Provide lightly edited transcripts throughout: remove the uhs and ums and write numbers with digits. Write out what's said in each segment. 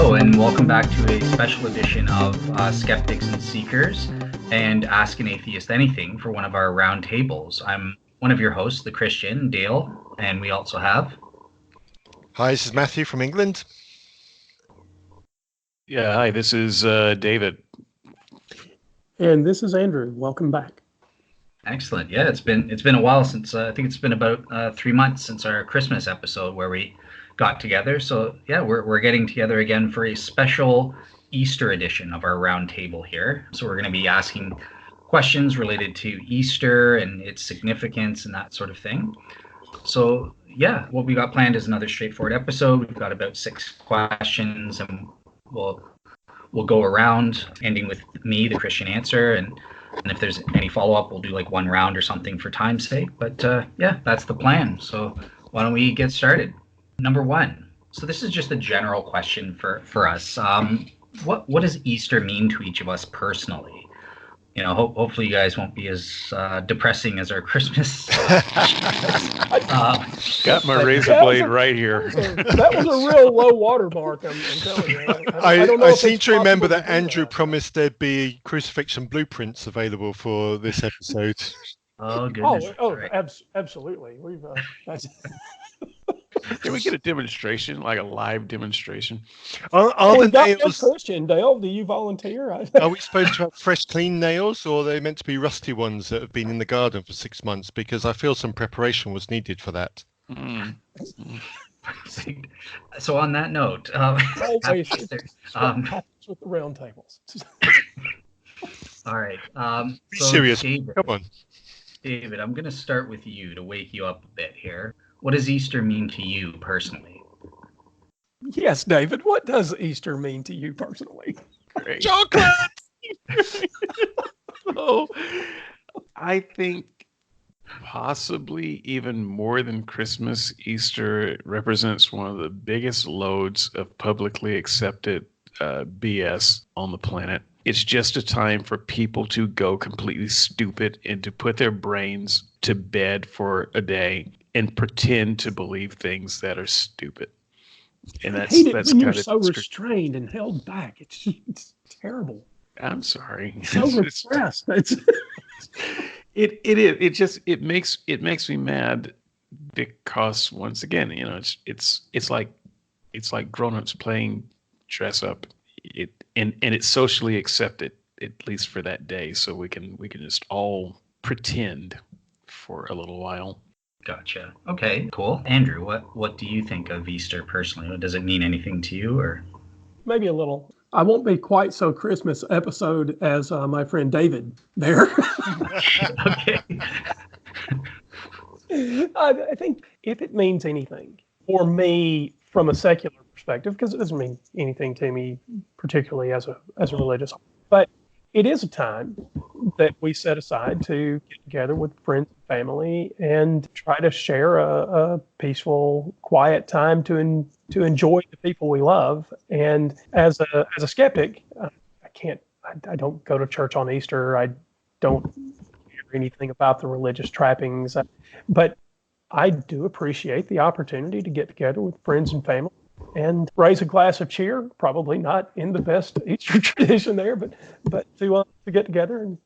Hello, and welcome back to a special edition of Skeptics and Seekers and Ask an Atheist Anything for one of our round tables. I'm one of your hosts, the Christian, Dale, and we also have... Hi, this is Matthew from England. Yeah, hi, this is David. And this is Andrew. Welcome back. Excellent. Yeah, it's been a while since, I think it's been about 3 months since our Christmas episode where we got together. So yeah, we're getting together again for a special Easter edition of our round table here. So we're going to be asking questions related to Easter and its significance and that sort of thing. So yeah, what we got planned is another straightforward episode. We've got about 6 questions, and we'll go around, ending with me, the Christian answer, and if there's any follow-up, we'll do like one round or something for time's sake. But yeah, that's the plan. So why don't we get started? Number 1. So this is just a general question for us. What does Easter mean to each of us personally? You know, hopefully you guys won't be as depressing as our Christmas. Got my razor blade right here. That was a real low water mark, I'm telling you. I seem to remember that Andrew promised there'd be crucifixion blueprints available for this episode. Oh, goodness. Right. Absolutely. We've Can we get a demonstration, like a live demonstration? Are the nails Christian, Dale? Do you volunteer? Are we supposed to have fresh, clean nails, or are they meant to be rusty ones that have been in the garden for 6 months? Because I feel some preparation was needed for that. So on that note, always happens with the round tables. All right. Be serious. David, Come on, David. I'm going to start with you to wake you up a bit here. What does Easter mean to you personally? Yes, David. What does Easter mean to you personally? Great. chocolate. So, I think possibly even more than Christmas, Easter represents one of the biggest loads of publicly accepted BS on the planet. It's just a time for people to go completely stupid and to put their brains to bed for a day and pretend to believe things that are stupid. And that's when you're so restrained and held back. It's terrible. I'm sorry. So repressed. It makes me mad because once again, you know, it's like grown-ups playing dress up. And it's socially accepted, at least for that day, so we can just all pretend for a little while. Gotcha. Okay, cool. Andrew, what do you think of Easter personally? Does it mean anything to you, or? Maybe a little. I won't be quite so Christmas episode as my friend David there. Okay. I think if it means anything for me from a secular perspective, because it doesn't mean anything to me particularly as a religious, but it is a time that we set aside to get together with friends and family and try to share a peaceful, quiet time to enjoy the people we love. And as a skeptic, I don't go to church on Easter. I don't hear anything about the religious trappings, but I do appreciate the opportunity to get together with friends and family and raise a glass of cheer. Probably not in the best Easter tradition there, but to get together and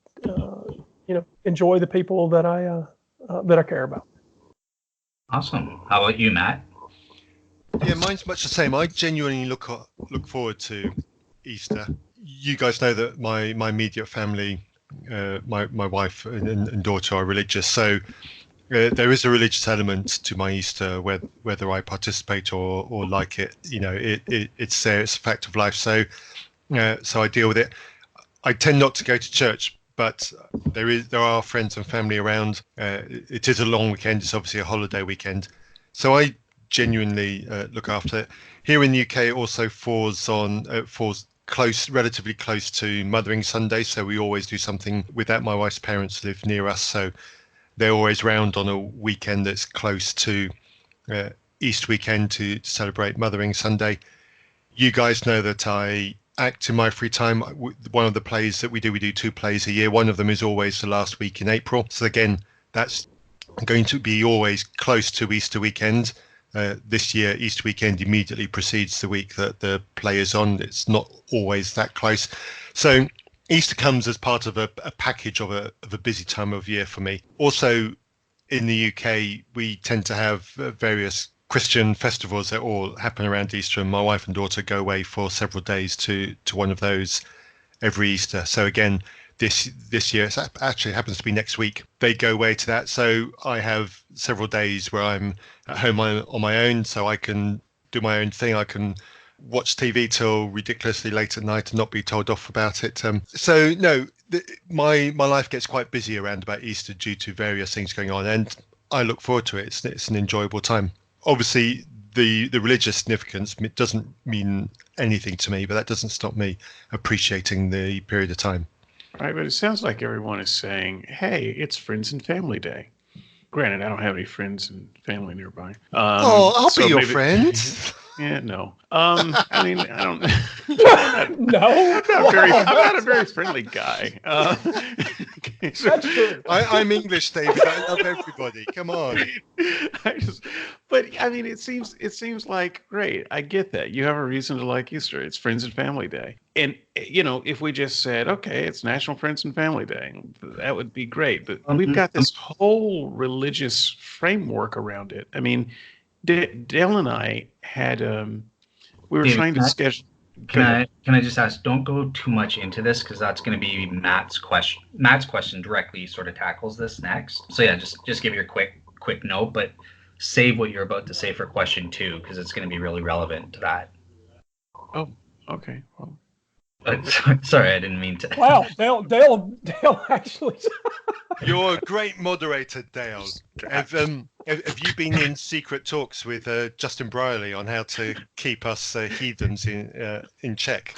enjoy the people that I care about. Awesome. How about you, Matt? Yeah, mine's much the same. I genuinely look forward to Easter. You guys know that my immediate family, my wife and daughter are religious, so there is a religious element to my Easter, whether I participate or like it. You know, it's there. It's a fact of life. So I deal with it. I tend not to go to church, but there are friends and family around. It is a long weekend. It's obviously a holiday weekend, so I genuinely look after it. Here in the UK, it also falls relatively close to Mothering Sunday, so we always do something with that. My wife's parents live near us, so they're always round on a weekend that's close to Easter weekend to celebrate Mothering Sunday. You guys know that I act in my free time. One of the plays that we do 2 plays a year. One of them is always the last week in April. So again, that's going to be always close to Easter weekend. This year, Easter weekend immediately precedes the week that the play is on. It's not always that close. So Easter comes as part of a package of a busy time of year for me. Also, in the UK, we tend to have various Christian festivals that all happen around Easter, and my wife and daughter go away for several days to one of those every Easter. So again, this year, it actually happens to be next week, they go away to that. So I have several days where I'm at home on my own, so I can do my own thing. I can watch TV till ridiculously late at night and not be told off about it. So no, my life gets quite busy around about Easter due to various things going on, and I look forward to it. It's an enjoyable time. Obviously, the religious significance, it doesn't mean anything to me, but that doesn't stop me appreciating the period of time. Right, but it sounds like everyone is saying, hey, it's Friends and Family Day. Granted, I don't have any friends and family nearby. I'll be your friend. Yeah, no. I mean, I don't. No, I'm not a very friendly guy. that's true. I'm English, David. I love everybody. Come on. But I mean, it seems like great. I get that you have a reason to like Easter. It's Friends and Family Day, and if we just said, okay, it's National Friends and Family Day, that would be great. But we've got this whole religious framework around it. I mean, Dale and I had we were trying to schedule. Can I just ask? Don't go too much into this because that's going to be Matt's question. Matt's question directly sort of tackles this next. So yeah, just give your quick note, but save what you're about to say for question 2 because it's going to be really relevant to that. Oh, okay. Well, sorry, I didn't mean to. Wow, Dale actually. You're a great moderator, Dale. Have you been in secret talks with Justin Brierley on how to keep us heathens in check?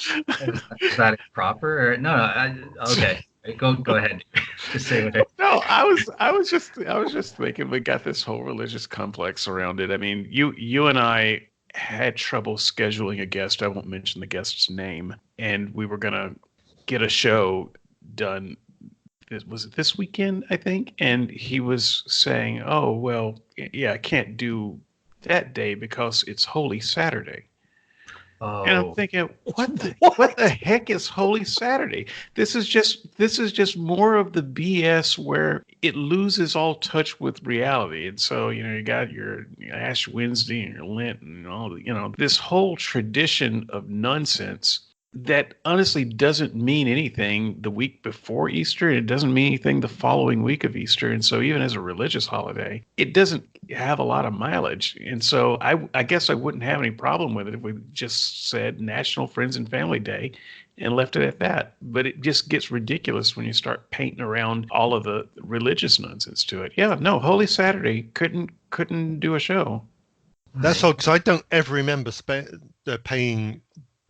Is that proper? Or, no. Okay, go ahead. Just say what. No, I was just thinking we got this whole religious complex around it. I mean, you and I had trouble scheduling a guest. I won't mention the guest's name, and we were gonna get a show done. Was it this weekend, I think? And he was saying, oh, well, yeah, I can't do that day because it's Holy Saturday. Oh. And I'm thinking, what the heck is Holy Saturday? This is just more of the BS where it loses all touch with reality. And so, you got your Ash Wednesday and your Lent and all, this whole tradition of nonsense that honestly doesn't mean anything the week before Easter. It doesn't mean anything the following week of Easter. And so even as a religious holiday, it doesn't have a lot of mileage. And so I guess I wouldn't have any problem with it if we just said National Friends and Family Day and left it at that. But it just gets ridiculous when you start painting around all of the religious nonsense to it. Yeah, no, Holy Saturday couldn't do a show. That's all, because I don't ever remember paying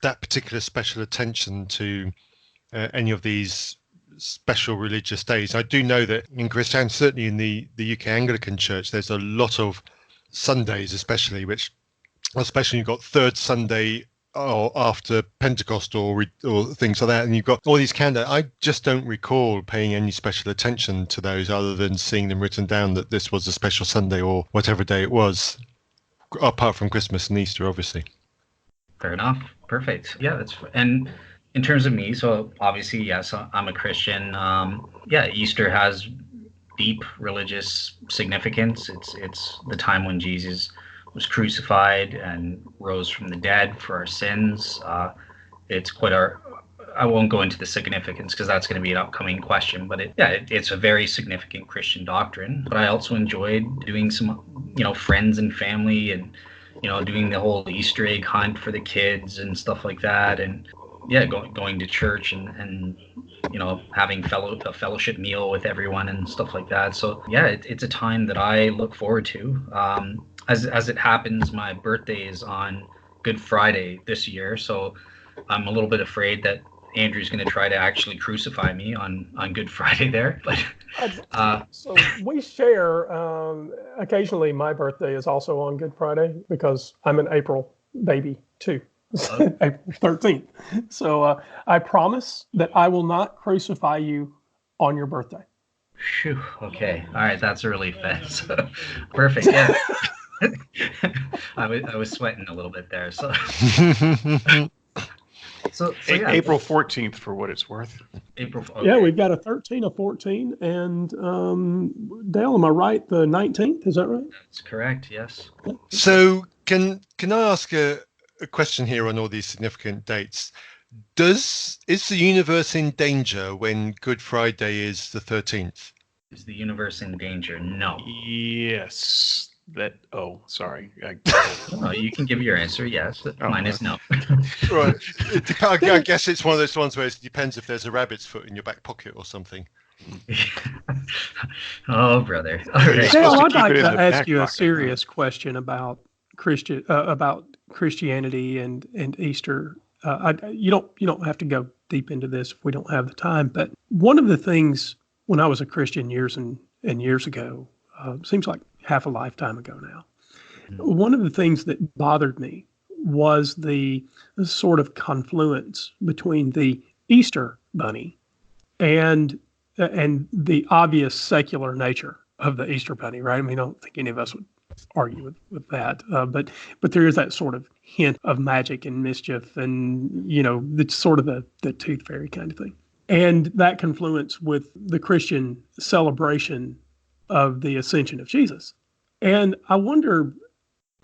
that particular special attention to any of these special religious days. I do know that in Christianity, certainly in the UK Anglican Church, there's a lot of Sundays, especially you've got third Sunday after Pentecost or things like that, and you've got all these calendars. I just don't recall paying any special attention to those other than seeing them written down that this was a special Sunday or whatever day it was, apart from Christmas and Easter, obviously. Fair enough. Perfect. Yeah, and in terms of me, so obviously, yes, I'm a Christian. Easter has deep religious significance. It's the time when Jesus was crucified and rose from the dead for our sins. It's I won't go into the significance because that's going to be an upcoming question, but it's a very significant Christian doctrine. But I also enjoyed doing some, friends and family and doing the whole Easter egg hunt for the kids and stuff like that, and going to church and having a fellowship meal with everyone and stuff like that. So it's a time that I look forward to. As it happens, my birthday is on Good Friday this year, so I'm a little bit afraid that Andrew's going to try to actually crucify me on Good Friday there. But so we share. Occasionally, my birthday is also on Good Friday because I'm an April baby too, April 13th. So I promise that I will not crucify you on your birthday. Phew, okay, all right, that's a relief then. So, perfect. Yeah. I was sweating a little bit there. So yeah, April 14th, for what it's worth. April. Okay. Yeah, we've got a 13, a 14, and Dale, am I right? The 19th, is that right? That's correct. Yes. So can I ask a question here on all these significant dates? Is the universe in danger when Good Friday is the 13th? Is the universe in danger? No. Yes. Sorry. No, you can give your answer. Yes. Mine is no. Right. I guess it's one of those ones where it depends if there's a rabbit's foot in your back pocket or something. Oh, brother. All right. Dale, supposed to I'd keep like it in to the ask back you a pocket, serious question about Christianity and Easter. You don't have to go deep into this if we don't have the time. But one of the things when I was a Christian years and years ago, seems like half a lifetime ago now. One of the things that bothered me was the sort of confluence between the Easter bunny and the obvious secular nature of the Easter bunny, right? I mean, I don't think any of us would argue with that, but there is that sort of hint of magic and mischief, and it's sort of the tooth fairy kind of thing, and that confluence with the Christian celebration of the Ascension of Jesus. And I wonder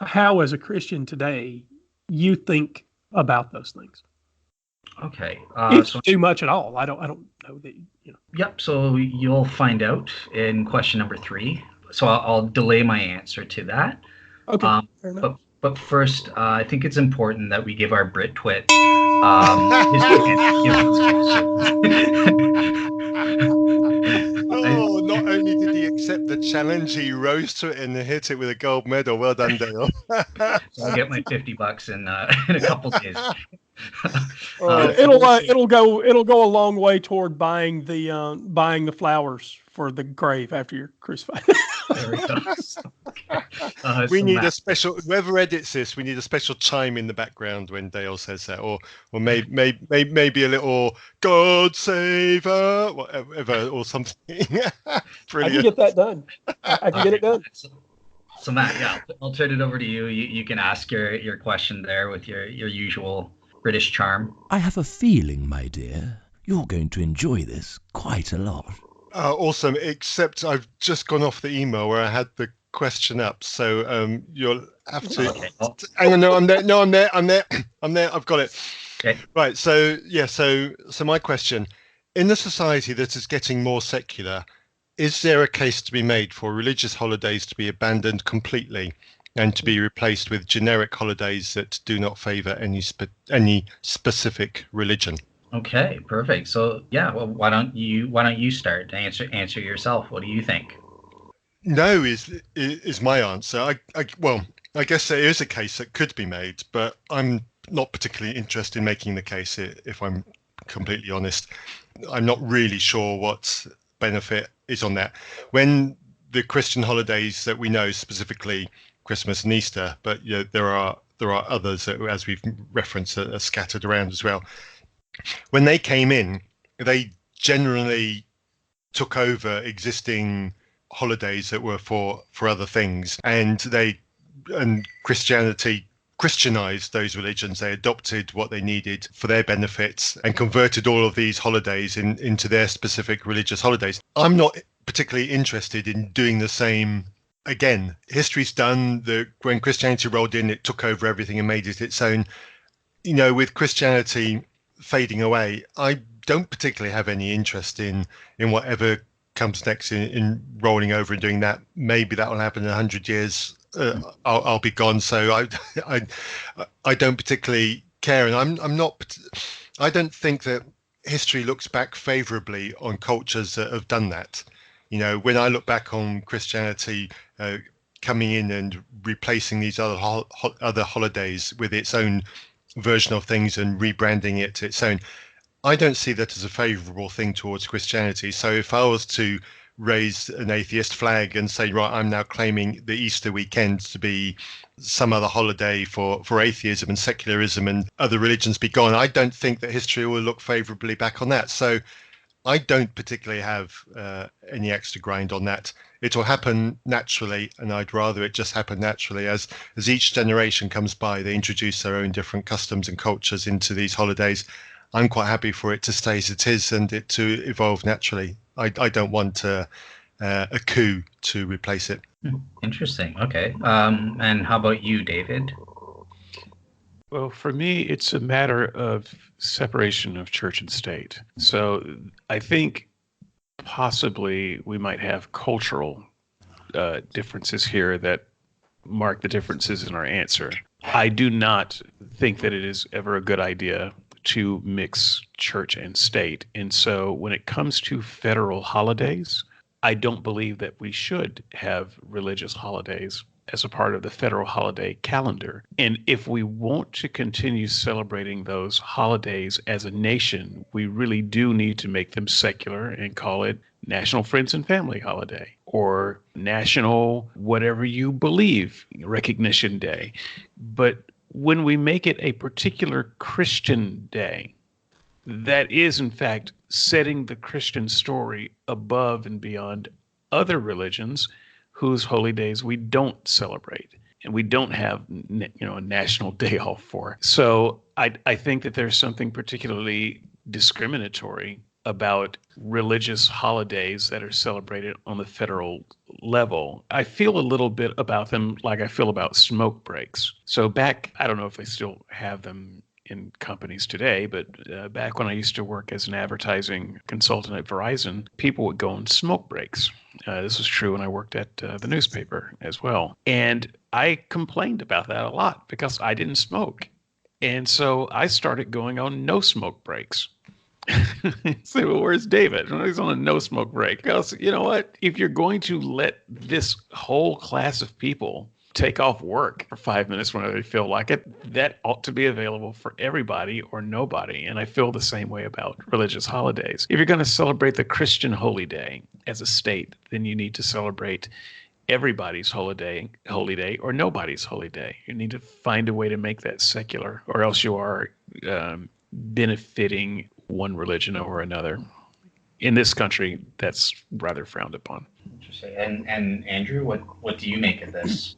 how, as a Christian today, you think about those things. Okay. If you do much at all, I don't know that. Yep. So you'll find out in question number 3. So I'll delay my answer to that. Okay. Fair enough. But first, I think it's important that we give our Brit Twit Oh, not only did he accept the challenge, he rose to it and hit it with a gold medal. Well done, Dale. So I'll get my $50 in a couple days. It'll go a long way toward buying the flowers for the grave after you're crucified. There we go. We need a special. Whoever edits this, we need a special chime in the background when Dale says that, or maybe a little "God save her," whatever, or something. I Brilliant. can get that done. I can get it done. So Matt, yeah, I'll turn it over to you. You can ask your question there with your usual British charm. I have a feeling, my dear, you're going to enjoy this quite a lot. Awesome, except I've just gone off the email where I had the question up, so you'll have to. Okay, well, Hang on, no, I'm there. No, I'm there. I've got it. Okay. Right. So yeah. So my question: in the society that is getting more secular, is there a case to be made for religious holidays to be abandoned completely and to be replaced with generic holidays that do not favour any specific religion? Okay, perfect. So yeah, well, why don't you start? Answer yourself. What do you think? No is my answer. I guess there is a case that could be made, but I'm not particularly interested in making the case, if I'm completely honest. I'm not really sure what benefit is on that. When the Christian holidays that we know, specifically Christmas and Easter, but there are others that, as we've referenced, are scattered around as well. When they came in, they generally took over existing holidays that were for other things, and Christianity Christianized those religions. They adopted what they needed for their benefits and converted all of these holidays into their specific religious holidays. I'm not particularly interested in doing the same again. History's done. When Christianity rolled in, it took over everything and made it its own. With Christianity fading away, I don't particularly have any interest in whatever comes next in rolling over and doing that. Maybe that will happen in 100 years. I'll be gone, so I don't particularly care, and I don't think that history looks back favorably on cultures that have done that. When I look back on Christianity coming in and replacing these other holidays with its own version of things and rebranding it its own, I don't see that as a favorable thing towards Christianity. So if I was to raise an atheist flag and say, right, I'm now claiming the Easter weekend to be some other holiday for atheism and secularism and other religions be gone, I don't think that history will look favorably back on that. So I don't particularly have any extra grind on that. It will happen naturally, and I'd rather it just happen naturally. As each generation comes by, they introduce their own different customs and cultures into these holidays. I'm quite happy for it to stay as it is and it to evolve naturally. I don't want a coup to replace it. Interesting. Okay. And how about you, David? Well, for me, it's a matter of separation of church and state. So I think possibly we might have cultural differences here that mark the differences in our answer. I do not think that it is ever a good idea to mix church and state. And so when it comes to federal holidays, I don't believe that we should have religious holidays as a part of the federal holiday calendar. And if we want to continue celebrating those holidays as a nation, we really do need to make them secular and call it National Friends and Family Holiday or National Whatever You Believe Recognition Day. But when we make it a particular Christian day, that is in fact setting the Christian story above and beyond other religions whose holy days we don't celebrate and we don't have a national day off for. So I think that there's something particularly discriminatory about religious holidays that are celebrated on the federal level. I feel a little bit about them like I feel about smoke breaks. So back, I don't know if they still have them in companies today, but back when I used to work as an advertising consultant at Verizon, people would go on smoke breaks. This was true when I worked at the newspaper as well. And I complained about that a lot because I didn't smoke. And so I started going on no smoke breaks. Say, well, where's David? Well, he's on a no smoke break. Because you know what? If you're going to let this whole class of people take off work for 5 minutes whenever they feel like it, that ought to be available for everybody or nobody. And I feel the same way about religious holidays. If you're going to celebrate the Christian holy day as a state, then you need to celebrate everybody's holy day or nobody's holy day. You need to find a way to make that secular, or else you are benefiting one religion over another. In this country, that's rather frowned upon. Interesting. And Andrew, what do you make of this?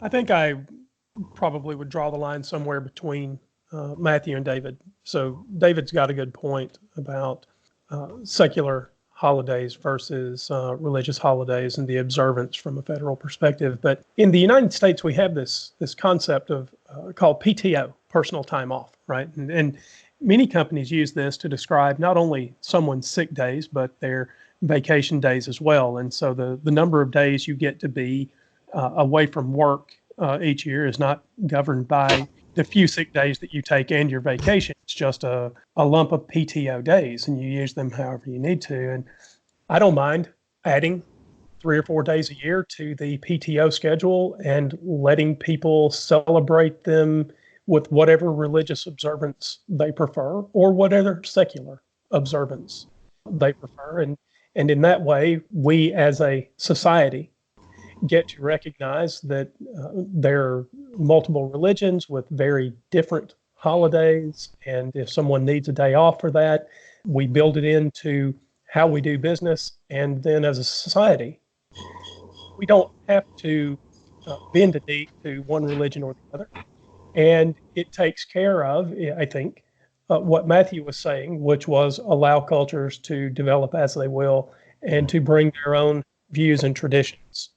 I think I probably would draw the line somewhere between Matthew and David. So David's got a good point about secular holidays versus religious holidays and the observance from a federal perspective. But in the United States, we have this concept of called PTO, personal time off, right? And many companies use this to describe not only someone's sick days, but their vacation days as well. And so the number of days you get to be away from work each year is not governed by the few sick days that you take and your vacation. It's just a lump of PTO days, and you use them however you need to. And I don't mind adding 3 or 4 days a year to the PTO schedule and letting people celebrate them with whatever religious observance they prefer or whatever secular observance they prefer. And in that way, we as a society get to recognize that there are multiple religions with very different holidays. And if someone needs a day off for that, we build it into how we do business. And then as a society, we don't have to bend a knee to one religion or the other. And it takes care of, I think, what Matthew was saying, which was allow cultures to develop as they will and to bring their own views and traditions,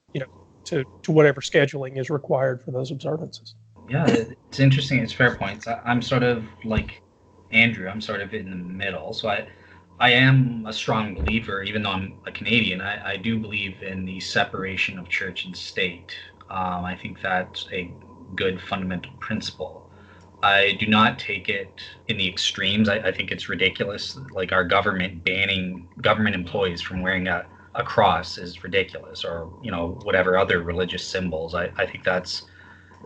to whatever scheduling is required for those observances. Yeah, it's interesting. It's fair points. I'm sort of like Andrew. I'm sort of in the middle. So I am a strong believer, even though I'm a Canadian, I do believe in the separation of church and state. I think that's a good fundamental principle. I do not take it in the extremes. I think it's ridiculous. Like our government banning government employees from wearing a cross is ridiculous, or whatever other religious symbols. I think that's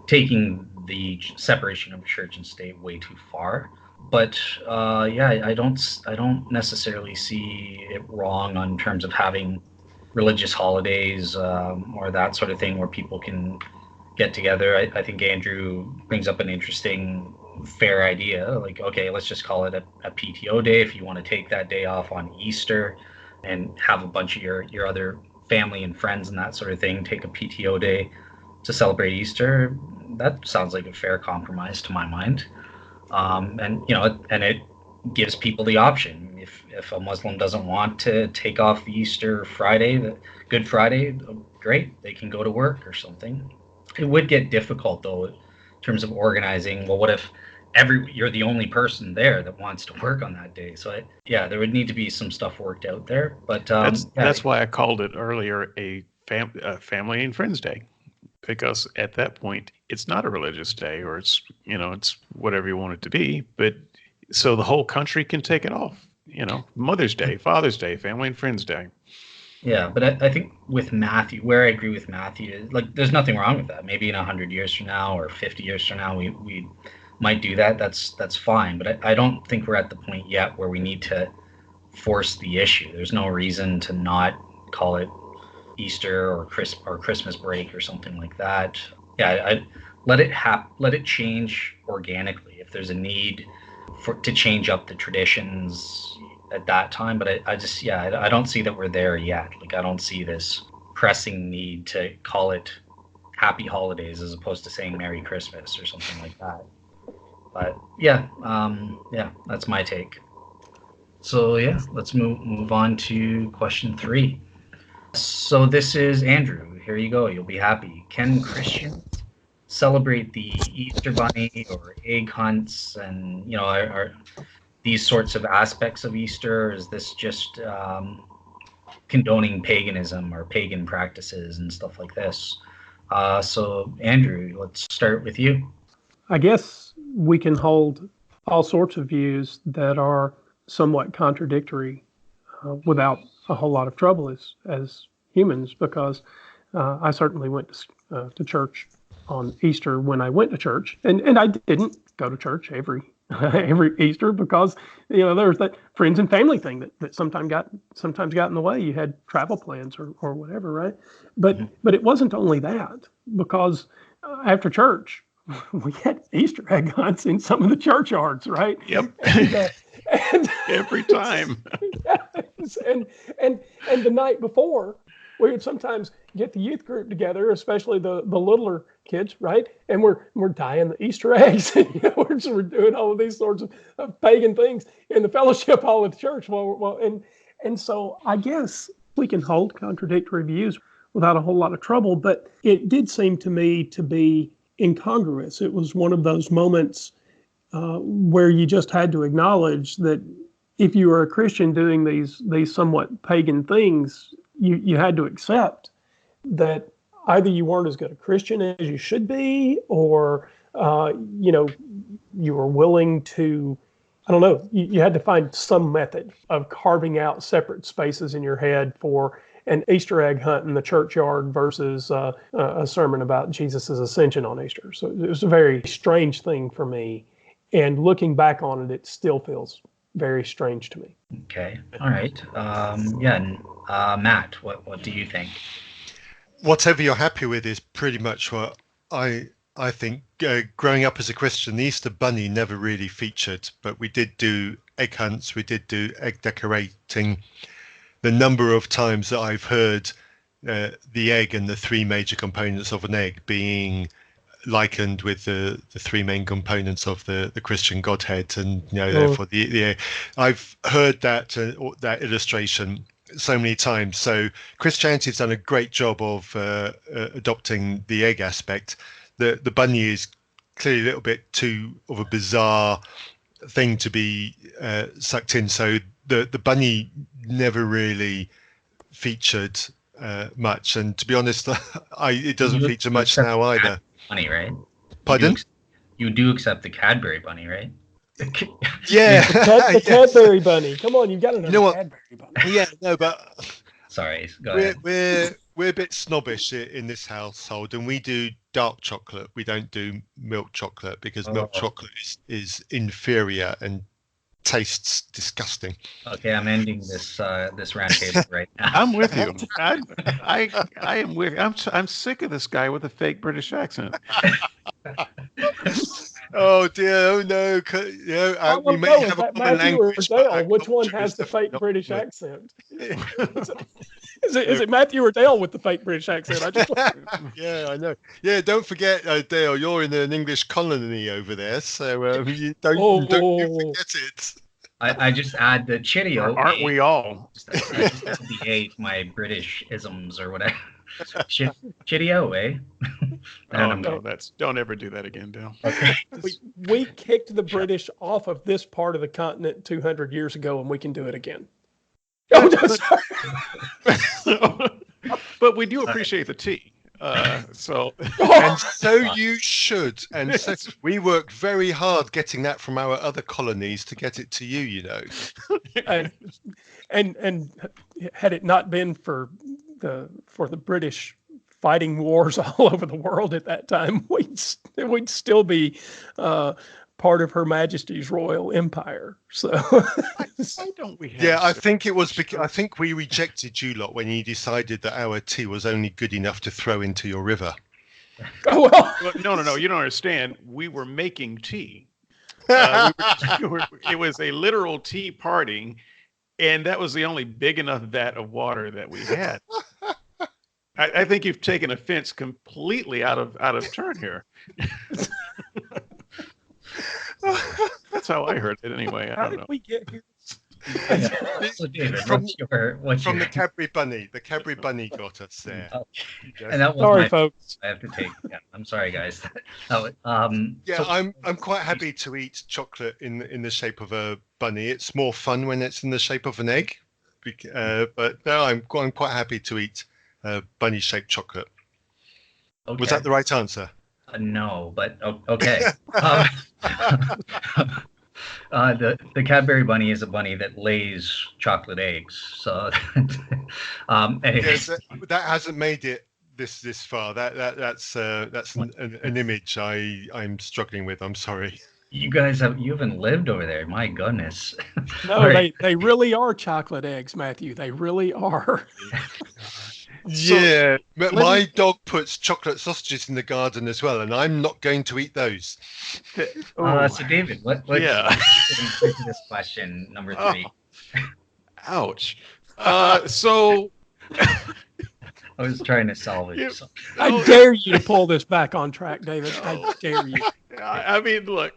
taking the separation of church and state way too far. But I don't necessarily see it wrong in terms of having religious holidays or that sort of thing where people can get together. I think Andrew brings up an interesting fair idea. Like, okay, let's just call it a PTO day if you want to take that day off on Easter and have a bunch of your other family and friends and that sort of thing take a PTO day to celebrate Easter. That sounds like a fair compromise to my mind. And it gives people the option. If a Muslim doesn't want to take off Easter Friday, the Good Friday, great, they can go to work or something. It would get difficult though in terms of organizing. Well, what if you're the only person there that wants to work on that day? So there would need to be some stuff worked out there. But that's why I called it earlier a family and friends day, because at that point it's not a religious day, or it's whatever you want it to be. But so the whole country can take it off. Mother's Day, Father's Day, Family and Friends Day. Yeah, but I think with Matthew, where I agree with Matthew is, like, there's nothing wrong with that. Maybe in 100 years from now or 50 years from now, we might do that. That's fine. But I don't think we're at the point yet where we need to force the issue. There's no reason to not call it Easter or Christmas break or something like that. Yeah, I let it change organically. If there's a need to change up the traditions at that time, but I don't see that we're there yet. Like, I don't see this pressing need to call it Happy Holidays as opposed to saying Merry Christmas or something like that. But that's my take. So let's move on to question 3. So this is Andrew. Here you go. You'll be happy. Can Christians celebrate the Easter Bunny or egg hunts and are these sorts of aspects of Easter? Is this just condoning paganism or pagan practices and stuff like this? So Andrew, let's start with you. I guess we can hold all sorts of views that are somewhat contradictory without a whole lot of trouble as humans, because I certainly went to church on Easter when I went to church, and I didn't go to church every Easter because there was that friends and family thing that sometimes got in the way. You had travel plans or whatever, right? But it wasn't only that, because after church we had Easter egg hunts in some of the churchyards, right? Yep. And every time. Yes. And the night before, we would sometimes get the youth group together, especially the littler kids, right? And we're dyeing the Easter eggs, and we're doing all of these sorts of pagan things in the fellowship hall at the church. And so I guess we can hold contradictory views without a whole lot of trouble, but it did seem to me to be incongruous. It was one of those moments where you just had to acknowledge that if you were a Christian doing these somewhat pagan things, you had to accept that either you weren't as good a Christian as you should be, or you were willing to, I don't know, you had to find some method of carving out separate spaces in your head for an Easter egg hunt in the churchyard versus a sermon about Jesus' ascension on Easter. So it was a very strange thing for me, and looking back on it, it still feels very strange to me. Okay. All right. Matt, what do you think? Whatever you're happy with is pretty much what I think. Growing up as a Christian, the Easter Bunny never really featured, but we did do egg hunts, we did do egg decorating. The number of times that I've heard the egg and the 3 major components of an egg being likened with the 3 main components of the Christian Godhead, and therefore the I've heard that illustration so many times. So Christianity's done a great job of adopting the egg aspect. The bunny is clearly a little bit too of a bizarre thing to be sucked in. So the bunny never really featured much, and to be honest, it doesn't feature much now either. Bunny, right? Pardon? You do accept the Cadbury bunny, right? Yeah. The Cadbury bunny. Come on, you've got to know the Cadbury bunny. Yeah, no, but sorry, go ahead. We're a bit snobbish in this household, and we do dark chocolate. We don't do milk chocolate because milk chocolate is inferior and tastes disgusting. Okay, I'm ending this roundtable right now. I'm with you. I am with. I'm sick of this guy with a fake British accent. Oh dear! Oh no! I We want to may know, is have a that common Matthew or language, but our Dale? Which one culture has is the fake definitely British not accent? similar. Is it Matthew or Dale with the fake British accent? I just Yeah, I know. Yeah, don't forget, Dale, you're in an English colony over there, so you don't you oh, forget it. I just add the Cheerio. Aren't we all? I just add the A to my British isms or whatever. Cheerio, eh? Oh And no, don't ever do that again, Dale. okay. we kicked the British off of this part of the continent 200 years ago, and we can do it again. Oh, no, sorry. But we do appreciate the tea. So And so you should. And so we worked very hard getting that from our other colonies to get it to you, you know. and had it not been for the British fighting wars all over the world at that time, we'd still be part of Her Majesty's Royal Empire. So why don't we have? Yeah, I think it was because I think we rejected you lot when you decided that our tea was only good enough to throw into your river. oh well. No, you don't understand. We were making tea. It was a literal tea party, and that was the only big enough vat of water that we had. I think you've taken offense completely out of turn here. That's how I heard it anyway. I How don't did know. we get here? So David, From- what's From your the Cadbury Bunny. The Cadbury Bunny got us there. Oh, Yes. and that was Sorry, my folks. I have to take. Yeah, I'm sorry, guys. Yeah, So, I'm quite happy to eat chocolate in the shape of a bunny. It's more fun when it's in the shape of an egg. But no, I'm quite happy to eat bunny-shaped chocolate. okay. Was that the right answer? No, but okay. um, the Cadbury bunny is a bunny that lays chocolate eggs. So, anyways, Yes, that hasn't made it this far. That's an image I'm struggling with. I'm sorry. you haven't lived over there. My goodness. No, All right. they really are chocolate eggs, Matthew. They really are. Yeah, but let my me- dog puts chocolate sausages in the garden as well, and I'm not going to eat those. So David, what Yeah. getting to this question number 3? Ouch. So I was trying to salvage Yeah. something. I dare you to pull this back on track, David. I dare you. I mean, look,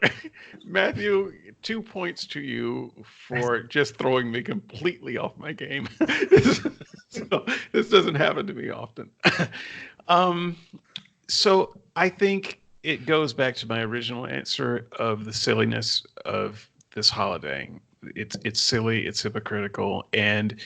Matthew, 2 points to you for just throwing me completely off my game. So, this doesn't happen to me often. So I think it goes back to my original answer of the silliness of this holiday. It's silly, it's hypocritical, and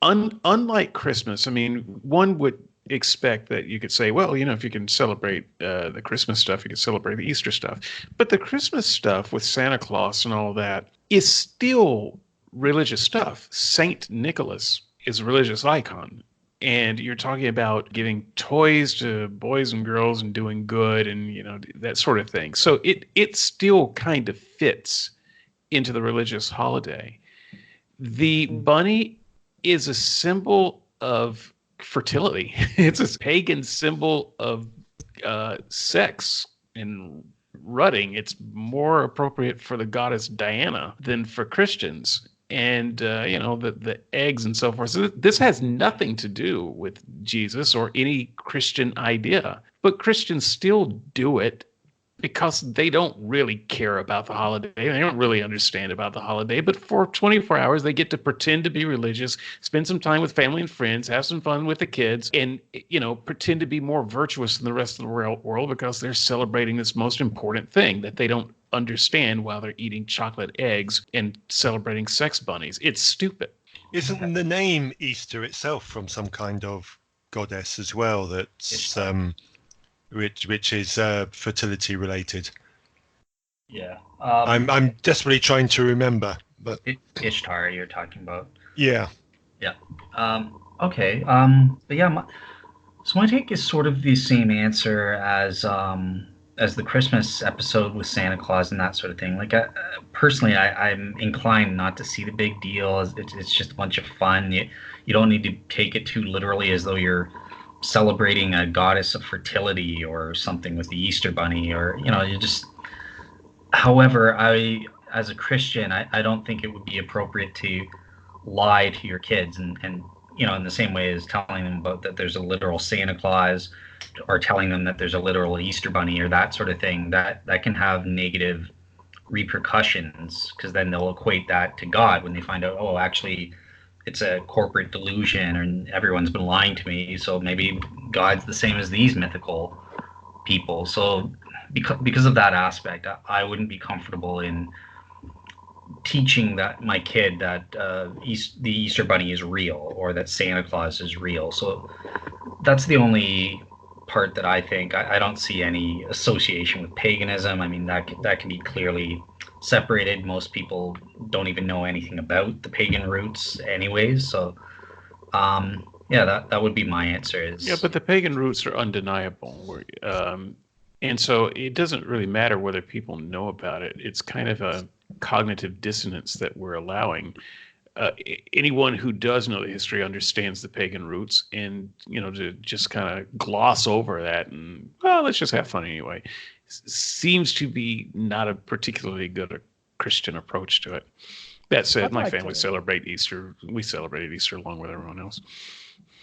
unlike Christmas, I mean, one would expect that you could say, well, if you can celebrate the Christmas stuff, you can celebrate the Easter stuff. But the Christmas stuff with Santa Claus and all that is still religious stuff. Saint Nicholas is a religious icon. And you're talking about giving toys to boys and girls and doing good and, that sort of thing. So it still kind of fits into the religious holiday. The bunny is a symbol of fertility. It's a pagan symbol of sex and rutting. It's more appropriate for the goddess Diana than for Christians. And the eggs and so forth. So this has nothing to do with Jesus or any Christian idea, but Christians still do it because they don't really care about the holiday. They don't really understand about the holiday, but for 24 hours, they get to pretend to be religious, spend some time with family and friends, have some fun with the kids, and, pretend to be more virtuous than the rest of the world because they're celebrating this most important thing that they don't understand while they're eating chocolate eggs and celebrating sex bunnies. It's stupid. Isn't the name Easter itself from some kind of goddess as well? That's which is fertility related. Yeah. I'm desperately trying to remember, but Ishtar, you're talking about. yeah. Okay. But yeah, so my take is sort of the same answer as the Christmas episode with Santa Claus and that sort of thing. Like, personally, I'm inclined not to see the big deal. It's just a bunch of fun. You don't need to take it too literally as though you're celebrating a goddess of fertility or something with the Easter bunny, or you just However, as a Christian, I don't think it would be appropriate to lie to your kids and in the same way as telling them about that there's a literal Santa Claus, or telling them that there's a literal Easter bunny or that sort of thing, that can have negative repercussions, because then they'll equate that to God when they find out, oh, actually it's a corporate delusion and everyone's been lying to me, so maybe God's the same as these mythical people. So because of that aspect, I wouldn't be comfortable in teaching that my kid that the Easter Bunny is real or that Santa Claus is real. So that's the only part that I think I don't see any association with paganism. I mean, that can be clearly separated. Most people don't even know anything about the pagan roots anyways. So that would be my answer. Is but the pagan roots are undeniable. And so it doesn't really matter whether people know about it. It's kind of a cognitive dissonance that we're allowing. Anyone who does know the history understands the pagan roots, and to just kind of gloss over that and, well, let's just have fun anyway, seems to be not a particularly good Christian approach to it. That said, my family celebrate Easter. We celebrated Easter along with everyone else.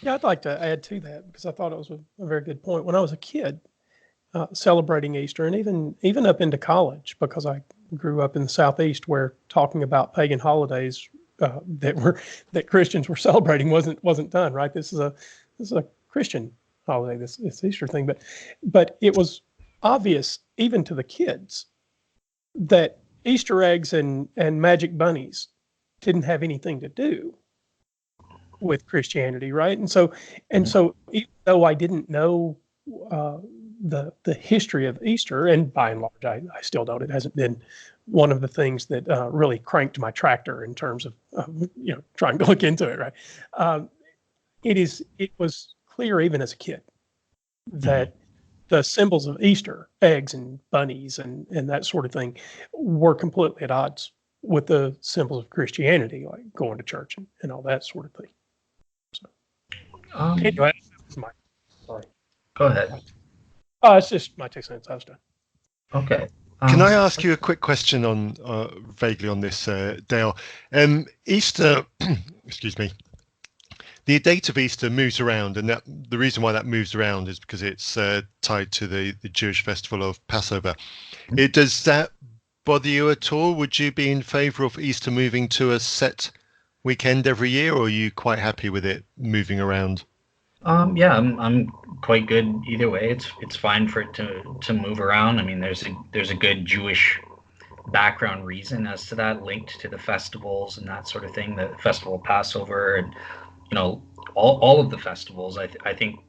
Yeah, I'd like to add to that, because I thought it was a very good point. When I was a kid, celebrating Easter, and even up into college, because I grew up in the Southeast, where talking about pagan holidays that Christians were celebrating wasn't done, right? This is a Christian holiday, this Easter thing, but it was obvious even to the kids that Easter eggs and magic bunnies didn't have anything to do with Christianity, right? And so even though I didn't know the history of Easter, and by and large I still don't, it hasn't been one of the things that really cranked my tractor in terms of trying to look into it, right? It was clear even as a kid that the symbols of Easter, eggs and bunnies and that sort of thing, were completely at odds with the symbols of Christianity, like going to church and all that sort of thing. So anyway, sorry. Go ahead. It's just my 2 cents. I was done. Okay. Can I ask you a quick question on vaguely on this, Dale? Easter, excuse me. The date of Easter moves around, and the reason why that moves around is because it's tied to the Jewish festival of Passover. Does that bother you at all? Would you be in favour of Easter moving to a set weekend every year, or are you quite happy with it moving around? I'm quite good either way. It's fine for it to move around. I mean, there's a good Jewish background reason as to that, linked to the festivals and that sort of thing. The festival of Passover and all of the festivals. I think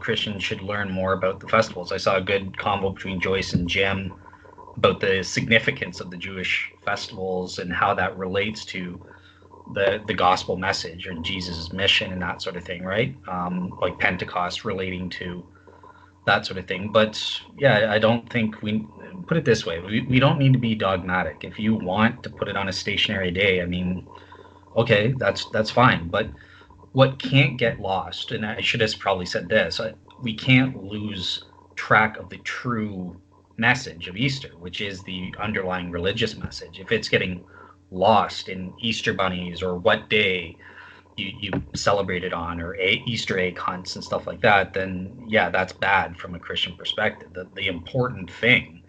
Christians should learn more about the festivals. I saw a good convo between Joyce and Jim about the significance of the Jewish festivals and how that relates to the gospel message and Jesus' mission and that sort of thing, right? Like Pentecost relating to that sort of thing. But yeah, I don't think we put it this way. We don't need to be dogmatic. If you want to put it on a stationary day, I mean, okay, that's fine. But what can't get lost, and I should have probably said this, we can't lose track of the true message of Easter, which is the underlying religious message. If it's getting lost in Easter bunnies or what day you celebrate it on, or Easter egg hunts and stuff like that, then yeah, that's bad from a Christian perspective. The important thing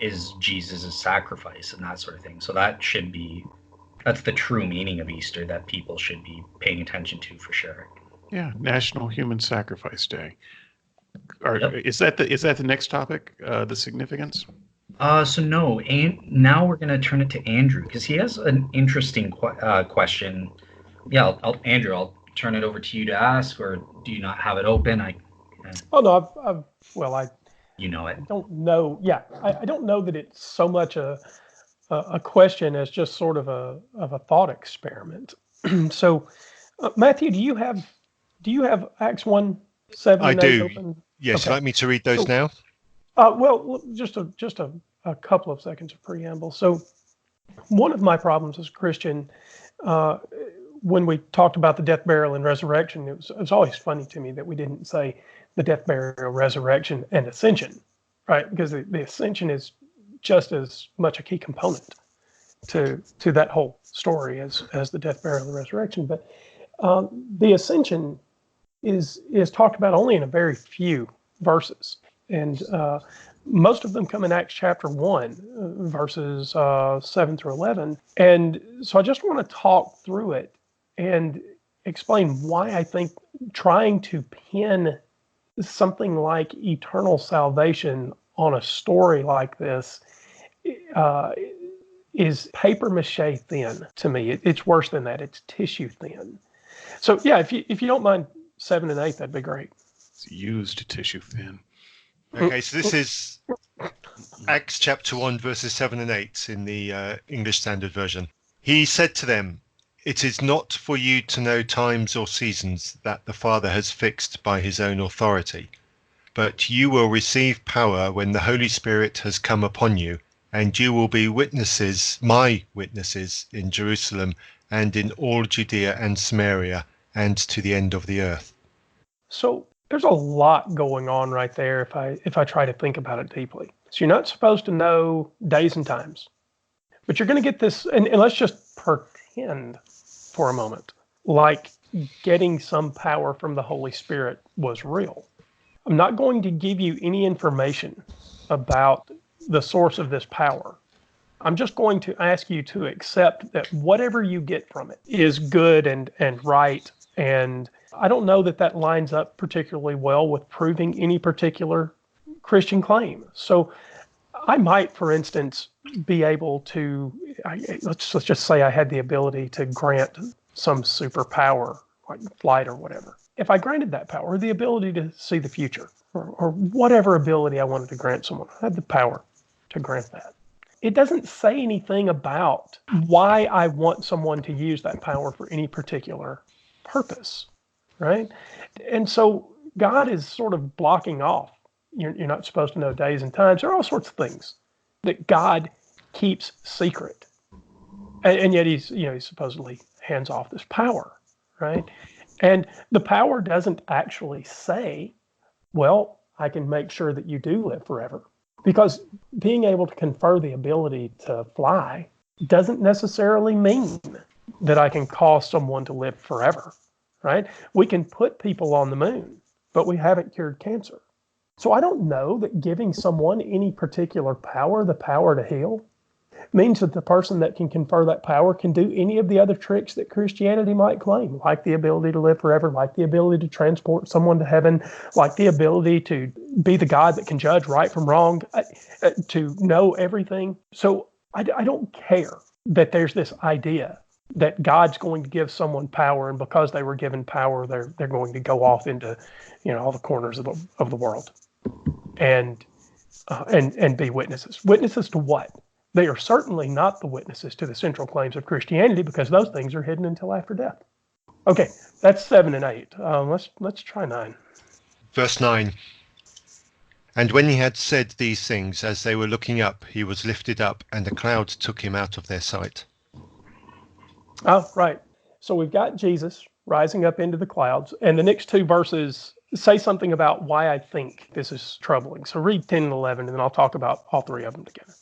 is Jesus' sacrifice and that sort of thing. So that's the true meaning of Easter that people should be paying attention to for sure. Yeah, National Human Sacrifice Day. Yep. Is that the next topic? The significance? So no, and now we're going to turn it to Andrew, because he has an interesting question. Yeah, Andrew, I'll turn it over to you to ask, or do you not have it open? Oh no, you know it. I don't know. Yeah, I don't know that it's so much a question as just sort of a thought experiment. So, Matthew, do you have Acts 1:7? I do. Open? Yes, Okay. you'd like me to read those now? Well, just a couple of seconds of preamble. So, one of my problems as a Christian, when we talked about the death, burial, and resurrection, it was always funny to me that we didn't say the death, burial, resurrection, and ascension, right? Because the ascension is just as much a key component to that whole story as the death, burial, and resurrection. But the ascension is talked about only in a very few verses, and most of them come in Acts chapter 1, verses 7 through 11. And so I just want to talk through it and explain why I think trying to pin something like eternal salvation on a story like this is paper mache thin to me. It's worse than that. It's tissue thin. So yeah, if you don't mind 7 and 8, that'd be great. It's used tissue thin. Okay, so this is Acts chapter 1, verses 7 and 8 in the English Standard Version. He said to them, "It is not for you to know times or seasons that the Father has fixed by his own authority, but you will receive power when the Holy Spirit has come upon you, and you will be witnesses, my witnesses, in Jerusalem and in all Judea and Samaria and to the end of the earth." So there's a lot going on right there if I try to think about it deeply. So you're not supposed to know days and times, but you're going to get this, and let's just pretend for a moment like getting some power from the Holy Spirit was real. I'm not going to give you any information about the source of this power. I'm just going to ask you to accept that whatever you get from it is good and right. And I don't know that lines up particularly well with proving any particular Christian claim. So I might, for instance, be able to, let's just say I had the ability to grant some superpower, like flight or whatever. If I granted that power, or the ability to see the future, or whatever ability I wanted to grant someone, I had the power to grant that. It doesn't say anything about why I want someone to use that power for any particular purpose, right? And so God is sort of blocking off. You're not supposed to know days and times. There are all sorts of things that God keeps secret, and yet He's supposedly hands off this power, right? And the power doesn't actually say, well, I can make sure that you do live forever. Because being able to confer the ability to fly doesn't necessarily mean that I can cause someone to live forever, right? We can put people on the moon, but we haven't cured cancer. So I don't know that giving someone any particular power, the power to heal, means that the person that can confer that power can do any of the other tricks that Christianity might claim, like the ability to live forever, like the ability to transport someone to heaven, like the ability to be the God that can judge right from wrong, to know everything. So I don't care that there's this idea that God's going to give someone power, and because they were given power, they're going to go off into all the corners of the world and be witnesses. Witnesses to what? They are certainly not the witnesses to the central claims of Christianity, because those things are hidden until after death. Okay, that's 7 and 8. Let's try 9. Verse 9. And when he had said these things, as they were looking up, he was lifted up, and a cloud took him out of their sight. Oh, right. So we've got Jesus rising up into the clouds, and the next 2 verses say something about why I think this is troubling. So read 10 and 11, and then I'll talk about all 3 of them together.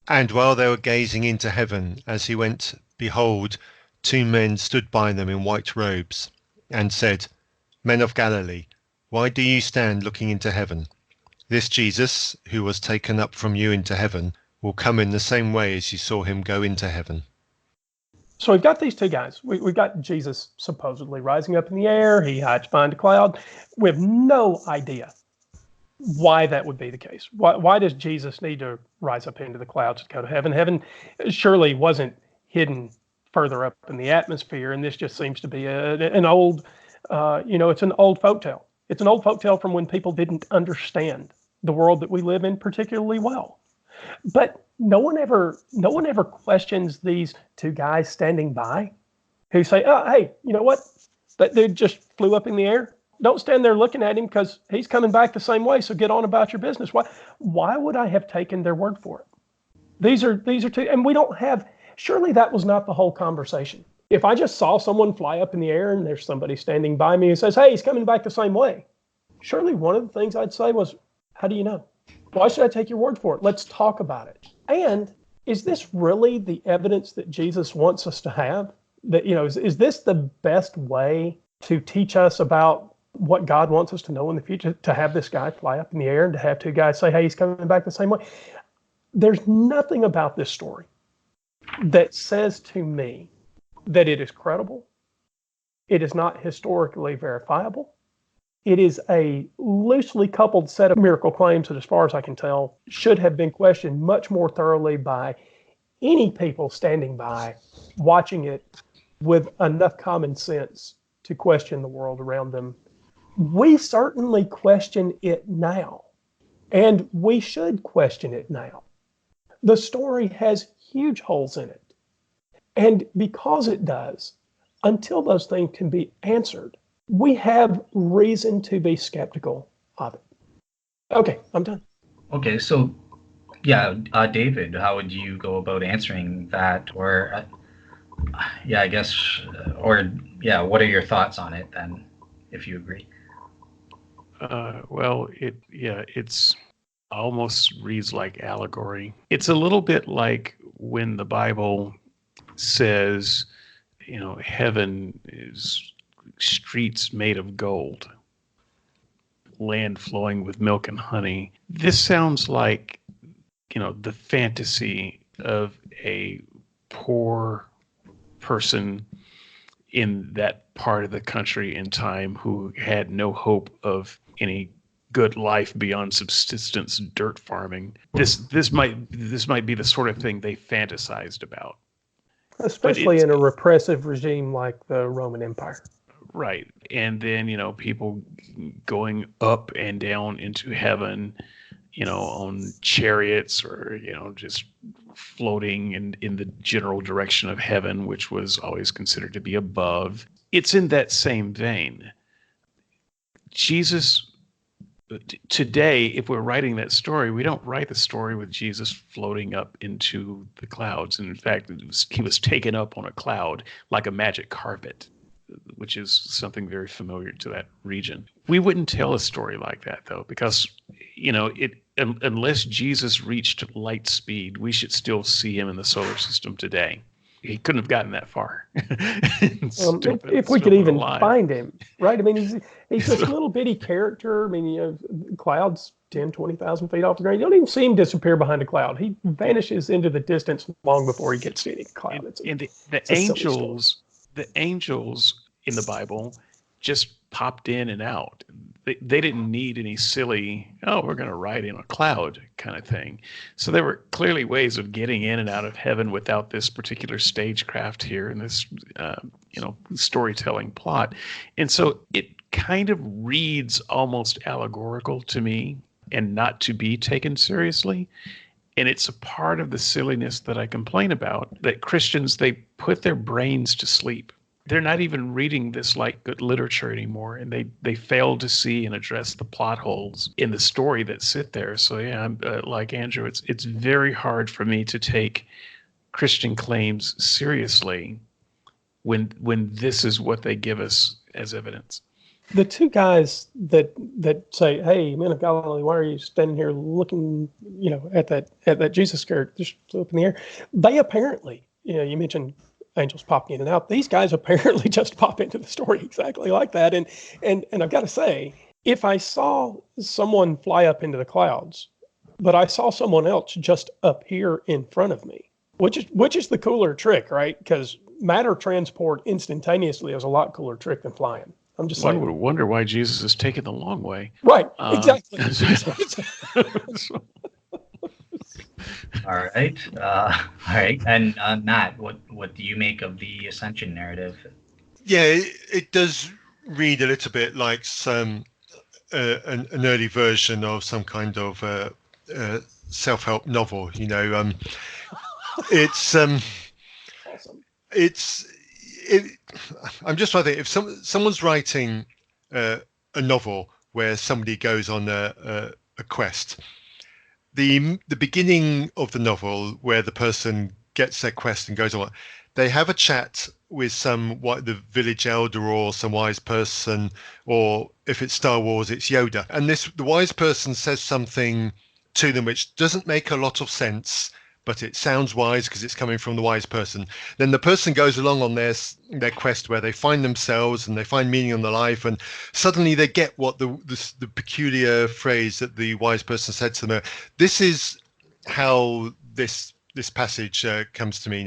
And while they were gazing into heaven, as he went, behold, 2 men stood by them in white robes, and said, Men of Galilee, why do you stand looking into heaven? This Jesus, who was taken up from you into heaven, will come in the same way as you saw him go into heaven. So we've got these 2 guys. We've got Jesus supposedly rising up in the air. He hides behind a cloud. We have no idea why that would be the case. Why does Jesus need to rise up into the clouds to go to heaven? Heaven surely wasn't hidden further up in the atmosphere, and this just seems to be an old, it's an old folktale. It's an old folktale from when people didn't understand the world that we live in particularly well. But no one ever questions these 2 guys standing by who say, oh, hey, you know what? That dude just flew up in the air. Don't stand there looking at him, because he's coming back the same way, so get on about your business. Why would I have taken their word for it? These are 2, and we don't have, surely that was not the whole conversation. If I just saw someone fly up in the air and there's somebody standing by me who says, hey, he's coming back the same way, surely one of the things I'd say was, how do you know? Why should I take your word for it? Let's talk about it. And is this really the evidence that Jesus wants us to have? That, is this the best way to teach us about what God wants us to know in the future? To have this guy fly up in the air and to have two guys say, hey, he's coming back the same way? There's nothing about this story that says to me that it is credible. It is not historically verifiable. It is a loosely coupled set of miracle claims that, as far as I can tell, should have been questioned much more thoroughly by any people standing by, watching it with enough common sense to question the world around them. We certainly question it now, and we should question it now. The story has huge holes in it. And because it does, until those things can be answered, we have reason to be skeptical of it. Okay, I'm done. Okay, so yeah, David, how would you go about answering that? Or I guess, what are your thoughts on it then, if you agree? It's almost reads like allegory. It's a little bit like when the Bible says, heaven is streets made of gold, land flowing with milk and honey. This sounds like, the fantasy of a poor person in that part of the country and time who had no hope of any good life beyond subsistence dirt farming. This might be the sort of thing they fantasized about. Especially in a repressive regime like the Roman Empire. Right. And then, people going up and down into heaven, on chariots or, just floating in the general direction of heaven, which was always considered to be above. It's in that same vein. Jesus, today, if we're writing that story, we don't write the story with Jesus floating up into the clouds. And in fact, he was taken up on a cloud like a magic carpet, which is something very familiar to that region. We wouldn't tell a story like that, though, because, unless Jesus reached light speed, we should still see him in the solar system today. He couldn't have gotten that far. If we could even find him, right? I mean, he's this little bitty character. I mean, clouds 10, 20,000 feet off the ground. You don't even see him disappear behind a cloud. He vanishes into the distance long before he gets to any cloud. The angels in the Bible just popped in and out. They didn't need any silly, we're going to ride in a cloud kind of thing. So there were clearly ways of getting in and out of heaven without this particular stagecraft here and this, storytelling plot. And so it kind of reads almost allegorical to me and not to be taken seriously. And it's a part of the silliness that I complain about, that Christians, they put their brains to sleep. They're not even reading this like good literature anymore, and they fail to see and address the plot holes in the story that sit there. So I'm like Andrew, it's very hard for me to take Christian claims seriously when this is what they give us as evidence. The two guys that say, "Hey, men of Galilee, why are you standing here looking, at that Jesus character just up in the air?" They apparently, you mentioned angels popping in and out. These guys apparently just pop into the story exactly like that. And I've got to say, if I saw someone fly up into the clouds, but I saw someone else just appear in front of me, which is the cooler trick, right? Because matter transport instantaneously is a lot cooler trick than flying. I'm just saying. One would wonder why Jesus is taking the long way. Right, exactly. All right. And Matt, what do you make of the Ascension narrative? Yeah, it does read a little bit like some an early version of some kind of self-help novel. It's awesome. I'm just trying to think, if someone's writing a novel where somebody goes on a quest. The beginning of the novel, where the person gets their quest and goes on, they have a chat with the village elder or some wise person, or if it's Star Wars, it's Yoda. And the wise person says something to them which doesn't make a lot of sense, but it sounds wise because it's coming from the wise person. Then the person goes along on their quest where they find themselves and they find meaning in their life, and suddenly they get what the peculiar phrase that the wise person said to them. This is how this passage comes to me.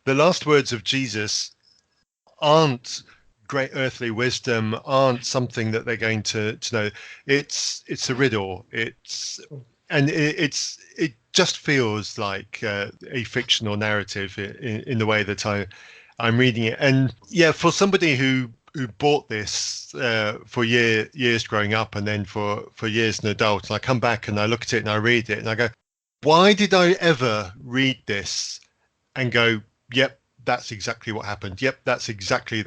The last words of Jesus aren't great earthly wisdom, aren't something that they're going to know. It's a riddle. It just feels like a fictional narrative in the way that I'm reading it. And yeah, for somebody who bought this for years growing up, and then for years as an adult, and I come back and I look at it and I read it and I go, why did I ever read this and go, yep, that's exactly what happened. Yep, that's exactly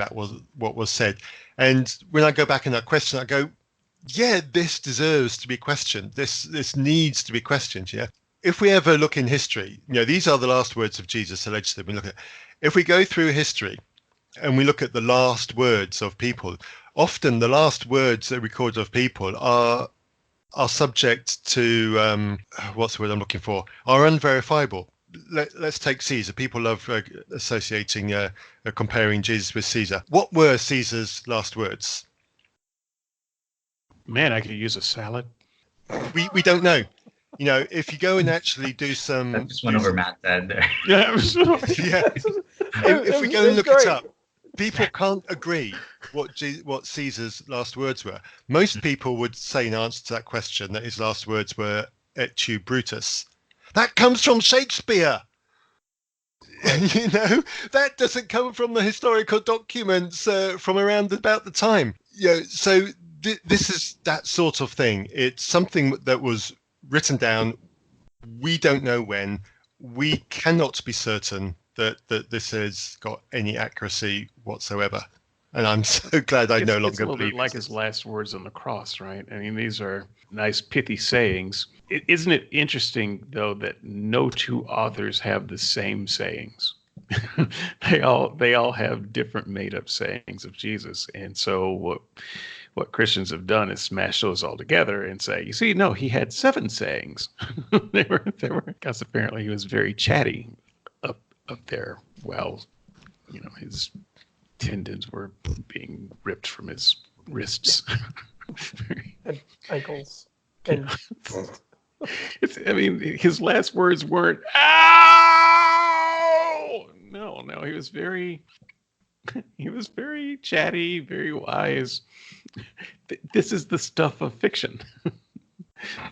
what was said. And when I go back and I question, I go, yeah, this deserves to be questioned. This needs to be questioned. Yeah. If we ever look in history, these are the last words of Jesus allegedly. We look at, if we go through history and we look at the last words of people, often the last words that are recorded of people are subject to what's the word I'm looking for? Are unverifiable. Let's take Caesar. People love associating, comparing Jesus with Caesar. What were Caesar's last words? Man, I could use a salad. We don't know. If you go and actually do some, That just went over Matt's head there. Yeah. yeah. If we go and look it up, people can't agree what Caesar's last words were. Most people would say in answer to that question that his last words were "Et tu, Brutus." That comes from Shakespeare. That doesn't come from the historical documents from around about the time. So this is that sort of thing. It's something that was written down. We don't know when. We cannot be certain that this has got any accuracy whatsoever. And I'm so glad I no longer believe it. Like his last words on the cross, right? I mean, these are nice pithy sayings. Isn't it interesting, though, that no two authors have the same sayings? They all have different made-up sayings of Jesus. And so what Christians have done is smash those all together and say, you see, no, he had 7 sayings. they were because apparently he was very chatty up there. Well, his tendons were being ripped from his wrists and ankles. And his last words weren't "ow." No, he was very chatty, very wise. This is the stuff of fiction.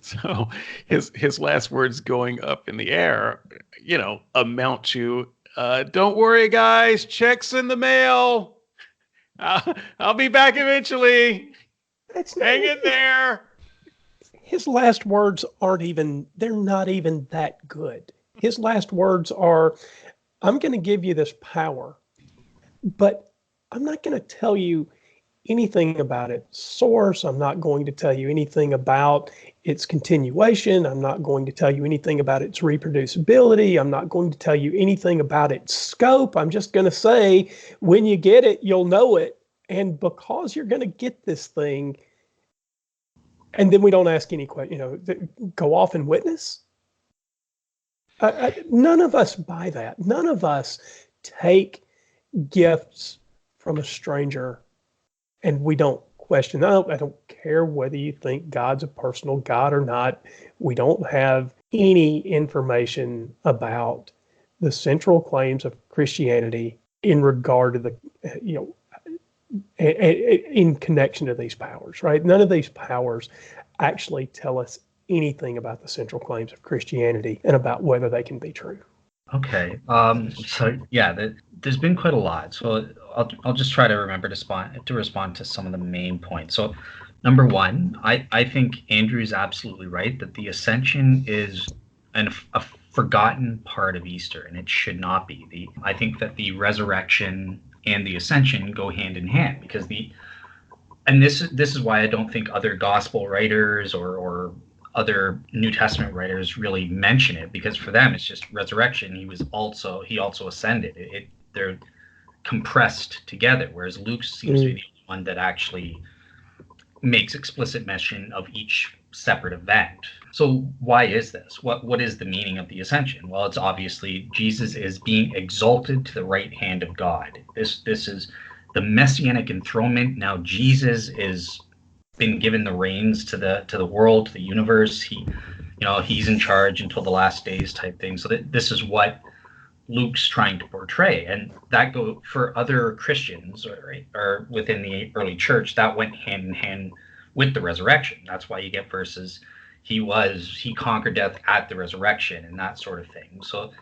So his last words going up in the air, amount to, don't worry, guys, checks in the mail. I'll be back eventually. Hang in there. His last words they're not even that good. His last words are, I'm going to give you this power, but I'm not going to tell you anything about its source. I'm not going to tell you anything about its continuation. I'm not going to tell you anything about its reproducibility. I'm not going to tell you anything about its scope. I'm just going to say, when you get it, you'll know it. And because you're going to get this thing, and then we don't ask any questions, go off and witness. None of us buy that. None of us take gifts from a stranger and we don't question. I don't care whether you think God's a personal God or not. We don't have any information about the central claims of Christianity in regard to the, in connection to these powers, right? None of these powers actually tell us anything about the central claims of Christianity and about whether they can be true. Okay. So yeah, there's been quite a lot. So I'll just try to remember to respond to some of the main points. So number one, I think Andrew is absolutely right that the Ascension is a forgotten part of Easter, and it should not be. I think that the resurrection and the Ascension go hand in hand, because this is why I don't think other gospel writers or other New Testament writers really mention it, because for them it's just resurrection. He also ascended. They're compressed together, whereas Luke seems to be the one that actually makes explicit mention of each separate event. So why is this? What is the meaning of the ascension? Well, it's obviously Jesus is being exalted to the right hand of God. This is the messianic enthronement. Now Jesus is been given the reins to the world, to the universe. He's in charge until the last days type thing. So this is what Luke's trying to portray, and that go for other Christians or within the early church, that went hand in hand with the resurrection. That's why you get verses, he conquered death at the resurrection and that sort of thing. So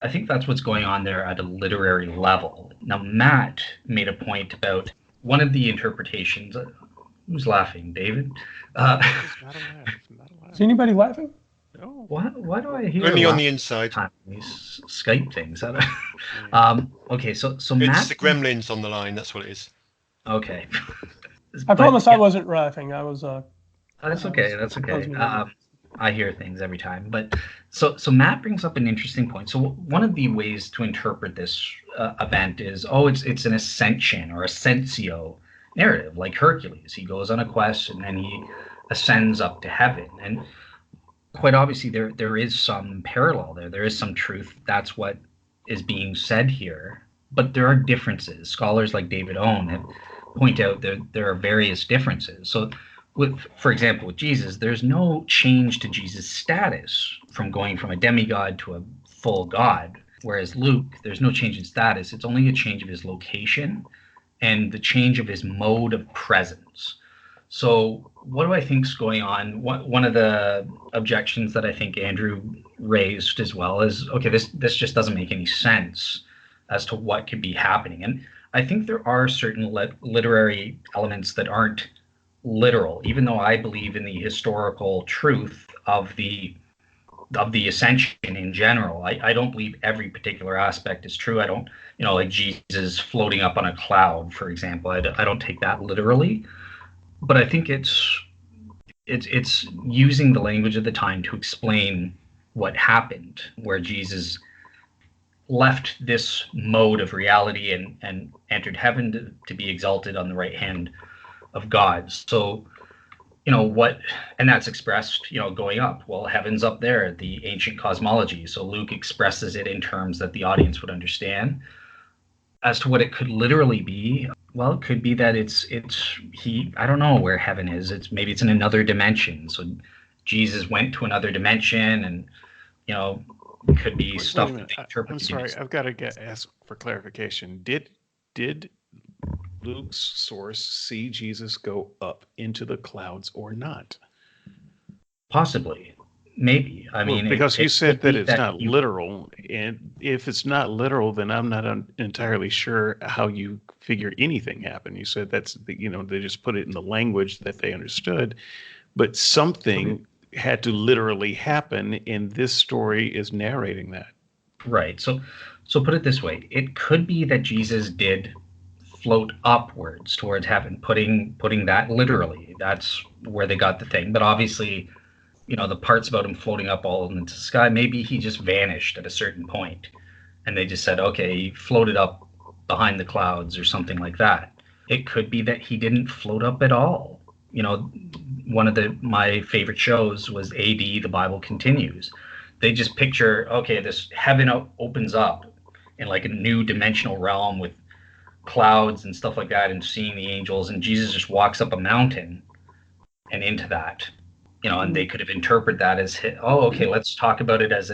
I think that's what's going on there at a literary level. Now, Matt made a point about one of the interpretations. Who's laughing, David? Not a laugh. Is anybody laughing? No. Why do I hear Only on the inside. these Skype things? Okay, so It's Matt. the gremlins on the line. That's what it is. Okay. I promise I wasn't laughing. I was. That's okay. That's okay. I hear things every time. But so Matt brings up an interesting point. So one of the ways to interpret this event is, it's an ascension or ascensio narrative, like Hercules. He goes on a quest and then he ascends up to heaven. And quite obviously there is some parallel there. There is some truth. That's what is being said here. But there are differences. Scholars like David Owen have point out there are various differences. So for example, with Jesus, there's no change to Jesus' status from going from a demigod to a full God. Whereas Luke, there's no change in status. It's only a change of his location and the change of his mode of presence. So what do I think is going on? One of the objections that I think Andrew raised as well is, okay, this just doesn't make any sense as to what could be happening. And I think there are certain literary elements that aren't literal, even though I believe in the historical truth of the ascension in general. I don't believe every particular aspect is true. I don't, like Jesus floating up on a cloud, for example. I don't take that literally. But I think it's using the language of the time to explain what happened, where Jesus left this mode of reality and entered heaven to be exalted on the right hand of God. So, and that's expressed, going up. Well, heaven's up there, the ancient cosmology. So Luke expresses it in terms that the audience would understand. As to what it could literally be, well, it could be that I don't know where heaven is. Maybe it's in another dimension. So Jesus went to another dimension, and it could be stuff that they interpret. I'm sorry, I've got to ask for clarification. Did Luke's source see Jesus go up into the clouds or not? Possibly. Maybe. I mean, because you said that it's not literal, and if it's not literal, then I'm not entirely sure how you figure anything happened. You said that's they just put it in the language that they understood, but something had to literally happen, and this story is narrating that. Right. So put it this way: it could be that Jesus did float upwards towards heaven, putting that literally. That's where they got the thing. But obviously, the parts about him floating up all into the sky, maybe he just vanished at a certain point and they just said, okay, he floated up behind the clouds or something like that. It could be that he didn't float up at all. One of my favorite shows was AD, The Bible Continues. They just picture, okay, this heaven opens up in like a new dimensional realm with clouds and stuff like that, and seeing the angels, and Jesus just walks up a mountain and into that. And they could have interpreted that as, okay, let's talk about it as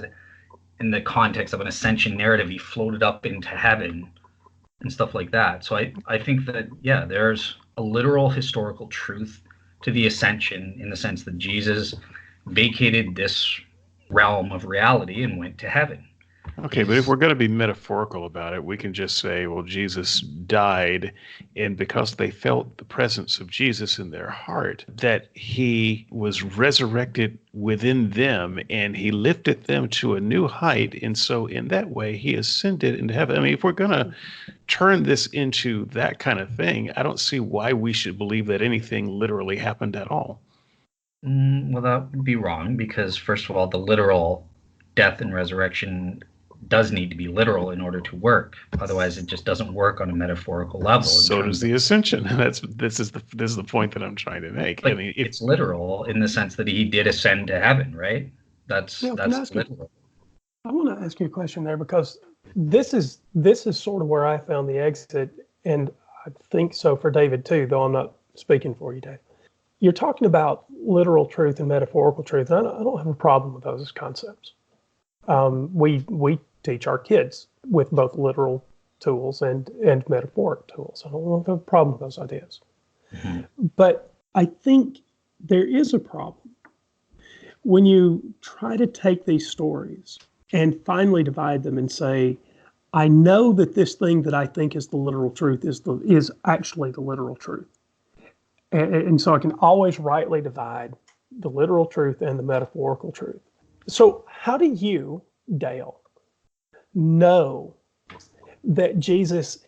in the context of an ascension narrative. He floated up into heaven and stuff like that. So I think that, there's a literal historical truth to the ascension in the sense that Jesus vacated this realm of reality and went to heaven. Okay, but if we're going to be metaphorical about it, we can just say, well, Jesus died, and because they felt the presence of Jesus in their heart, that he was resurrected within them, and he lifted them to a new height, and so in that way, he ascended into heaven. I mean, if we're going to turn this into that kind of thing, I don't see why we should believe that anything literally happened at all. Well, that would be wrong, because first of all, the literal death and resurrection does need to be literal in order to work. Otherwise, it just doesn't work on a metaphorical level. So does the Ascension. This is the point that I'm trying to make. I mean, it's literal in the sense that he did ascend to heaven, right? That's literal. I want to ask you a question there, because this is sort of where I found the exit, and I think so for David too, though I'm not speaking for you, Dave. You're talking about literal truth and metaphorical truth, and I don't have a problem with those concepts. We teach our kids with both literal tools and metaphoric tools. I don't have a problem with those ideas. Mm-hmm. But I think there is a problem when you try to take these stories and finally divide them and say, I know that this thing that I think is the literal truth is actually the literal truth. And so I can always rightly divide the literal truth and the metaphorical truth. So how do you, Dale, know that Jesus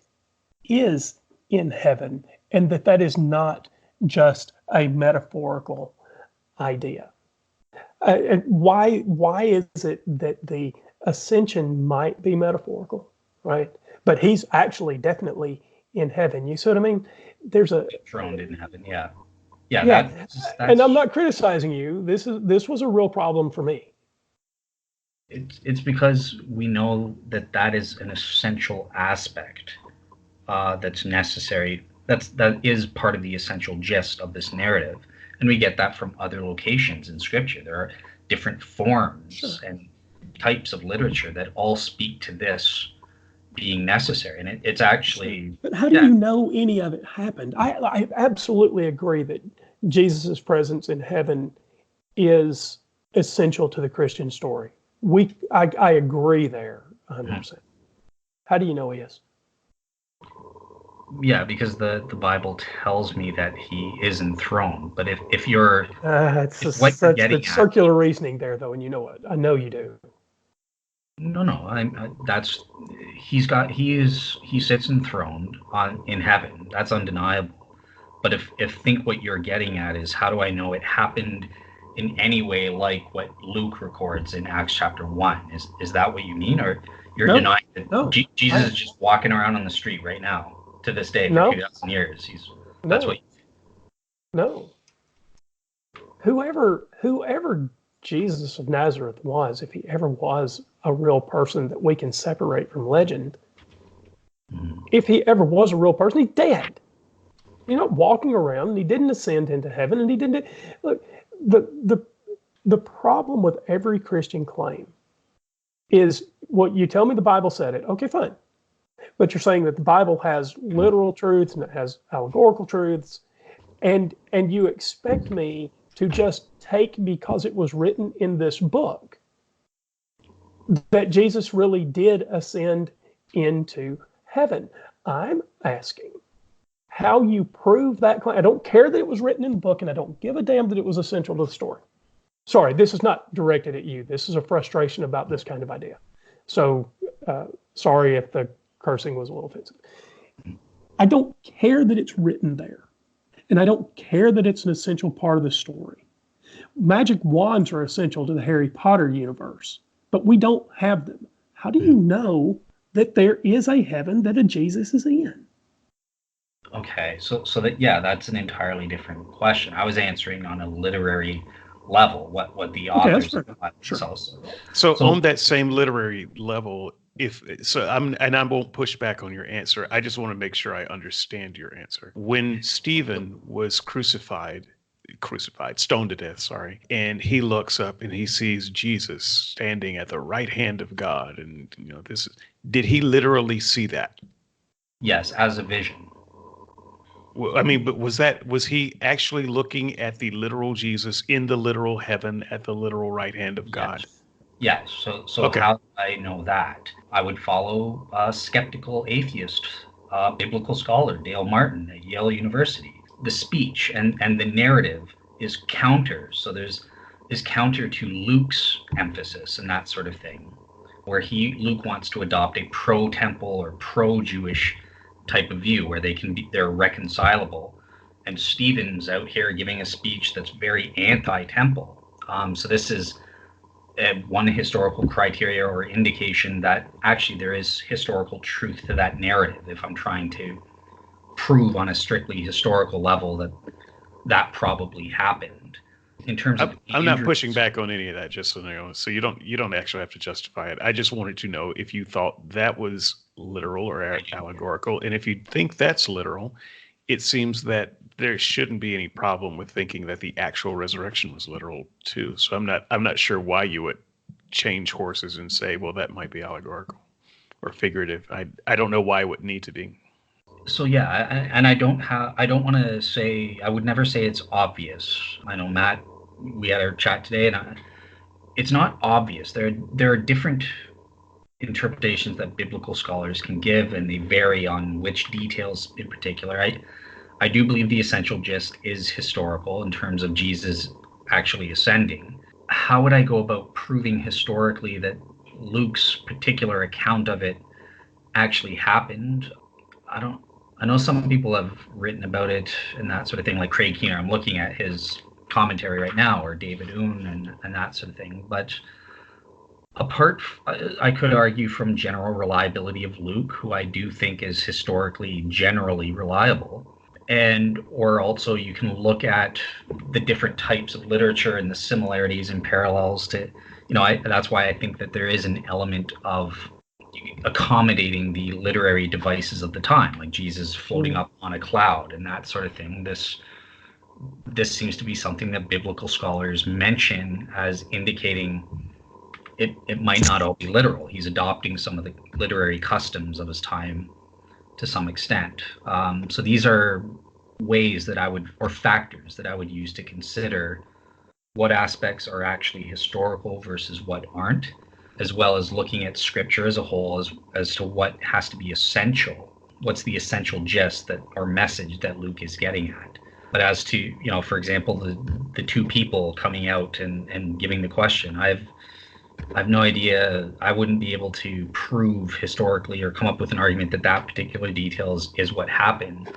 is in heaven and that is not just a metaphorical idea? And why is it that the ascension might be metaphorical, right? But he's actually definitely in heaven. You see what I mean? There's a throned in heaven. Yeah. That's... And I'm not criticizing you. This was a real problem for me. It's because we know that is an essential aspect that's necessary. That is part of the essential gist of this narrative, and we get that from other locations in Scripture. There are different forms and types of literature that all speak to this being necessary, and it's actually. But how do you know any of it happened? I absolutely agree that Jesus' presence in heaven is essential to the Christian story. I agree there 100%. How do you know he is? Yeah, because the Bible tells me that he is enthroned. But if you're that's circular reasoning there, though, and you know what? I know you do. No, he sits enthroned in heaven. That's undeniable. But if think what you're getting at is, how do I know it happened in any way like what Luke records in Acts chapter 1? Is that what you mean? Or you're denying that Jesus is just walking around on the street right now to this day for 2,000 years? That's what you think. No. Whoever Jesus of Nazareth was, if he ever was a real person that we can separate from legend, if he ever was a real person, he's dead. You're not walking around, and he didn't ascend into heaven, and he didn't. Look, the problem with every Christian claim is, what you tell me the Bible said it. Okay, fine. But you're saying that the Bible has literal truths and it has allegorical truths, and you expect me to just take, because it was written in this book, that Jesus really did ascend into heaven. I'm asking how you prove that claim. I don't care that it was written in the book, and I don't give a damn that it was essential to the story. Sorry, this is not directed at you. This is a frustration about this kind of idea. So sorry if the cursing was a little offensive. I don't care that it's written there, and I don't care that it's an essential part of the story. Magic wands are essential to the Harry Potter universe, but we don't have them. How do you know that there is a heaven that a Jesus is in? Okay, so that's an entirely different question. I was answering on a literary level, what the authors themselves. So on that same literary level, I won't push back on your answer. I just want to make sure I understand your answer. When Stephen was crucified, stoned to death, and he looks up and he sees Jesus standing at the right hand of God, and did he literally see that? Yes, as a vision. Well, I mean, but was he actually looking at the literal Jesus in the literal heaven at the literal right hand of God? Yes. So okay. How do I know that? I would follow a skeptical atheist, biblical scholar, Dale Martin at Yale University. The speech and the narrative is counter. So there's counter to Luke's emphasis and that sort of thing, where Luke wants to adopt a pro-temple or pro-Jewish type of view where they're reconcilable, and Stephen's out here giving a speech that's very anti-temple. So this is one historical criteria or indication that actually there is historical truth to that narrative. If I'm trying to prove on a strictly historical level that that probably happened. In terms of I'm not pushing back on any of that, just so you know. So you don't actually have to justify it. I just wanted to know if you thought that was literal or allegorical, and if you think that's literal, it seems that there shouldn't be any problem with thinking that the actual resurrection was literal too. So I'm not sure why you would change horses and say, well, that might be allegorical or figurative. I don't know why it would need to be. So yeah, and I don't want to say, I would never say it's obvious. I know, Matt, we had our chat today, and it's not obvious. There are different interpretations that biblical scholars can give, and they vary on which details in particular. I do believe the essential gist is historical in terms of Jesus actually ascending. How would I go about proving historically that Luke's particular account of it actually happened? I know some people have written about it and that sort of thing, like Craig Keener. I'm looking at his commentary right now, or David Oon and that sort of thing. But I could argue from general reliability of Luke, who I do think is historically generally reliable. Or also you can look at the different types of literature and the similarities and parallels to, that's why I think that there is an element of accommodating the literary devices of the time, like Jesus floating up on a cloud and that sort of thing. This seems to be something that biblical scholars mention as indicating it might not all be literal. He's adopting some of the literary customs of his time to some extent. So these are ways that or factors that I would use to consider what aspects are actually historical versus what aren't, as well as looking at scripture as a whole as to what has to be essential. What's the essential gist or message that Luke is getting at? But as to, for example, the two people coming out and giving the question, I have no idea. I wouldn't be able to prove historically or come up with an argument that particular detail is what happened,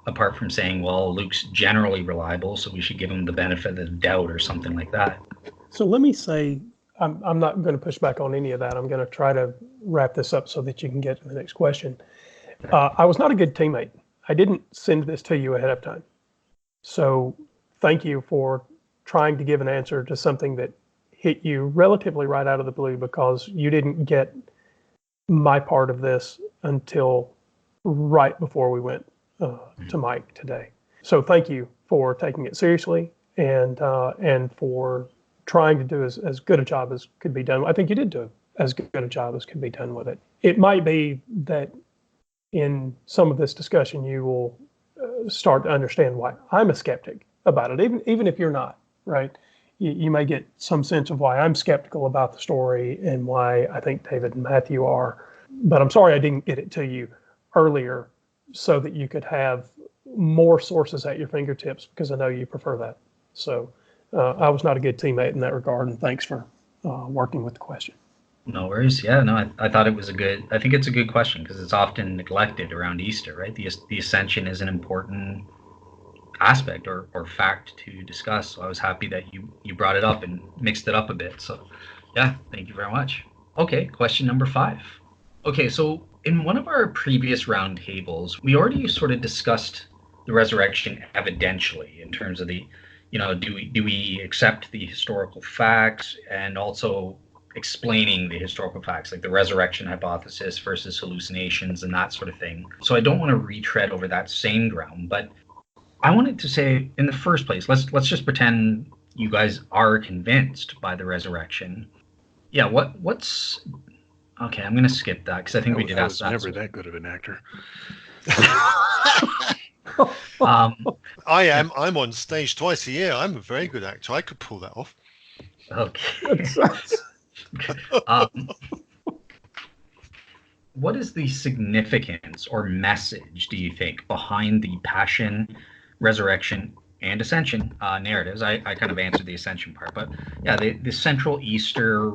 apart from saying, well, Luke's generally reliable, so we should give him the benefit of the doubt or something like that. So let me say, I'm not going to push back on any of that. I'm going to try to wrap this up so that you can get to the next question. I was not a good teammate. I didn't send this to you ahead of time. So thank you for trying to give an answer to something that hit you relatively right out of the blue, because you didn't get my part of this until right before we went to Mike today. So thank you for taking it seriously and for trying to do as good a job as could be done. I think you did do as good a job as could be done with it. It might be that in some of this discussion, you will start to understand why I'm a skeptic about it, even if you're not, right? You may get some sense of why I'm skeptical about the story and why I think David and Matthew are. But I'm sorry I didn't get it to you earlier so that you could have more sources at your fingertips, because I know you prefer that. So I was not a good teammate in that regard, and thanks for working with the question. No worries. Yeah, no, I thought I think it's a good question, because it's often neglected around Easter, right? The Ascension is an important aspect or fact to discuss. So I was happy that you brought it up and mixed it up a bit. So yeah, thank you very much. Okay, question number 5. Okay, so in one of our previous roundtables, we already sort of discussed the resurrection evidentially in terms of the, do we accept the historical facts, and also explaining the historical facts, like the resurrection hypothesis versus hallucinations and that sort of thing. So I don't want to retread over that same ground, but I wanted to say, in the first place, let's just pretend you guys are convinced by the resurrection. Yeah, what's okay? I'm gonna skip that because I think we did ask that. I was never that good of an actor. I am. I'm on stage twice a year. I'm a very good actor. I could pull that off. Okay. What is the significance or message, do you think, behind the Passion, Resurrection, and Ascension narratives? I kind of answered the Ascension part, but yeah, the central Easter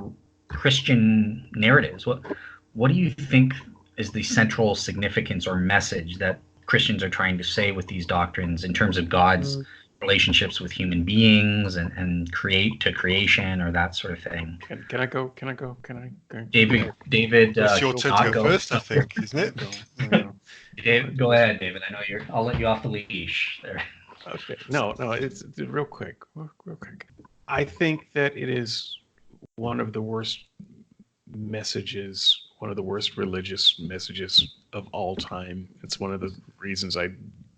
Christian narratives. What do you think is the central significance or message that Christians are trying to say with these doctrines in terms of God's relationships with human beings and creation or that sort of thing. Can I go? Can I go? Can I go? David, It's your turn to not go first, I think, isn't it? Dave, go ahead, David. I know I'll let you off the leash there. Okay. No, it's real quick. Real quick. I think that it is one of the worst messages, one of the worst religious messages of all time. It's one of the reasons I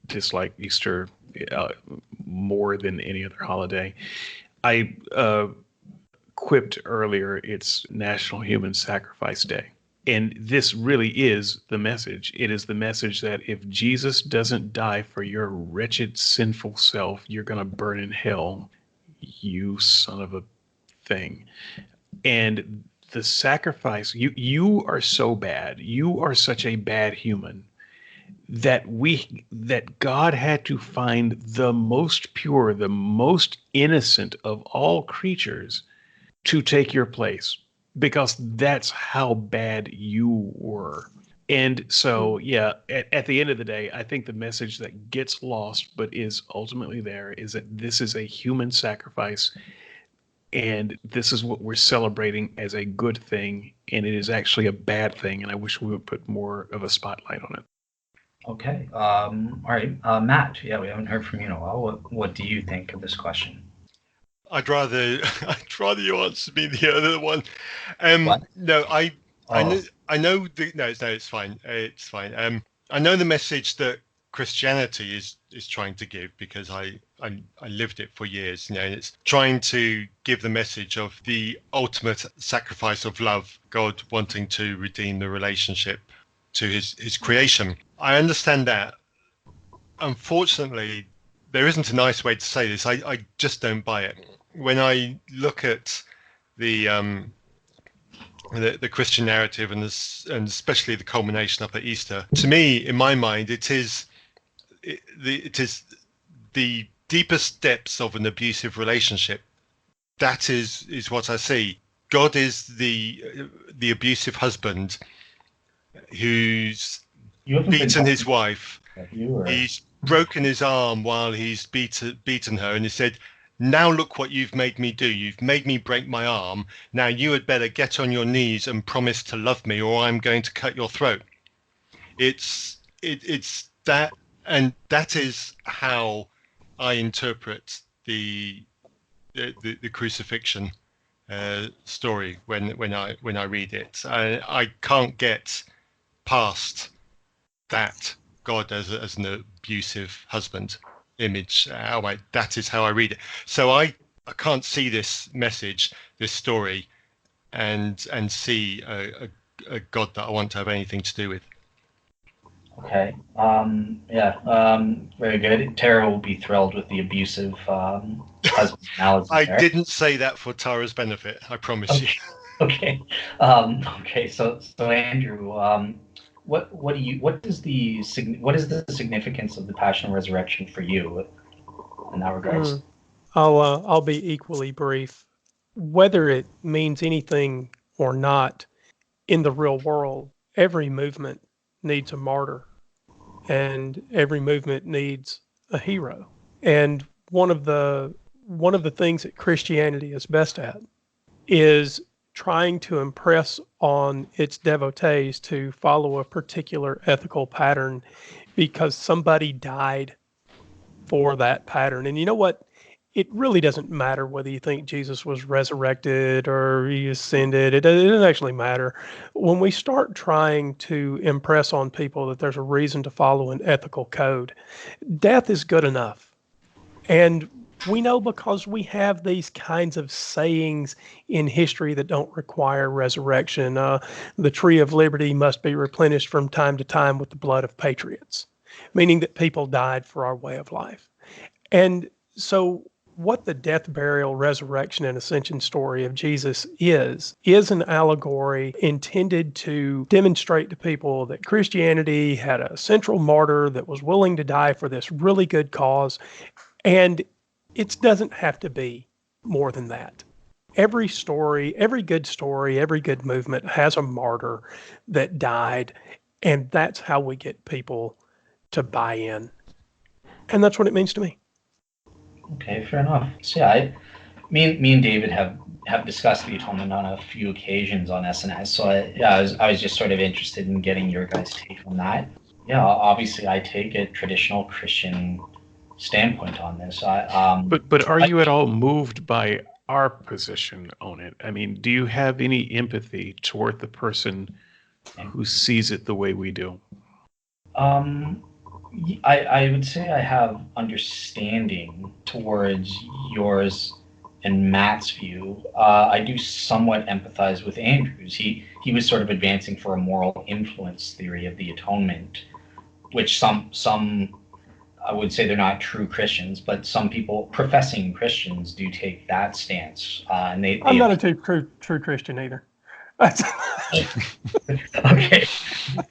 dislike Easter more than any other holiday. I quipped earlier, it's National Human Sacrifice Day. And this really is the message. It is the message that if Jesus doesn't die for your wretched, sinful self, you're going to burn in hell, you son of a thing. And the sacrifice, you are so bad. You are such a bad human that God had to find the most pure, the most innocent of all creatures to take your place, because that's how bad you were. And so, yeah, at the end of the day, I think the message that gets lost but is ultimately there is that this is a human sacrifice, and this is what we're celebrating as a good thing, and it is actually a bad thing, and I wish we would put more of a spotlight on it. Okay. All right. Matt, yeah, we haven't heard from you in a while. What do you think of this question? I'd rather you answer me the other one. No, I know it's fine. It's fine. I know the message that Christianity is trying to give, because I lived it for years. And it's trying to give the message of the ultimate sacrifice of love, God wanting to redeem the relationship to his creation. I understand that. Unfortunately, there isn't a nice way to say this. I just don't buy it. When I look at the Christian narrative and especially the culmination up at Easter, to me, in my mind, it is the deepest depths of an abusive relationship. That is what I see. God is the abusive husband who's beaten his wife. He's broken his arm while he's beaten her, and he said, "Now look what you've made me do. You've made me break my arm. Now you had better get on your knees and promise to love me, or I'm going to cut your throat." It's that, and that is how I interpret the crucifixion story when I read it. I can't get past that God as an abusive husband image. That is how I read it. So I can't see this message, this story, and see a God that I want to have anything to do with. Okay. Very good. Tara will be thrilled with the abusive husband analogy. I didn't say that for Tara's benefit, I promise you. Okay. Okay. So Andrew, what is the significance of the Passion and Resurrection for you in that regards? I'll be equally brief. Whether it means anything or not, in the real world, every movement needs a martyr, and every movement needs a hero. And one of the things that Christianity is best at is trying to impress on its devotees to follow a particular ethical pattern because somebody died for that pattern. And you know what? It really doesn't matter whether you think Jesus was resurrected or he ascended. It doesn't actually matter. When we start trying to impress on people that there's a reason to follow an ethical code, death is good enough. And we know because we have these kinds of sayings in history that don't require resurrection. The tree of liberty must be replenished from time to time with the blood of patriots, meaning that people died for our way of life. And so what the death, burial, resurrection, and ascension story of Jesus is an allegory intended to demonstrate to people that Christianity had a central martyr that was willing to die for this really good cause. And it doesn't have to be more than that. Every story, every good movement has a martyr that died, and that's how we get people to buy in. And that's what it means to me. Okay, fair enough. So yeah, me and David have discussed the atonement on a few occasions on SNS. So I was just sort of interested in getting your guys' take on that. Yeah, obviously I take a traditional Christian standpoint on this. But are I you at all moved by our position on it? I mean, do you have any empathy toward the person who sees it the way we do? um I would say I have understanding towards yours and Matt's view. I do somewhat empathize with Andrew's. He was sort of advancing for a moral influence theory of the atonement, which some I would say they're not true Christians, but some people professing Christians do take that stance, and I'm not a true Christian either. okay,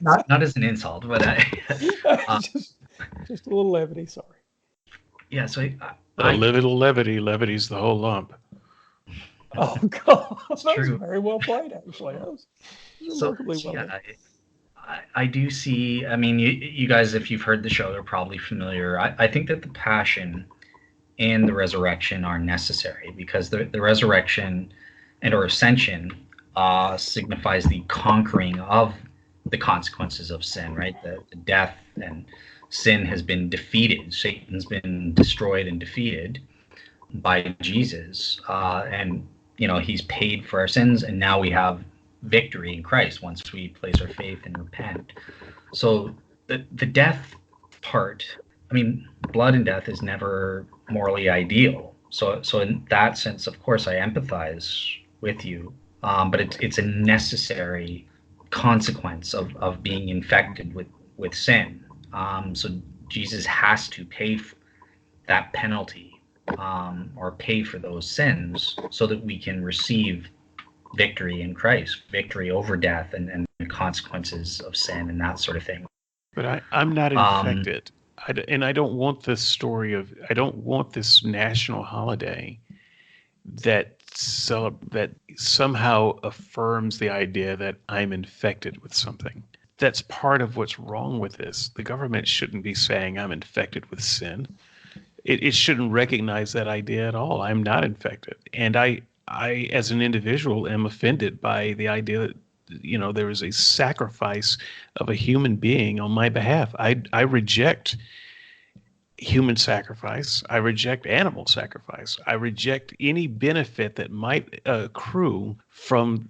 not as an insult, but just a little levity. Sorry. yeah. So A little levity, levity's the whole lump. Oh God, that was true. very well played. Actually, that was remarkably well done. I do see. I mean, you guys, if you've heard the show, they're probably familiar. I think that the passion and the resurrection are necessary because the resurrection and or ascension signifies the conquering of the consequences of sin, right? The death and sin has been defeated. Satan's been destroyed and defeated by Jesus, and he's paid for our sins, and now we have victory in Christ once we place our faith and repent. So the death part, I mean, blood and death is never morally ideal. So in that sense, of course, I empathize with you, but it's a necessary consequence of being infected with sin. So Jesus has to pay that penalty, or pay for those sins so that we can receive victory in Christ, victory over death and the consequences of sin and that sort of thing. But I'm not infected. And I don't want this story of, I don't want this national holiday that somehow affirms the idea that I'm infected with something. That's part of what's wrong with this. The government shouldn't be saying I'm infected with sin. It shouldn't recognize that idea at all. I'm not infected. And I, as an individual, am offended by the idea that, there is a sacrifice of a human being on my behalf. I reject human sacrifice. I reject animal sacrifice. I reject any benefit that might accrue from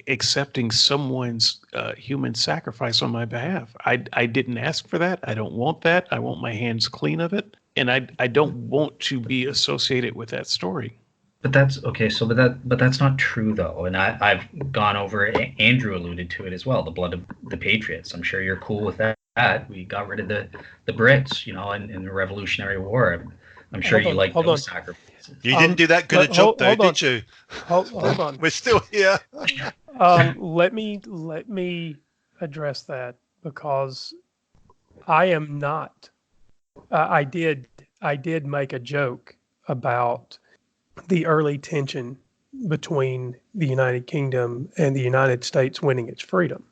accepting someone's human sacrifice on my behalf. I didn't ask for that. I don't want that. I want my hands clean of it. And I don't want to be associated with that story. But that's okay. So, but that's not true though. And I've gone over. Andrew alluded to it as well. The blood of the patriots. I'm sure you're cool with that. We got rid of the Brits, in the Revolutionary War. I'm sure you like those sacrifices. You didn't do that good a job, though, did you? Hold on. We're still here. Let me address that because I am not. I did make a joke about the early tension between the United Kingdom and the United States winning its freedom.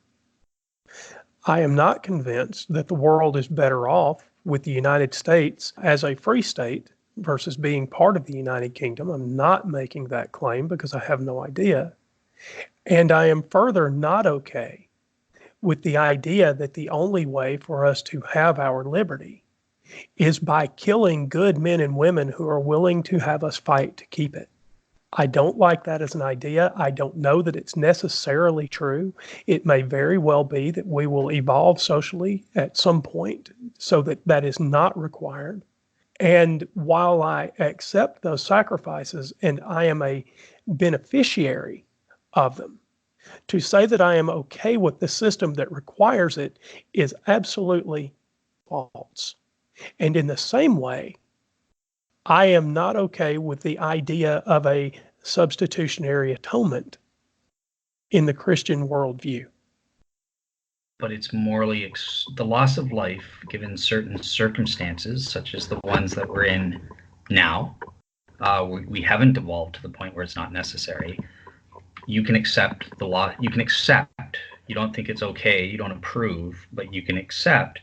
I am not convinced that the world is better off with the United States as a free state versus being part of the United Kingdom. I'm not making that claim because I have no idea. And I am further not okay with the idea that the only way for us to have our liberty is by killing good men and women who are willing to have us fight to keep it. I don't like that as an idea. I don't know that it's necessarily true. It may very well be that we will evolve socially at some point so that that is not required. And while I accept those sacrifices and I am a beneficiary of them, to say that I am okay with the system that requires it is absolutely false. And in the same way, I am not okay with the idea of a substitutionary atonement in the Christian worldview. But it's morally the loss of life, given certain circumstances, such as the ones that we're in now. We haven't evolved to the point where it's not necessary. You can accept the law. You can accept. You don't think it's okay. You don't approve, but you can accept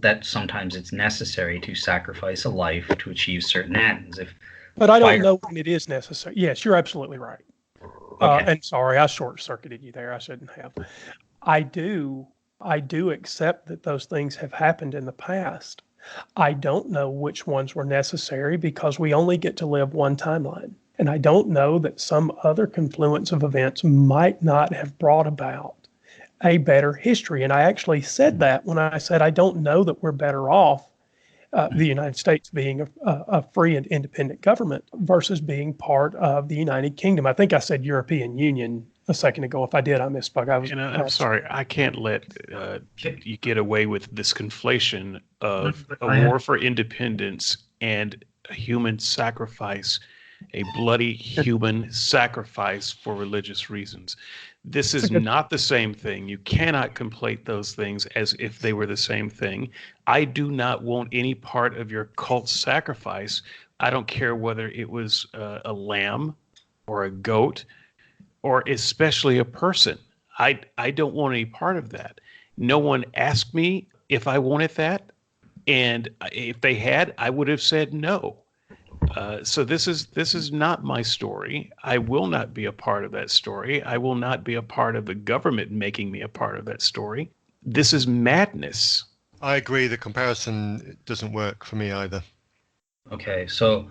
that sometimes it's necessary to sacrifice a life to achieve certain ends. If But I don't fire, know when it is necessary. Yes, you're absolutely right. okay, And sorry, I short-circuited you there. I shouldn't have. I do accept that those things have happened in the past. I don't know which ones were necessary because we only get to live one timeline. And I don't know that some other confluence of events might not have brought about a better history. And I actually said that when I said I don't know that we're better off, the United States being a free and independent government versus being part of the United Kingdom. I think I said European Union a second ago. If I did, I misspoke. I'm sorry, I can't let you get away with this conflation of a war for independence and a human sacrifice, a bloody human sacrifice for religious reasons. This is not the same thing. You cannot conflate those things as if they were the same thing. I do not want any part of your cult sacrifice. I don't care whether it was a lamb or a goat or especially a person. I don't want any part of that. No one asked me if I wanted that. And if they had, I would have said no. So this is not my story. I will not be a part of that story. I will not be a part of the government making me a part of that story. This is madness. I agree. The comparison doesn't work for me either. okay, so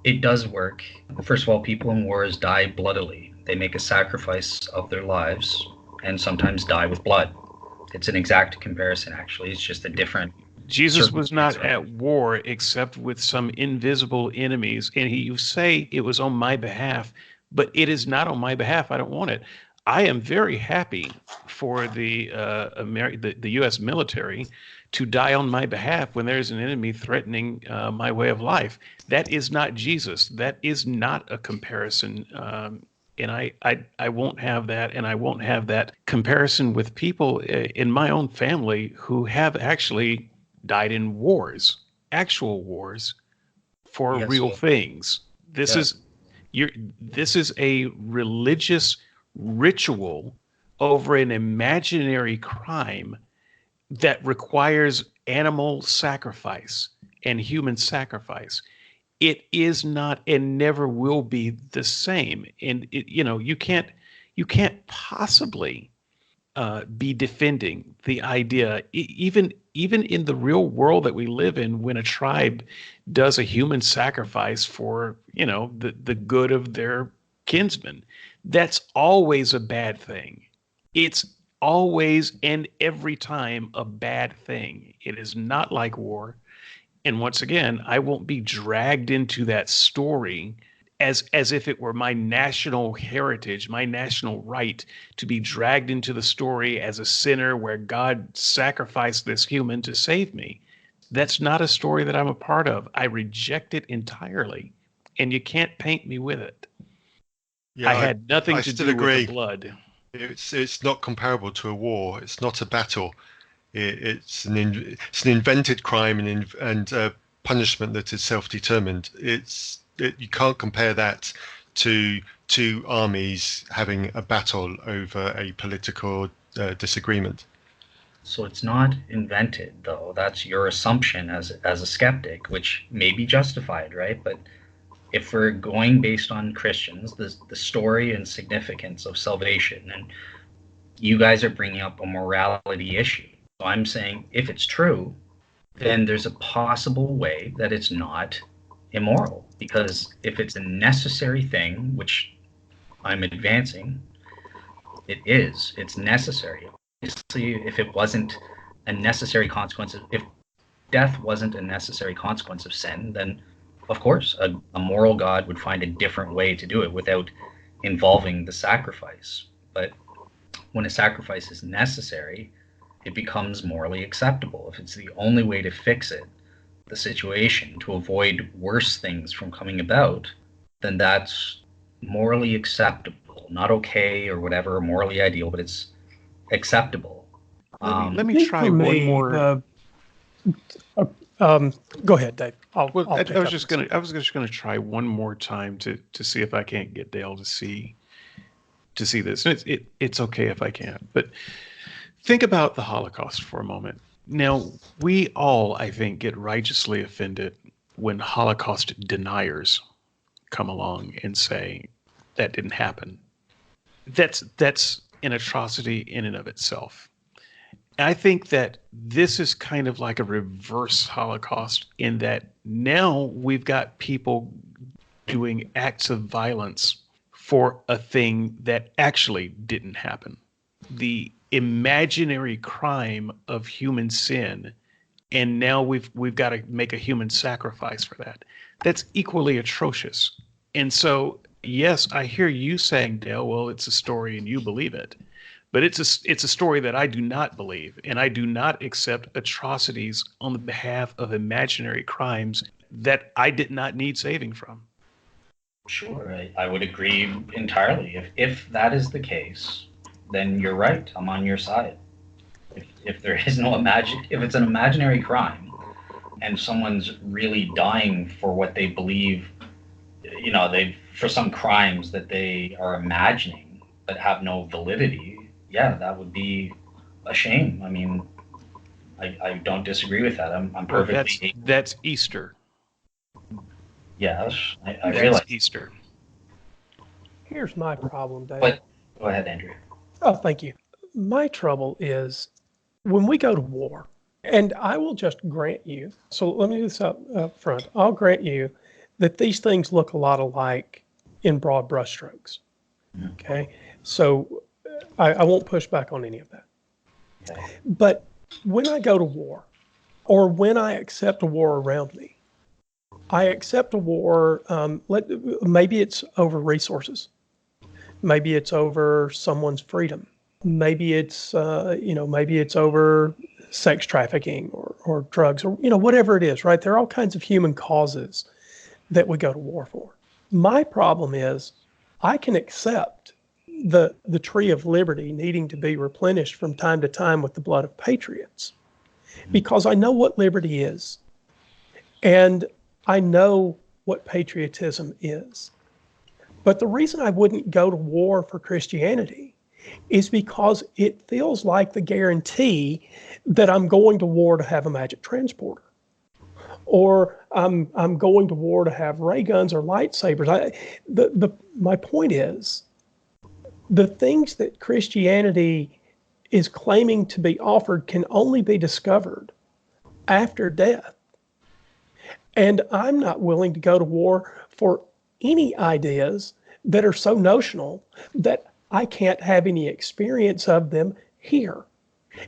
it does work. First of all, people in wars die bloodily. They make a sacrifice of their lives and sometimes die with blood. It's an exact comparison, actually. It's just a different. Jesus was not at war except with some invisible enemies. And you say it was on my behalf, but it is not on my behalf. I don't want it. I am very happy for the U.S. military to die on my behalf when there's an enemy threatening my way of life. That is not Jesus. That is not a comparison. And I won't have that, and I won't have that comparison with people in my own family who have actually died in wars, actual wars, for real things. This is a religious ritual over an imaginary crime that requires animal sacrifice and human sacrifice. It is not and never will be the same. And you can't possibly be defending the idea, even in the real world that we live in, when a tribe does a human sacrifice for the good of their kinsmen. That's always a bad thing. It's always and every time a bad thing. It is not like war. And once again, I won't be dragged into that story as if it were my national heritage, my national right to be dragged into the story as a sinner where God sacrificed this human to save me. That's not a story that I'm a part of. I reject it entirely, and you can't paint me with it. Yeah, I had nothing to do with the blood. It's not comparable to a war. It's not a battle. It's an invented crime and punishment that is self-determined. You can't compare that to two armies having a battle over a political disagreement. So it's not invented, though. That's your assumption as a skeptic, which may be justified, right? But if we're going based on Christians, the story and significance of salvation, and you guys are bringing up a morality issue. So I'm saying if it's true, then there's a possible way that it's not immoral. Because if it's a necessary thing, which I'm advancing, it's necessary. Obviously, if it wasn't a necessary consequence, if death wasn't a necessary consequence of sin, then of course a moral God would find a different way to do it without involving the sacrifice. But when a sacrifice is necessary, it becomes morally acceptable. If it's the only way to fix it, the situation, to avoid worse things from coming about, then that's morally acceptable. Not okay or whatever, morally ideal, but it's acceptable. Let me try one more. Go ahead, Dave. I was just gonna try one more time to see if I can't get Dale to see this. And it's okay if I can't, but think about the Holocaust for a moment. Now, we all, I think, get righteously offended when Holocaust deniers come along and say that didn't happen. That's an atrocity in and of itself. I think that this is kind of like a reverse Holocaust in that now we've got people doing acts of violence for a thing that actually didn't happen. The imaginary crime of human sin, and now we've got to make a human sacrifice for that. That's equally atrocious. And so, yes, I hear you saying, Dale, well, it's a story and you believe it. But it's a story that I do not believe, and I do not accept atrocities on the behalf of imaginary crimes that I did not need saving from. Sure, I would agree entirely. If that is the case, then you're right. I'm on your side. If there is no if it's an imaginary crime, and someone's really dying for what they believe, for some crimes that they are imagining that have no validity. Yeah, that would be a shame. I mean, I don't disagree with that. I'm perfectly. That's Easter. Yes, I That's realize. Easter. Here's my problem, Dave. But go ahead, Andrew. Oh, thank you. My trouble is when we go to war, and I will just grant you, so let me do this up front. I'll grant you that these things look a lot alike in broad brushstrokes. Okay? So I won't push back on any of that. Okay. But when I go to war, or when I accept a war around me, I accept a war, maybe it's over resources. Maybe it's over someone's freedom. Maybe it's, maybe it's over sex trafficking or drugs or, whatever it is, right? There are all kinds of human causes that we go to war for. My problem is I can accept the tree of liberty needing to be replenished from time to time with the blood of patriots because I know what liberty is. And I know what patriotism is. But the reason I wouldn't go to war for Christianity is because it feels like the guarantee that I'm going to war to have a magic transporter, or I'm going to war to have ray guns or lightsabers. My point is, the things that Christianity is claiming to be offered can only be discovered after death. And I'm not willing to go to war for any ideas that are so notional that I can't have any experience of them here.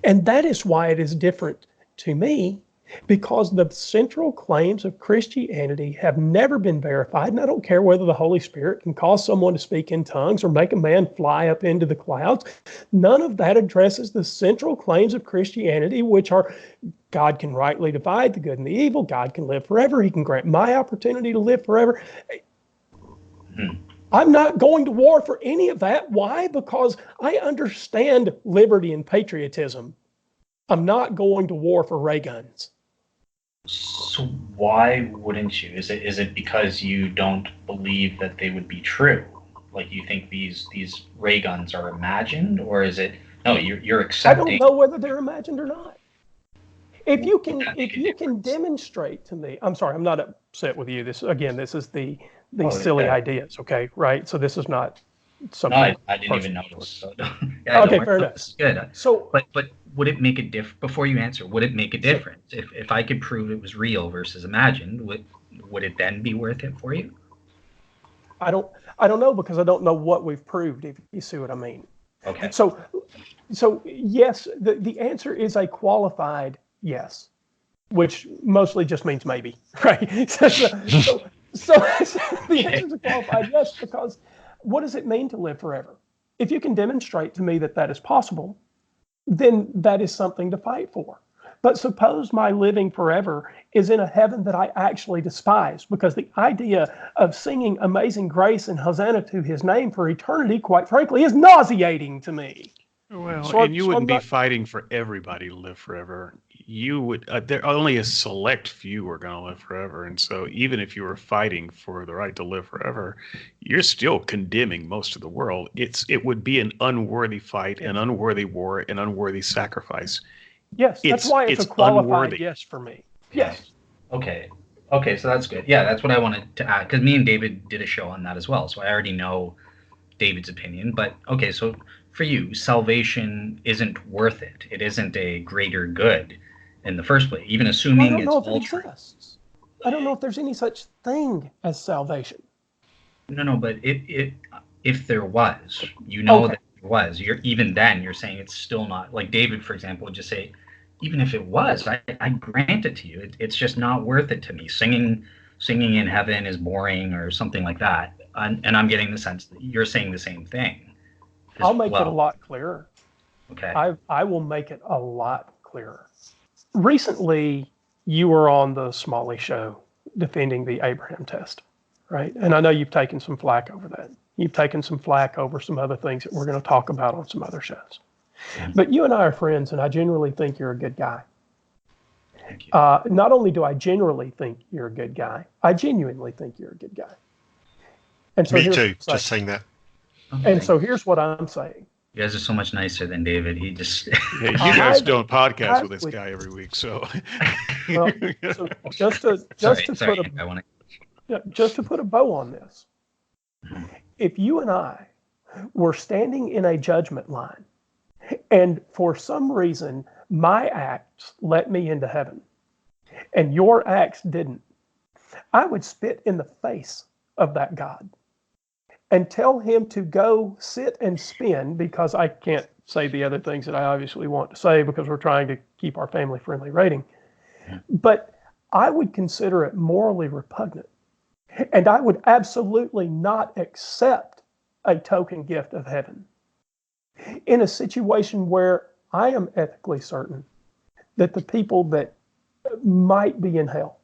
And that is why it is different to me, because the central claims of Christianity have never been verified. And I don't care whether the Holy Spirit can cause someone to speak in tongues or make a man fly up into the clouds. None of that addresses the central claims of Christianity, which are God can rightly divide the good and the evil. God can live forever. He can grant my opportunity to live forever. I'm not going to war for any of that. Why? Because I understand liberty and patriotism. I'm not going to war for ray guns. So why wouldn't you? Is it because you don't believe that they would be true? Like you think these ray guns are imagined, or is it no? You're accepting. I don't know whether they're imagined or not. If you can demonstrate to me, I'm sorry, I'm not upset with you. This is the silly ideas, okay, right? So this is not something. No, I didn't even notice. So yeah, okay, fair enough. Good. So, but would it make a difference? Before you answer, would it make a difference if I could prove it was real versus imagined? Would it then be worth it for you? I don't know, because I don't know what we've proved. If you see what I mean. Okay. So yes, the answer is a qualified yes, which mostly just means maybe, right? So the answer is a qualified yes, because what does it mean to live forever? If you can demonstrate to me that is possible, then that is something to fight for. But suppose my living forever is in a heaven that I actually despise, because the idea of singing Amazing Grace and Hosanna to his name for eternity, quite frankly, is nauseating to me. Well, and you wouldn't be fighting for everybody to live forever. You would. There only a select few are going to live forever, and so even if you were fighting for the right to live forever, you're still condemning most of the world. It would be an unworthy fight, an unworthy war, an unworthy sacrifice. Yes, that's why it's a qualified unworthy. yes for me. Yeah. Yes. Okay, so that's good. Yeah, that's what I wanted to add, because me and David did a show on that as well, so I already know David's opinion. But okay, so for you, salvation isn't worth it. It isn't a greater good in the first place, even I assuming don't it's know if it all true. exists. I don't know if there's any such thing as salvation. No, but if there was, you know Okay. that there was. You're even then you're saying it's still not, like David, for example, would just say, even if it was, I grant it to you. It's just not worth it to me. Singing in heaven is boring or something like that. And I'm getting the sense that you're saying the same thing. I'll make it a lot clearer. Okay. I will make it a lot clearer. Recently, you were on the Smalley show defending the Abraham test, right? And I know you've taken some flack over that. You've taken some flack over some other things that we're going to talk about on some other shows. But you and I are friends, and I generally think you're a good guy. Thank you. Not only do I generally think you're a good guy, I genuinely think you're a good guy. And so Me here's too. what I'm Just saying that. and so here's what I'm saying. You guys are so much nicer than David. He just Yeah, you guys I- don't podcast I with this would- guy every week, so. Well, so just to sorry, put a I want to. Yeah, just to put a bow on this, if you and I were standing in a judgment line, and for some reason my acts let me into heaven, and your acts didn't, I would spit in the face of that God and tell him to go sit and spin, because I can't say the other things that I obviously want to say because we're trying to keep our family-friendly rating. But I would consider it morally repugnant. And I would absolutely not accept a token gift of heaven in a situation where I am ethically certain that the people that might be in hell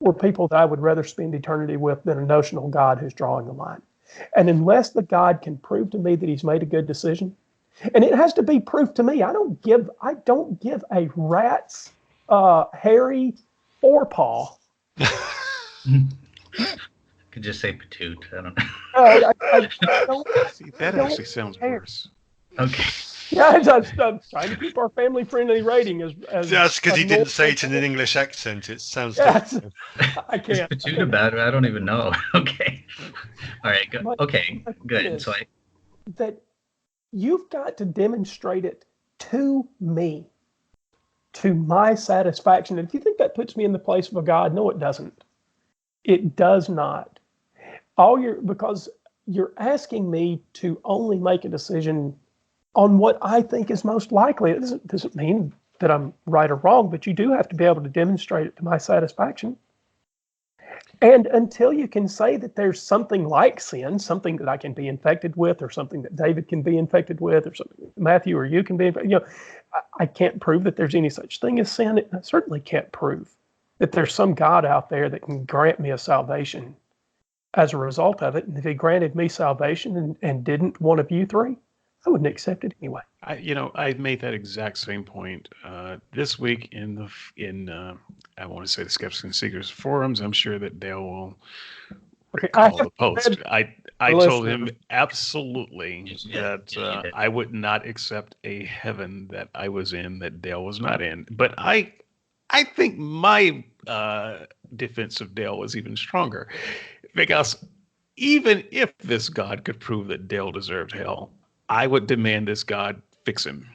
were people that I would rather spend eternity with than a notional God who's drawing the line. And unless the God can prove to me that he's made a good decision, and it has to be proof to me, I don't give a rat's hairy forepaw. Could just say patoot. I don't know. I don't. See, that don't actually sounds care. worse. Okay. Yeah, I'm trying to keep our family-friendly rating as Just because he as didn't say it in normal. an English accent, it sounds Yes. different. I Is can't. patoot about? I don't even know. Okay. All right. Good. My- Okay. my point Good. is So that you've got to demonstrate it to me, to my satisfaction. And if you think that puts me in the place of a God, no, it doesn't. It does not. Because you're asking me to only make a decision on what I think is most likely. It doesn't mean that I'm right or wrong, but you do have to be able to demonstrate it to my satisfaction. And until you can say that there's something like sin, something that I can be infected with, or something that David can be infected with, or something that Matthew or you can be infected, I can't prove that there's any such thing as sin. I certainly can't prove that there's some God out there that can grant me a salvation as a result of it. And if he granted me salvation and didn't one of you three, I wouldn't accept it anyway. I made that exact same point this week in I want to say the Skeptics and Seekers forums. I'm sure that Dale will Okay, recall the post. I told listener. him absolutely that Yeah, you did. I would not accept a heaven that I was in that Dale was not in. But I think my defense of Dale was even stronger, because even if this God could prove that Dale deserved hell, I would demand this God fix him.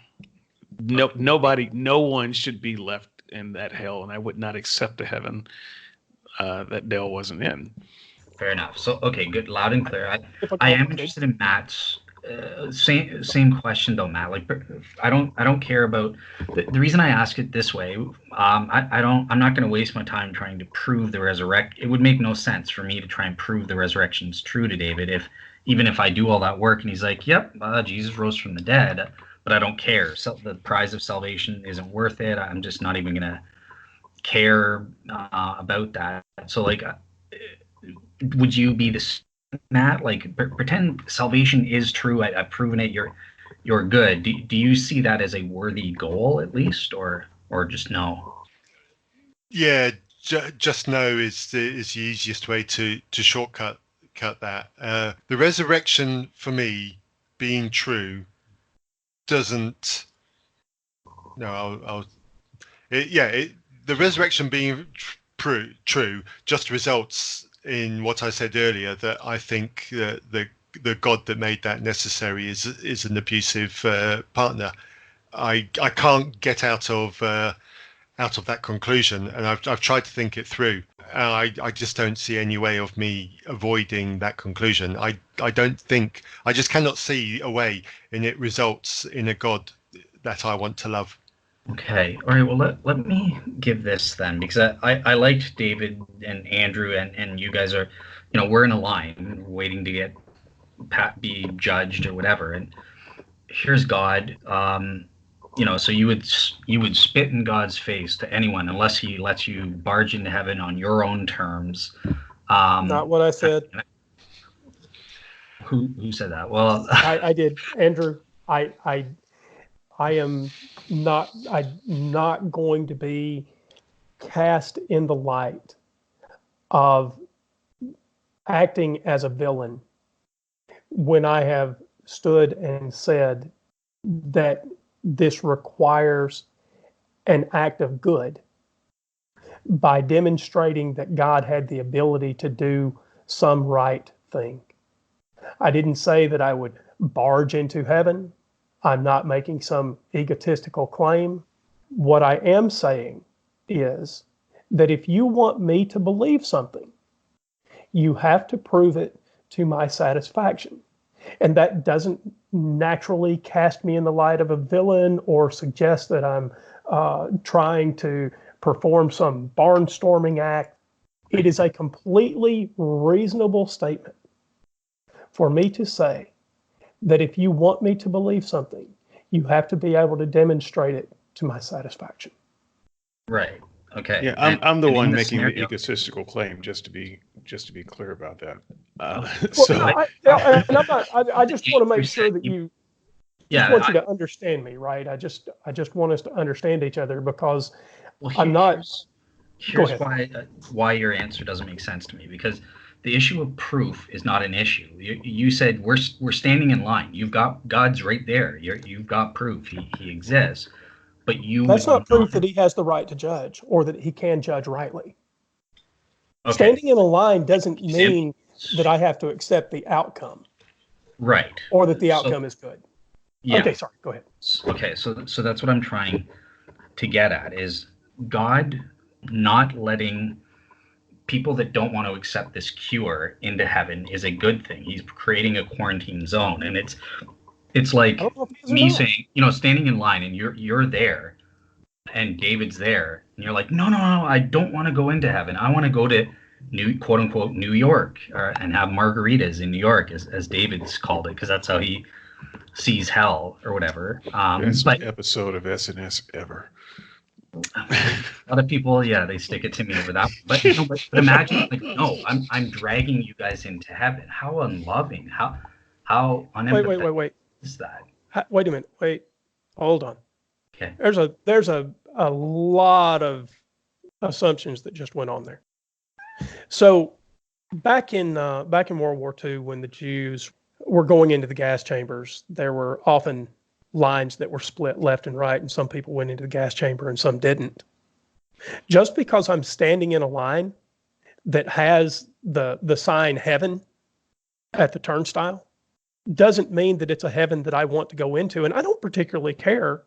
No one should be left in that hell, and I would not accept a heaven that Dale wasn't in. fair enough. So okay, good, loud and clear. If I am interested in Matt's same question though, Matt. Like I don't care about the reason I ask it this way. I'm not going to waste my time trying to prove the resurrect. It would make no sense for me to try and prove the resurrection is true to David even if I do all that work and he's like, yep, Jesus rose from the dead, but I don't care. So the prize of salvation isn't worth it. I'm just not even going to care about that. So like, would you be this, Matt? Like, pretend salvation is true. I've proven it. You're good. Do you see that as a worthy goal at least, or just no? Yeah, just no is the easiest way to shortcut that. The resurrection for me being true doesn't No, the resurrection being true just results in what I said earlier, that I think that the God that made that necessary is an abusive partner. I can't get out of that conclusion, and I've tried to think it through. I just don't see any way of me avoiding that conclusion. I just cannot see a way, and it results in a God that I want to love. Okay. All right. Well, let me give this then, because I liked David and Andrew and you guys are, we're in a line waiting to get be judged or whatever. And here's God. So you would spit in God's face to anyone unless he lets you barge into heaven on your own terms. Not what I said. Who said that? Well, I did, Andrew. I'm not going to be cast in the light of acting as a villain when I have stood and said that this requires an act of good by demonstrating that God had the ability to do some right thing. I didn't say that I would barge into heaven. I'm not making some egotistical claim. What I am saying is that if you want me to believe something, you have to prove it to my satisfaction. And that doesn't naturally cast me in the light of a villain or suggest that I'm trying to perform some barnstorming act. It is a completely reasonable statement for me to say that if you want me to believe something, you have to be able to demonstrate it to my satisfaction. Right. Okay. Yeah, I'm the one making the egotistical claim. Just to be clear about that. I just want to make sure that you. Yeah, I want you to understand me, right? I just want us to understand each other, because I'm not. Here's why your answer doesn't make sense to me, because the issue of proof is not an issue. You said we're standing in line. You've got God's right there. You've got proof he exists, but that's not proof that he has the right to judge or that he can judge rightly. Okay. Standing in a line doesn't mean that I have to accept the outcome, right? Or that the outcome is good. Yeah. Okay, sorry. Go ahead. Okay, so that's what I'm trying to get at, is God not letting people that don't want to accept this cure into heaven is a good thing. He's creating a quarantine zone, and it's like me saying, standing in line, and you're there, and David's there, and you're like, no, I don't want to go into heaven. I want to go to quote unquote New York, and have margaritas in New York, as David's called it, because that's how he sees hell or whatever. Best episode of SNS ever. A lot of people, they stick it to me over that. But imagine, I'm dragging you guys into heaven. How unloving, how unempathetic wait. is that? Wait a minute. Wait, hold on. Okay. There's a lot of assumptions that just went on there. So back in World War II, when the Jews were going into the gas chambers, there were often lines that were split left and right, and some people went into the gas chamber and some didn't. Just because I'm standing in a line that has the sign heaven at the turnstile doesn't mean that it's a heaven that I want to go into. And I don't particularly care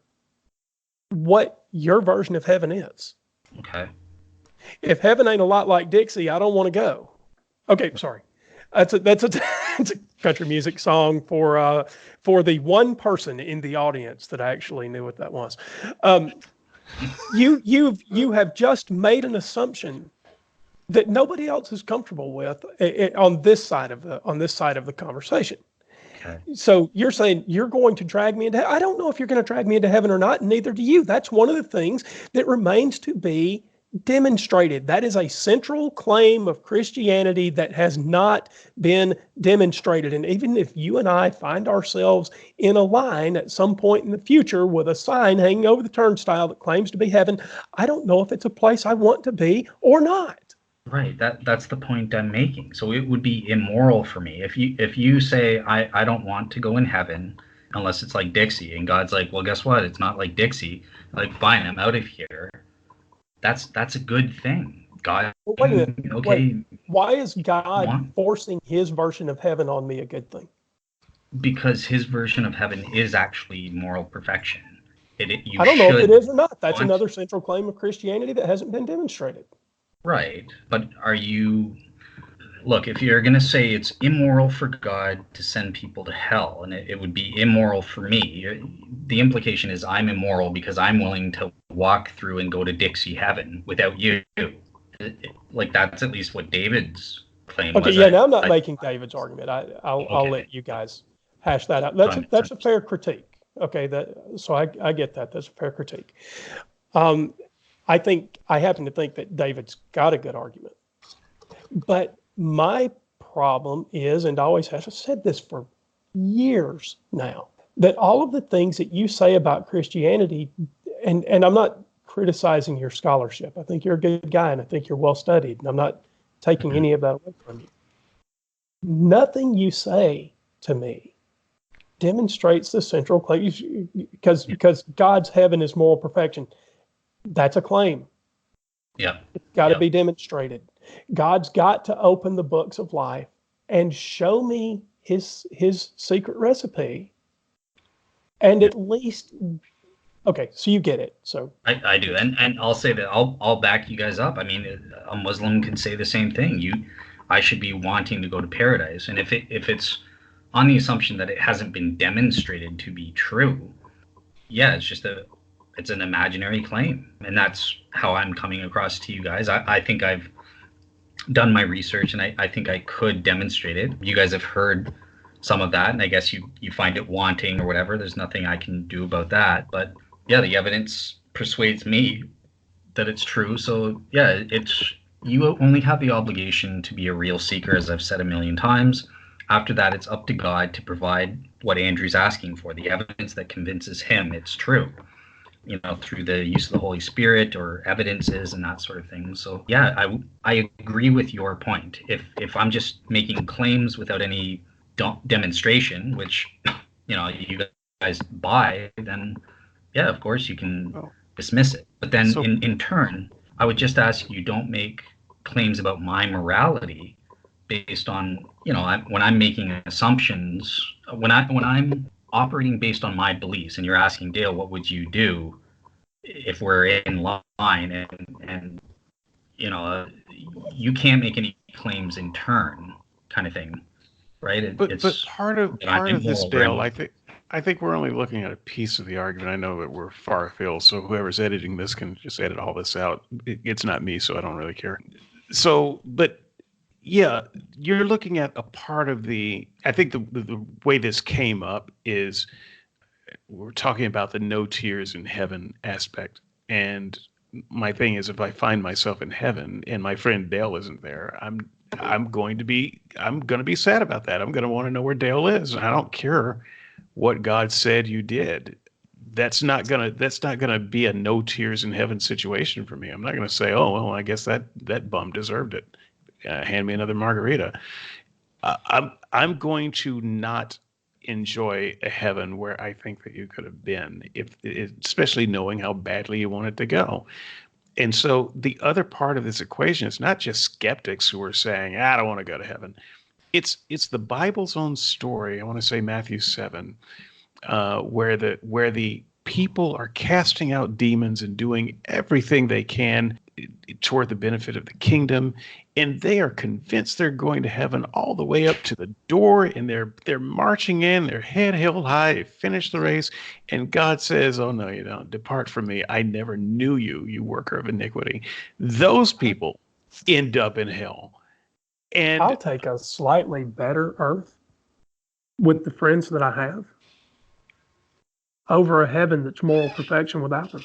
what your version of heaven is. Okay. If heaven ain't a lot like Dixie, I don't want to go. Okay, sorry. That's a country music song for the one person in the audience that actually knew what that was. You have just made an assumption that nobody else is comfortable with on this side of the conversation. Okay. So you're saying you're going to drag me into heaven. I don't know if you're going to drag me into heaven or not, and neither do you. That's one of the things that remains to be demonstrated. That is a central claim of Christianity that has not been demonstrated. And even if you and I find ourselves in a line at some point in the future with a sign hanging over the turnstile that claims to be heaven, I don't know if it's a place I want to be or not. Right. That's the point I'm making. So it would be immoral for me if you say I don't want to go in heaven. unless it's like Dixie. And God's like, well, guess what? It's not like Dixie. Like, fine, I'm out of here. That's a good thing. God, Well, wait a minute. okay, Wait. Why is God want- forcing his version of heaven on me a good thing? because his version of heaven is actually moral perfection. You I don't know if should it is or not. That's want- another central claim of Christianity that hasn't been demonstrated. Right, but look, if you're going to say it's immoral for God to send people to hell, and it would be immoral for me, the implication is I'm immoral because I'm willing to walk through and go to Dixie heaven without you. Like, that's at least what David's claim Okay, was. yeah, now I'm not making David's argument. I'll Okay. let you guys hash that out. Fine. That's a fair critique. Okay, so I get that. That's a fair critique. I happen to think that David's got a good argument. But my problem is, and always has, I've said this for years now, that all of the things that you say about Christianity, and I'm not criticizing your scholarship. I think you're a good guy, and I think you're well studied, and I'm not taking any of that away from you. Nothing you say to me demonstrates the central claim, because God's heaven is moral perfection. That's a claim. Yeah. It's got to be demonstrated. God's got to open the books of life and show me his secret recipe. And at least, okay, so you get it. So I do, and I'll say that I'll back you guys up. I mean, a Muslim can say the same thing. I should be wanting to go to paradise, and if it's on the assumption that it hasn't been demonstrated to be true, yeah, it's an imaginary claim, and that's how I'm coming across to you guys. I think I've done my research, and I think I could demonstrate it. You guys have heard some of that, and I guess you find it wanting or whatever. There's nothing I can do about that, but yeah, the evidence persuades me that it's true. So yeah, you only have the obligation to be a real seeker, as I've said a million times. After that, it's up to God to provide what Andrew's asking for, the evidence that convinces him it's true, through the use of the Holy Spirit or evidences and that sort of thing. So yeah, I agree with your point. If I'm just making claims without any demonstration, which you guys buy, then yeah, of course you can dismiss it. But then in turn, I would just ask you, don't make claims about my morality based on, when I'm making assumptions, when I'm operating based on my beliefs, and you're asking, Dale, what would you do if we're in line, and you can't make any claims in turn, kind of thing, right? But part of this, Dale, I think we're only looking at a piece of the argument. I know that we're far afield, so whoever's editing this can just edit all this out. It's not me, so I don't really care. So, but yeah, you're looking at a part of I think the way this came up is we're talking about the no tears in heaven aspect. And my thing is, if I find myself in heaven and my friend Dale isn't there, I'm going to be sad about that. I'm going to want to know where Dale is. I don't care what God said you did. That's not gonna be a no tears in heaven situation for me. I'm not gonna say, oh well, I guess that bum deserved it. Hand me another margarita. I'm going to not enjoy a heaven where I think that you could have been, especially knowing how badly you want it to go. And so the other part of this equation is not just skeptics who are saying, I don't want to go to heaven. It's the Bible's own story. I want to say Matthew 7, where the people are casting out demons and doing everything they can toward the benefit of the kingdom, and they are convinced they're going to heaven all the way up to the door, and they're marching in, their head held high, they finish the race, and God says, oh no, you don't. Depart from me. I never knew you, you worker of iniquity. Those people end up in hell. And I'll take a slightly better earth with the friends that I have over a heaven that's moral perfection without them.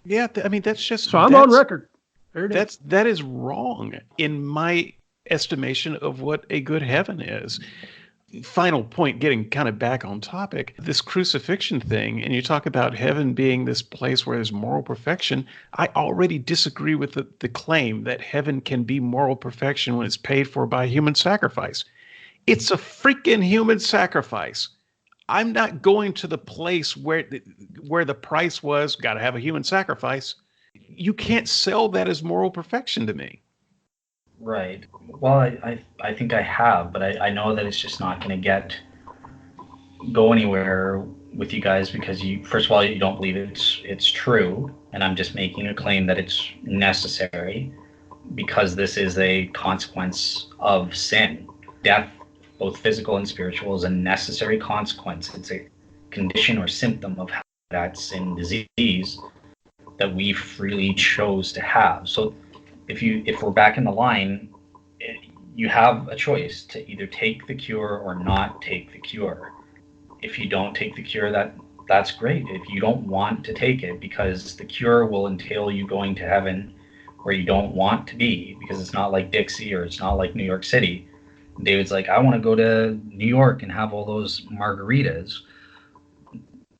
Yeah, I mean, that's just... So I'm on record. That is wrong in my estimation of what a good heaven is. Final point, getting kind of back on topic, this crucifixion thing, and you talk about heaven being this place where there's moral perfection. I already disagree with the claim that heaven can be moral perfection when it's paid for by human sacrifice. It's a freaking human sacrifice. I'm not going to the place where the price was got to have a human sacrifice. You can't sell that as moral perfection to me. Right. Well, I think I have, but I know that it's just not going to go anywhere with you guys because first of all, you don't believe it's true, and I'm just making a claim that it's necessary because this is a consequence of sin. Death, both physical and spiritual, is a necessary consequence. It's a condition or symptom of that sin disease that we freely chose to have. So if we're back in the line, you have a choice to either take the cure or not take the cure. If you don't take the cure, that's great. If you don't want to take it because the cure will entail you going to heaven where you don't want to be, because it's not like Dixie or it's not like New York City. David's like, I want to go to New York and have all those margaritas.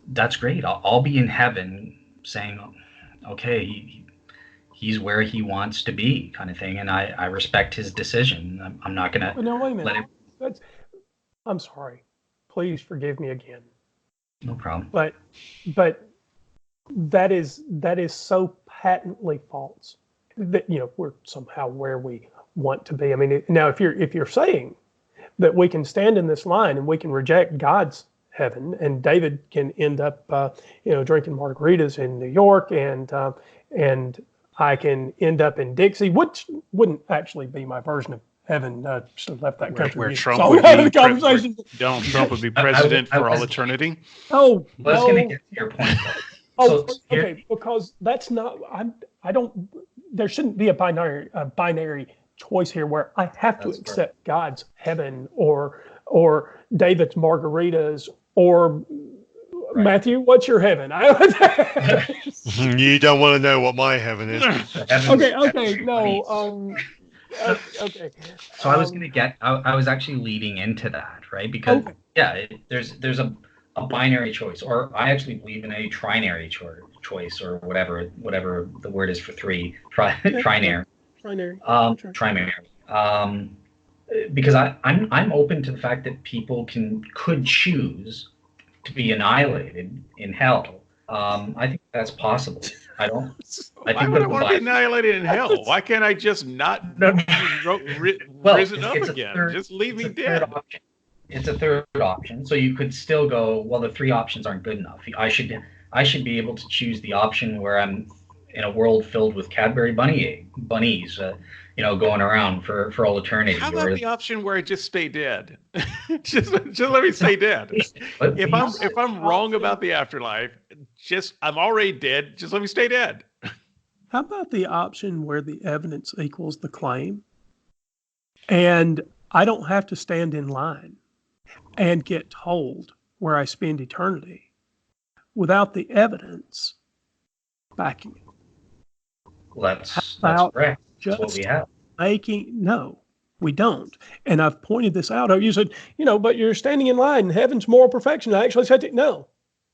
That's great. I'll be in heaven saying, okay, he's where he wants to be, kind of thing, and I respect his decision. I'm not going to. No, wait a minute. I'm sorry. Please forgive me again. No problem. But that is so patently false that we're somehow where we want to be. I mean, now if you're saying that we can stand in this line and we can reject God's heaven, and David can end up drinking margaritas in New York, and I can end up in Dixie, which wouldn't actually be my version of heaven. Just left that country. Where Trump would be conversation. Donald Trump would be president for all eternity. Oh, I was going to get to your point. Okay, because that's not. I don't. There shouldn't be a binary choice here where I have to accept God's heaven or David's margaritas or right. Matthew, what's your heaven? You don't want to know what my heaven is. Okay, no. Okay. So I was I was actually leading into that, right? Because there's a binary choice, or I actually believe in a trinary choice, or whatever the word is for three, trinary. Trinary. Because I'm open to the fact that people could choose to be annihilated in hell. I think that's possible. Why would I want to be annihilated in hell? Why can't I just not risen up again? Just leave me dead. It's a third option. So you could still go, well, the three options aren't good enough. I should be able to choose the option where I'm in a world filled with Cadbury bunnies, going around for all eternity. How about the option where I just stay dead? just let me stay dead. If I'm wrong about the afterlife, I'm already dead. Just let me stay dead. How about the option where the evidence equals the claim, and I don't have to stand in line and get told where I spend eternity without the evidence backing it? Well, that's correct. That's what we have. No, we don't. And I've pointed this out. You said, but you're standing in line and heaven's moral perfection. I actually said, no,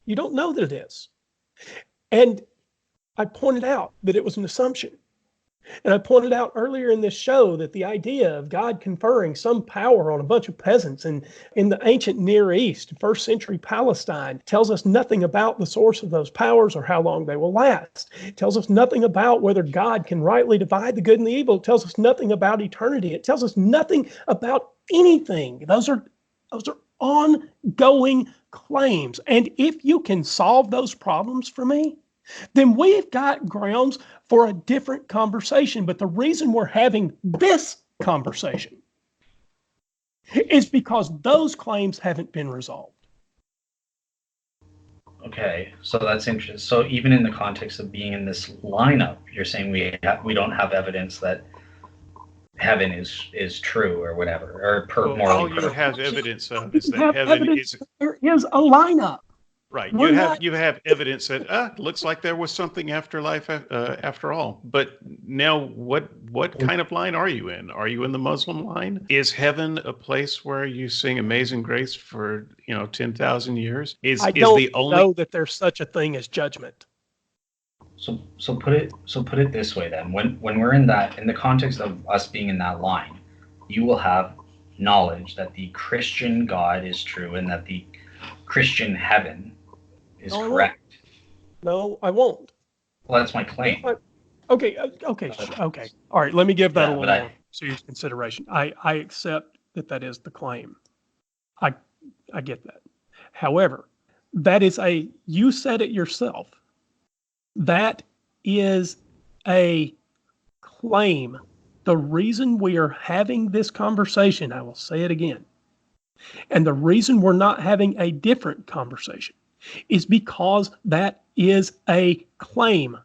you don't know that it is. And I pointed out that it was an assumption. And I pointed out earlier in this show that the idea of God conferring some power on a bunch of peasants in the ancient Near East, first century Palestine, tells us nothing about the source of those powers or how long they will last. It tells us nothing about whether God can rightly divide the good and the evil. It tells us nothing about eternity. It tells us nothing about anything. Those are ongoing claims. And if you can solve those problems for me, then we've got grounds for a different conversation. But the reason we're having this conversation is because those claims haven't been resolved. Okay, so that's interesting. So even in the context of being in this lineup, you're saying we don't have evidence that heaven is true or whatever, or morally. All you have evidence of is that heaven is. There is a lineup. Right. You have evidence that looks like there was something after life after all. But now what kind of line are you in? Are you in the Muslim line? Is heaven a place where you sing Amazing Grace for 10,000 years? I don't know that there's such a thing as judgment. So put it this way then. When we're in the context of us being in that line, you will have knowledge that the Christian God is true and that the Christian heaven is No, I won't. correct. No, I won't. Well, that's my claim. Okay. All right. Let me give that Yeah, a little more serious consideration. I accept that is the claim. I get that. However, that is you said it yourself. That is a claim. The reason we are having this conversation, I will say it again, and the reason we're not having a different conversation is because that is a claim.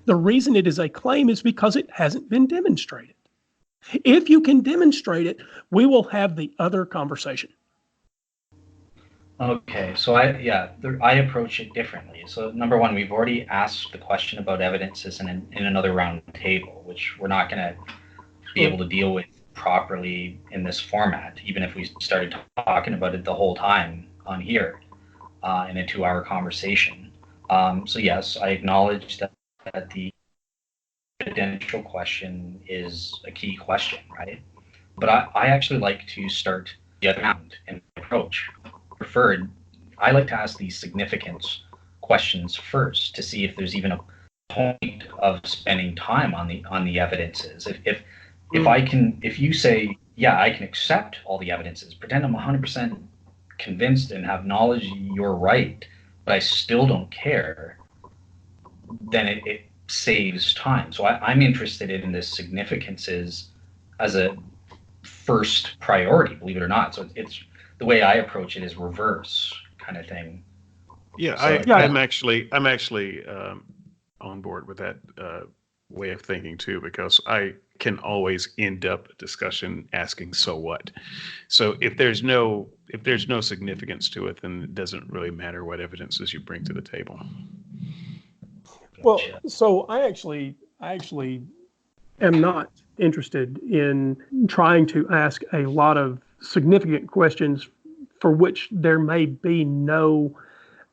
The reason it is a claim is because it hasn't been demonstrated. If you can demonstrate it, we will have the other conversation. Okay, so I approach it differently. So number one, we've already asked the question about evidences in another round table, which we're not going to be able to deal with properly in this format, even if we started talking about it the whole time on here in a 2-hour conversation. So yes, I acknowledge that the evidential question is a key question, right? But I actually like to start the other round and approach. Preferred, I like to ask these significance questions first to see if there's even a point of spending time on the evidences. If you say, yeah, I can accept all the evidences, pretend I'm 100% convinced and have knowledge you're right, but I still don't care, then it saves time. So I'm interested in the significances as a first priority, believe it or not. So it's the way I approach it is reverse kind of thing. Yeah, So, I'm actually on board with that way of thinking too, because I can always end up a discussion asking, so what? So if there's no significance to it, then it doesn't really matter what evidences you bring to the table. Well, so I actually am not interested in trying to ask a lot of significant questions for which there may be no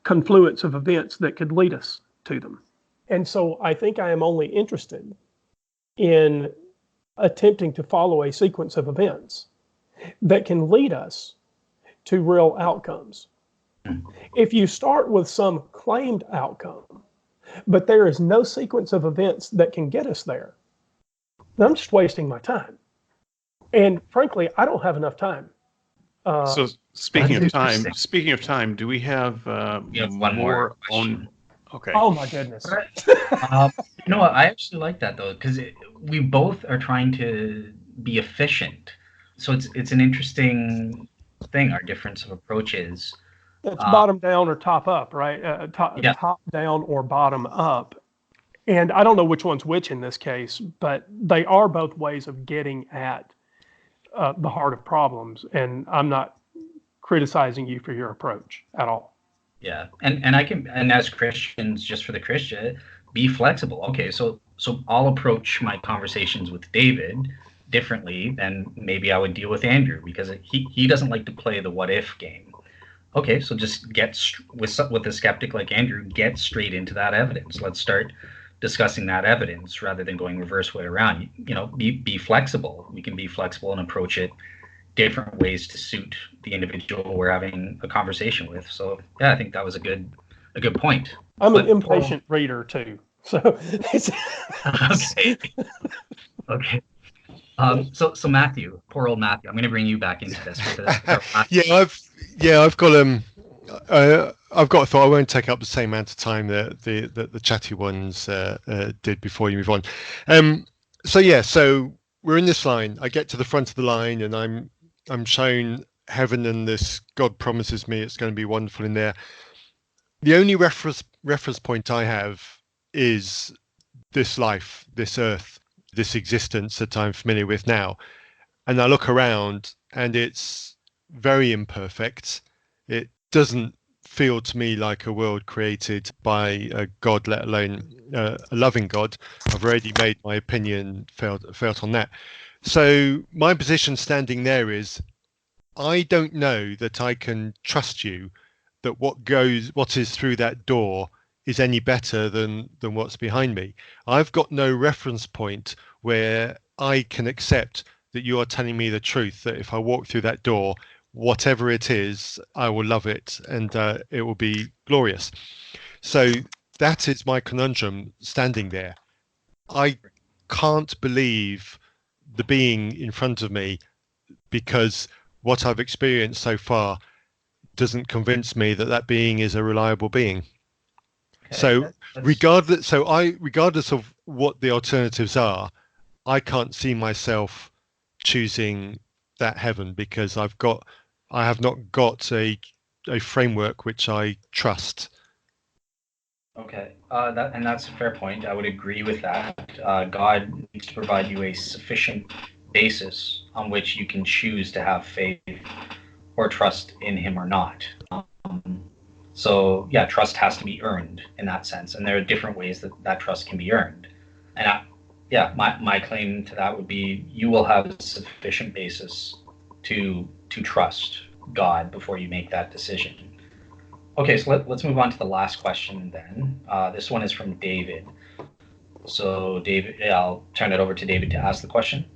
confluence of events that could lead us to them. And so I think I am only interested in attempting to follow a sequence of events that can lead us to real outcomes. If you start with some claimed outcome, but there is no sequence of events that can get us there, then I'm just wasting my time. And frankly, I don't have enough time. So speaking of time, do we have one more question? Okay. Oh my goodness. You know what? I actually like that though, because we both are trying to be efficient. So it's an interesting thing, our difference of approaches. It's bottom down or top up, right? Top down or bottom up. And I don't know which one's which in this case, but they are both ways of getting at the heart of problems. And I'm not criticizing you for your approach at all. Yeah, and as Christians, just for the Christian, be flexible. Okay, so I'll approach my conversations with David differently than maybe I would deal with Andrew, because he doesn't like to play the what if game. Okay, so just with a skeptic like Andrew, get straight into that evidence. Let's start discussing that evidence rather than going reverse way around. Be flexible. We can be flexible and approach it different ways to suit the individual we're having a conversation with. So yeah, I think that was a good point. I'm an impatient reader too. So okay. So Matthew, poor old Matthew, I'm going to bring you back into this. I've got a thought. I won't take up the same amount of time that the chatty ones did before you move on. So we're in this line. I get to the front of the line and I'm shown heaven, and this God promises me it's going to be wonderful in there. The only reference point I have is this life, this earth, this existence that I'm familiar with now. And I look around and it's very imperfect. It doesn't feel to me like a world created by a God, let alone a loving God. I've already made my opinion felt on that. So my position standing there is, I don't know that I can trust you that what is through that door is any better than what's behind me. I've got no reference point where I can accept that you are telling me the truth, that if I walk through that door, whatever it is, I will love it, and it will be glorious. So that is my conundrum standing there. I can't believe the being in front of me, because what I've experienced so far doesn't convince me that that being is a reliable being. Okay, So regardless of what the alternatives are, I can't see myself choosing that heaven, because I have not got a framework which I trust. Okay, that's a fair point. I would agree with that. God needs to provide you a sufficient basis on which you can choose to have faith or trust in Him or not. So yeah, trust has to be earned in that sense, and there are different ways that trust can be earned. And my claim to that would be you will have a sufficient basis to trust God before you make that decision. Okay, so let's move on to the last question then. This one is from David. So David, I'll turn it over to David to ask the question.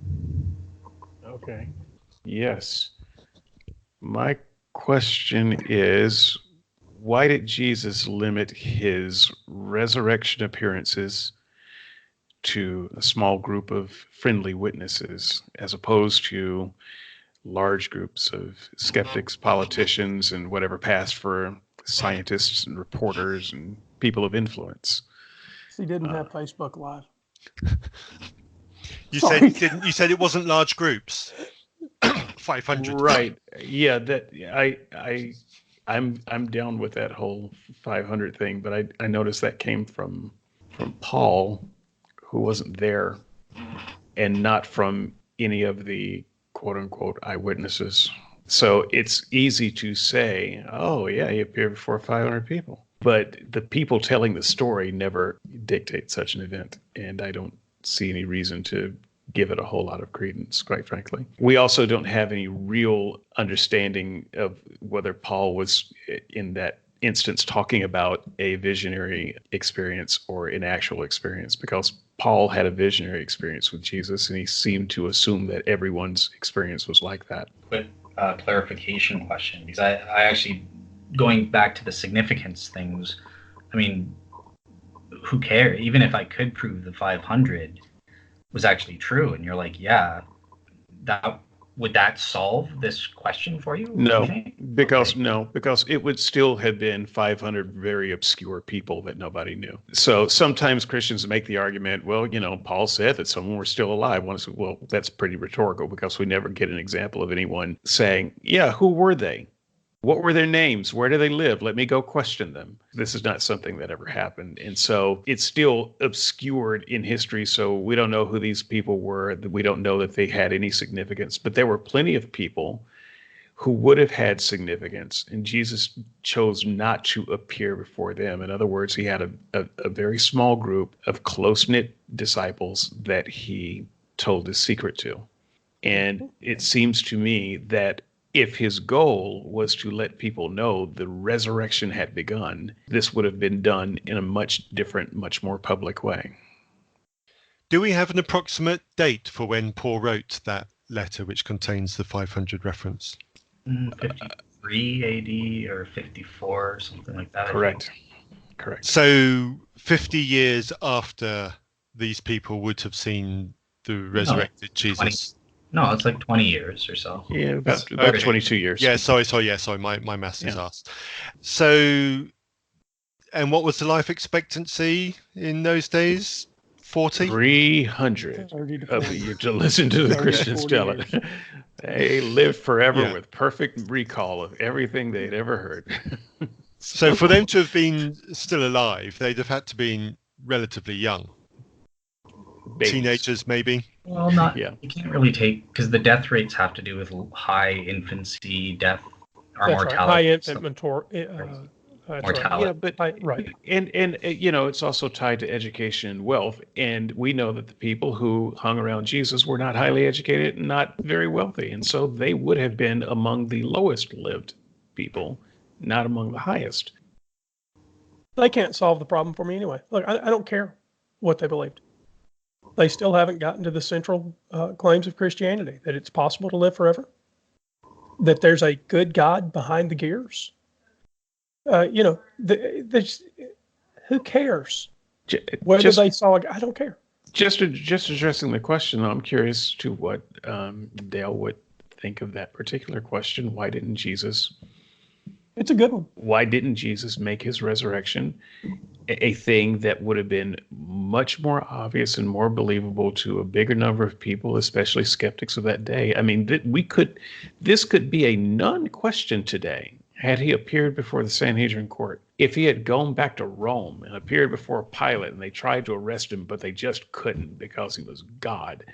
Okay. Yes. My question is, why did Jesus limit his resurrection appearances to a small group of friendly witnesses as opposed to large groups of skeptics, politicians, and whatever passed for scientists and reporters and people of influence? He didn't have Facebook Live. You Sorry. said it wasn't large groups. 500. Right. Yeah, that I'm down with that whole 500 thing, but I noticed that came from Paul, who wasn't there, and not from any of the quote unquote eyewitnesses. So it's easy to say, oh yeah, he appeared before 500 people. But the people telling the story never dictate such an event, and I don't see any reason to give it a whole lot of credence, quite frankly. We also don't have any real understanding of whether Paul was, in that instance, talking about a visionary experience or an actual experience, because Paul had a visionary experience with Jesus, and he seemed to assume that everyone's experience was like that. Quick clarification question, because I actually, going back to the significance things, I mean, who cares? Even if I could prove the 500 was actually true, and you're like, yeah, would that solve this question for you? No, because it would still have been 500 very obscure people that nobody knew. So sometimes Christians make the argument, well, Paul said that someone were still alive. Well, that's pretty rhetorical, because we never get an example of anyone saying, yeah, who were they? What were their names? Where do they live? Let me go question them. This is not something that ever happened. And so it's still obscured in history. So we don't know who these people were. We don't know that they had any significance. But there were plenty of people who would have had significance, and Jesus chose not to appear before them. In other words, he had a very small group of close-knit disciples that he told his secret to. And it seems to me that if his goal was to let people know the resurrection had begun, this would have been done in a much different, much more public way. Do we have an approximate date for when Paul wrote that letter which contains the 500 reference? 53 AD or 54, something like that. Correct. So 50 years after these people would have seen the resurrected Jesus. No, it's like 20 years or so. Yeah, about 22 years. Yeah, sorry. My maths is asked. So, and what was the life expectancy in those days? 40? 300 of you to listen to the Christians tell it. They lived forever with perfect recall of everything they'd ever heard. So for them to have been still alive, they'd have had to be relatively young. Babies. Teenagers, maybe. Well, not. Yeah. You can't really take, because the death rates have to do with high infancy death or That's mortality. Right. High infant mortality. Yeah, but right, and it's also tied to education and wealth. And we know that the people who hung around Jesus were not highly educated and not very wealthy, and so they would have been among the lowest lived people, not among the highest. They can't solve the problem for me anyway. Look, I don't care what they believed. They still haven't gotten to the central claims of Christianity, that it's possible to live forever. that there's a good God behind the gears. Who cares whether they saw I don't care. Just addressing the question, I'm curious to what Dale would think of that particular question. Why didn't Jesus make his resurrection a thing that would have been much more obvious and more believable to a bigger number of people, especially skeptics of that day? I mean, this could be a non-question today had he appeared before the Sanhedrin court. If he had gone back to Rome and appeared before Pilate and they tried to arrest him, but they just couldn't because he was God,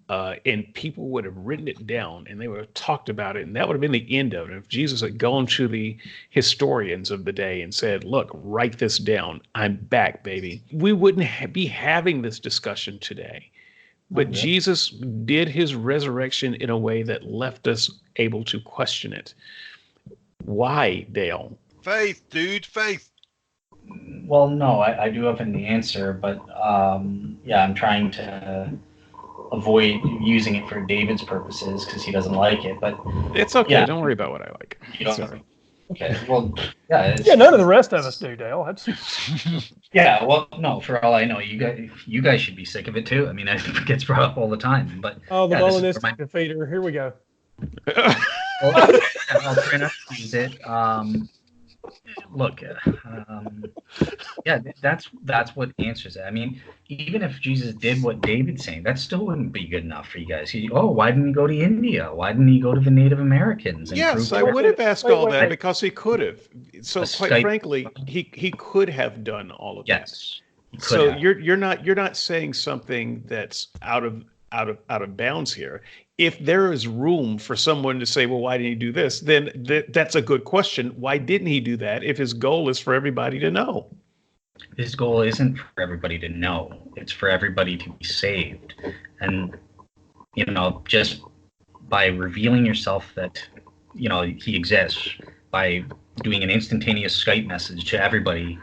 and people would have written it down and they would have talked about it, and that would have been the end of it. If Jesus had gone to the historians of the day and said, look, write this down, I'm back, baby, we wouldn't be having this discussion today. But Jesus did his resurrection in a way that left us able to question it. Why, Dale? Faith, dude, faith. Well, no, I do have an answer, but I'm trying to avoid using it for David's purposes because he doesn't like it. But it's okay. Yeah. Don't worry about what I like. You don't. Sorry. Okay. Well, yeah. None of the rest of us do, Dale. Yeah. Well, no. For all I know, you guys should be sick of it too. I mean, it gets brought up all the time. But the Molinistic defeater. Here we go. Well, I'll try not to use it. Look, that's what answers it. I mean, even if Jesus did what David's saying, that still wouldn't be good enough for you guys. Why didn't he go to India? Why didn't he go to the Native Americans? Yes, I would have asked all that because he could have. So quite frankly, he could have done all of yes, that. So you're not saying something that's out of bounds here. If there is room for someone to say, well, why didn't he do this? Then that's a good question. Why didn't he do that if his goal is for everybody to know? His goal isn't for everybody to know. It's for everybody to be saved. And, just by revealing yourself that, he exists, by doing an instantaneous Skype message to everybody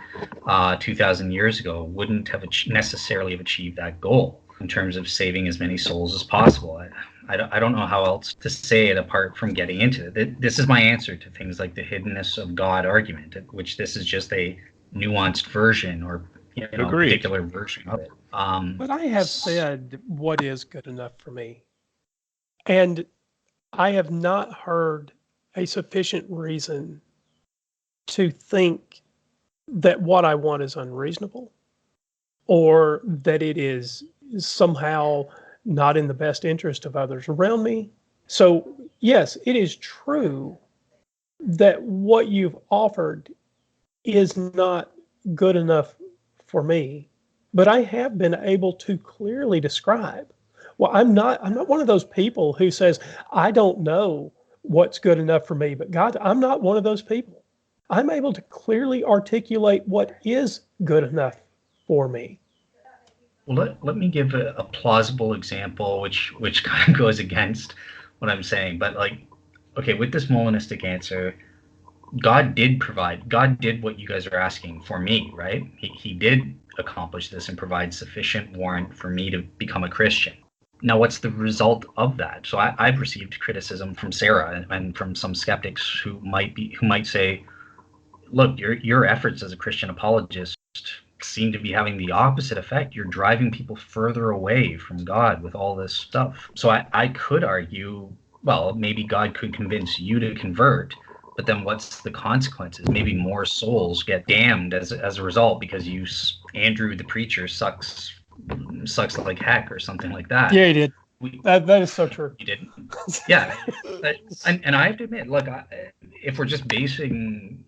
2,000 years ago wouldn't have necessarily have achieved that goal in terms of saving as many souls as possible. I don't know how else to say it apart from getting into it. This is my answer to things like the hiddenness of God argument, which this is just a nuanced version or particular version of it. But I have said what is good enough for me. And I have not heard a sufficient reason to think that what I want is unreasonable or that it is somehow not in the best interest of others around me. So, yes, it is true that what you've offered is not good enough for me, but I have been able to clearly describe. Well, I'm not one of those people who says, I don't know what's good enough for me, but God, I'm not one of those people. I'm able to clearly articulate what is good enough for me. Well, let me give a plausible example, which kind of goes against what I'm saying. But with this Molinistic answer, God did provide. God did what you guys are asking for me, right? He did accomplish this and provide sufficient warrant for me to become a Christian. Now, what's the result of that? So I've received criticism from Sarah and from some skeptics who might say, look, your efforts as a Christian apologist seem to be having the opposite effect. You're driving people further away from God with all this stuff. So I could argue, well, maybe God could convince you to convert, but then what's the consequences? Maybe more souls get damned as a result because Andrew the preacher sucks like heck or something like that. Yeah, he did. That is so true. You didn't. Yeah, and I have to admit, look, if we're just basing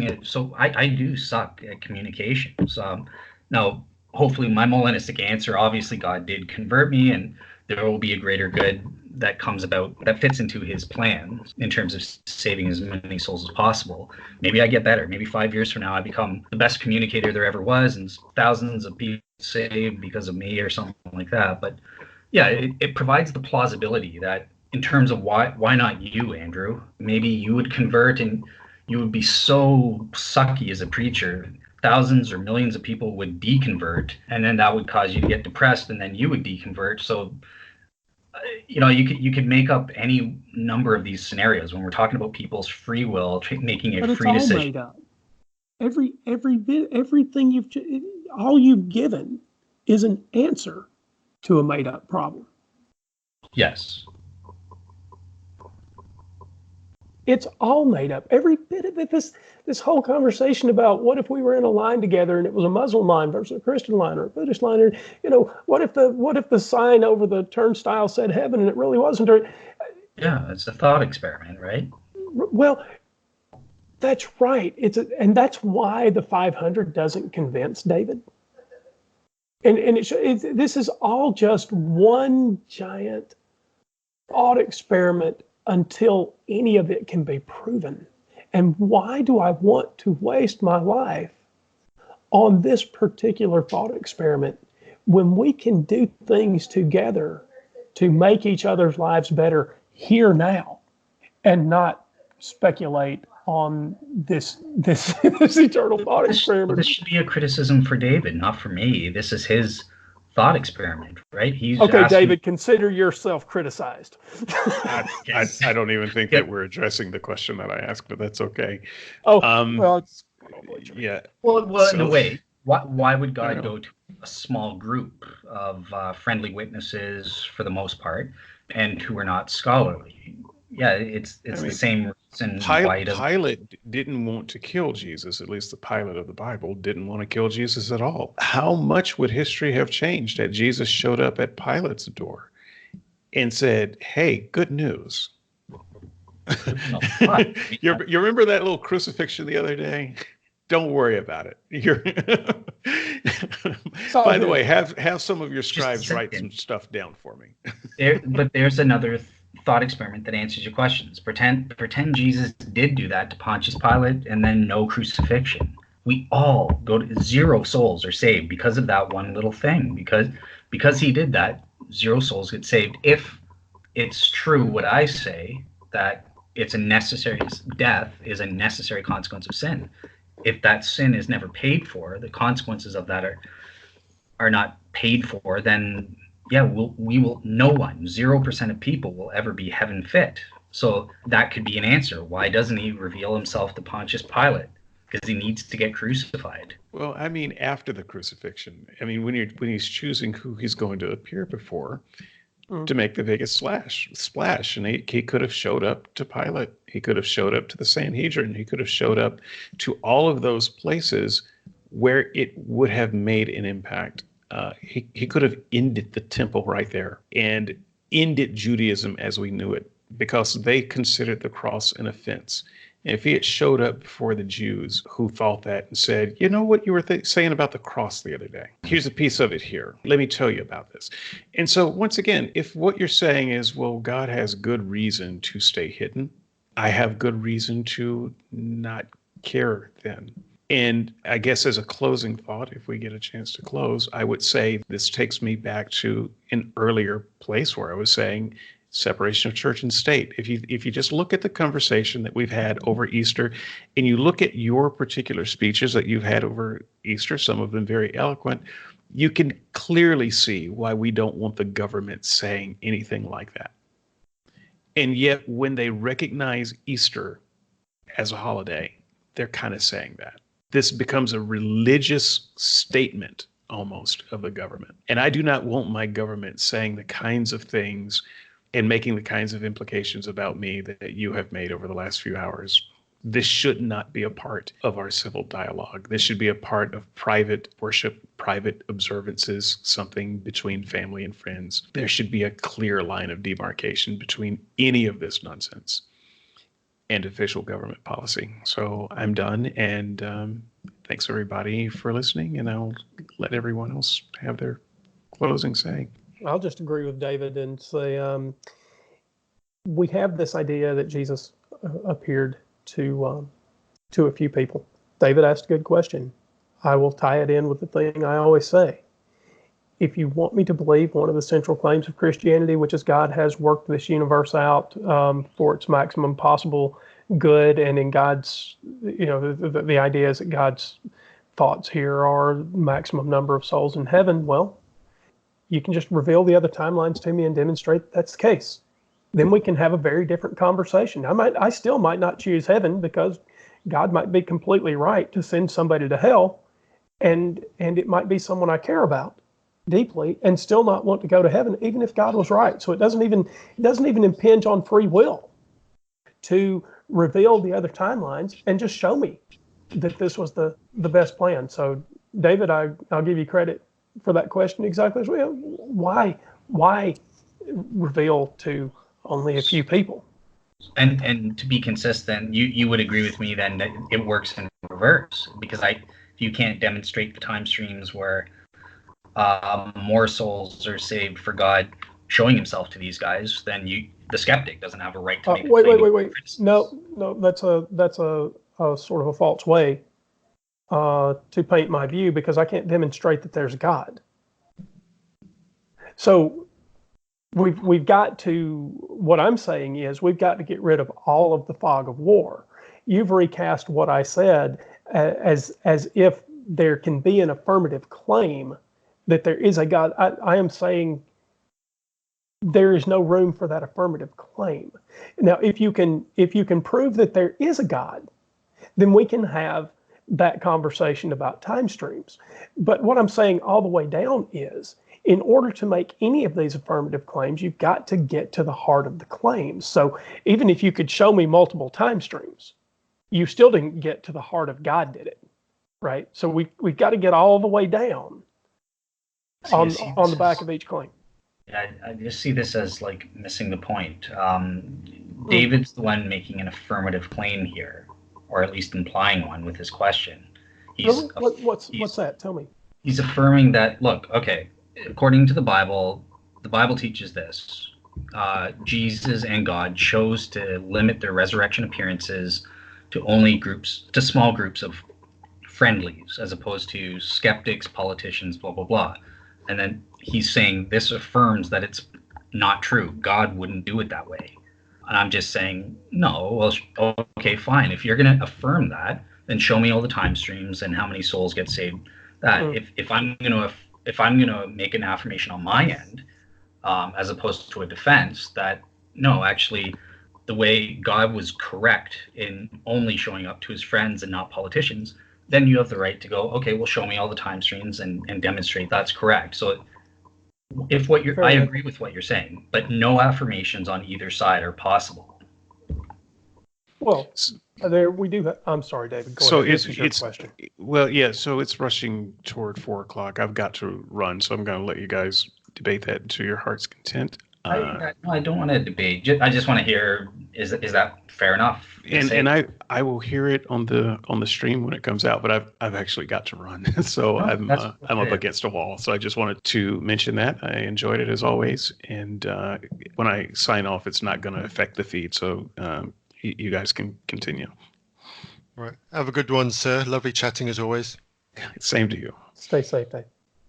it, so I do suck at communication. So now, hopefully, my Molinistic answer, obviously, God did convert me, and there will be a greater good that comes about that fits into his plan in terms of saving as many souls as possible. Maybe I get better. Maybe 5 years from now, I become the best communicator there ever was, and thousands of people saved because of me or something like that. But yeah, it provides the plausibility that in terms of why not you, Andrew? Maybe you would convert and you would be so sucky as a preacher, thousands or millions of people would deconvert, and then that would cause you to get depressed, and then you would deconvert. So you could make up any number of these scenarios when we're talking about people's free will, making a But it's free all decision. made up. Everything all you've given is an answer to a made up problem. Yes. It's all made up. Every bit of it. This whole conversation about what if we were in a line together and it was a Muslim line versus a Christian line or a Buddhist line, or what if the sign over the turnstile said heaven and it really wasn't? Or, Yeah, it's a thought experiment, right? well, that's right. And that's why the 500 doesn't convince David. And this is all just one giant thought experiment until any of it can be proven. And why do I want to waste my life on this particular thought experiment when we can do things together to make each other's lives better here now and not speculate on this eternal thought experiment? This should be a criticism for David, not for me. This is his thought experiment, right? He's okay, asking, David, consider yourself criticized. I don't even think that we're addressing the question that I asked, but that's okay. Well, it's Yeah. Well, in a So- way, why would God Yeah. go to a small group of friendly witnesses for the most part, and who are not scholarly? Yeah, it's I the mean, same reason why he doesn't. Pilate didn't want to kill Jesus. At least the Pilate of the Bible didn't want to kill Jesus at all. How much would history have changed had Jesus showed up at Pilate's door and said, "Hey, good news." You remember that little crucifixion the other day? Don't worry about it. By the way, have some of your scribes write some stuff down for me. But there's another thought experiment that answers your questions. Pretend Jesus did do that to Pontius Pilate, and then no crucifixion. We all go to 0 souls are saved because of that one little thing. Because he did that, 0 souls get saved. If it's true what I say, that death is a necessary consequence of sin. If that sin is never paid for, the consequences of that are not paid for, then yeah, we will. No one, 0% of people will ever be heaven fit. So that could be an answer. Why doesn't he reveal himself to Pontius Pilate? Because he needs to get crucified. Well, I mean, after the crucifixion, I mean, when he's choosing who he's going to appear before to make the biggest splash, and he could have showed up to Pilate. He could have showed up to the Sanhedrin. He could have showed up to all of those places where it would have made an impact. He could have ended the temple right there and ended Judaism as we knew it, because they considered the cross an offense. And if he had showed up before the Jews who thought that and said, "You know what you were saying about the cross the other day? Here's a piece of it here. Let me tell you about this." And so once again, if what you're saying is, well, God has good reason to stay hidden, I have good reason to not care then. And I guess as a closing thought, if we get a chance to close, I would say this takes me back to an earlier place where I was saying separation of church and state. If you just look at the conversation that we've had over Easter, and you look at your particular speeches that you've had over Easter, some of them very eloquent, you can clearly see why we don't want the government saying anything like that. And yet when they recognize Easter as a holiday, they're kind of saying that. This becomes a religious statement almost of the government. And I do not want my government saying the kinds of things and making the kinds of implications about me that you have made over the last few hours. This should not be a part of our civil dialogue. This should be a part of private worship, private observances, something between family and friends. There should be a clear line of demarcation between any of this nonsense and official government policy. So I'm done, and thanks everybody for listening, and I'll let everyone else have their closing say. I'll just agree with David and say we have this idea that Jesus appeared to a few people. David asked a good question. I will tie it in with the thing I always say. If you want me to believe one of the central claims of Christianity, which is God has worked this universe out for its maximum possible good, and in God's, the idea is that God's thoughts here are maximum number of souls in heaven. Well, You can just reveal the other timelines to me and demonstrate that that's the case. Then we can have a very different conversation. I still might not choose heaven because God might be completely right to send somebody to hell, and it might be someone I care about deeply and still not want to go to heaven, even if God was right. So it doesn't even impinge on free will to reveal the other timelines and just show me that this was the best plan. So David, I'll give you credit for that question exactly as well. Why reveal to only a few people? And to be consistent, you would agree with me then that it works in reverse, because if you can't demonstrate the time streams where more souls are saved for God showing himself to these guys, then the skeptic doesn't have a right to make wait. No, that's a sort of a false way to paint my view, because I can't demonstrate that there's a God. So we've got to, what I'm saying is we've got to get rid of all of the fog of war. You've recast what I said as if there can be an affirmative claim that there is a God. I am saying there is no room for that affirmative claim. Now, if you can prove that there is a God, then we can have that conversation about time streams. But what I'm saying all the way down is, in order to make any of these affirmative claims, you've got to get to the heart of the claims. So even if you could show me multiple time streams, you still didn't get to the heart of God did it, right? So we've got to get all the way down on the back of each claim. I just see this as like missing the point. David's the one making an affirmative claim here, or at least implying one with his question. What's that? Tell me. He's affirming that, look, okay, according to the Bible teaches this. Jesus and God chose to limit their resurrection appearances to small groups of friendlies, as opposed to skeptics, politicians, blah, blah, blah. And then he's saying this affirms that it's not true. God wouldn't do it that way. And I'm just saying, no, well, okay, fine. If you're going to affirm that, then show me all the time streams and how many souls get saved. If I'm going to make an affirmation on my end, as opposed to a defense, that no, actually, the way God was correct in only showing up to his friends and not politicians, then you have the right to go, okay, well, show me all the time streams and demonstrate that's correct. So I agree with what you're saying, but no affirmations on either side are possible. Well, there we do. I'm sorry, David. Go ahead. This is your question. Well, yeah. So it's rushing toward 4:00. I've got to run, so I'm going to let you guys debate that to your heart's content. I don't want to debate. I just want to hear, is that fair enough? And I will hear it on the stream when it comes out, but I've actually got to run, so I'm up against a wall. So I just wanted to mention that I enjoyed it as always, and when I sign off, it's not going to affect the feed, so you guys can continue. Right. Have a good one, sir. Lovely chatting as always. Same to you. Stay safe, Dave.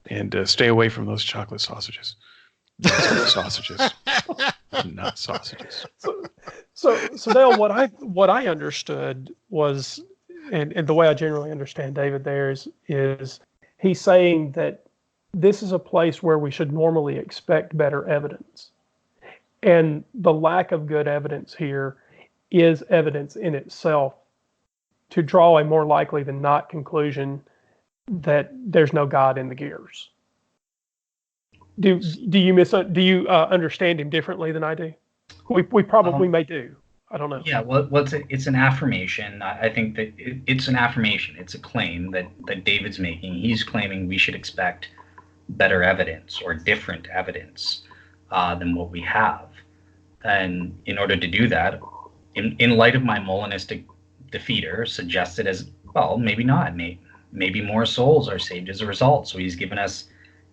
And stay away from those chocolate sausages. Sausages, not sausages. So Dale, what I understood was, and the way I generally understand David there is he's saying that this is a place where we should normally expect better evidence, and the lack of good evidence here is evidence in itself to draw a more likely than not conclusion that there's no God in the gears. Do you understand him differently than I do? We probably may do. I don't know. Yeah, well, it's an affirmation. I think that it's an affirmation. It's a claim that David's making. He's claiming we should expect better evidence or different evidence than what we have. And in order to do that, in light of my Molinistic defeater, suggested as, well, maybe not. Maybe more souls are saved as a result. So he's given us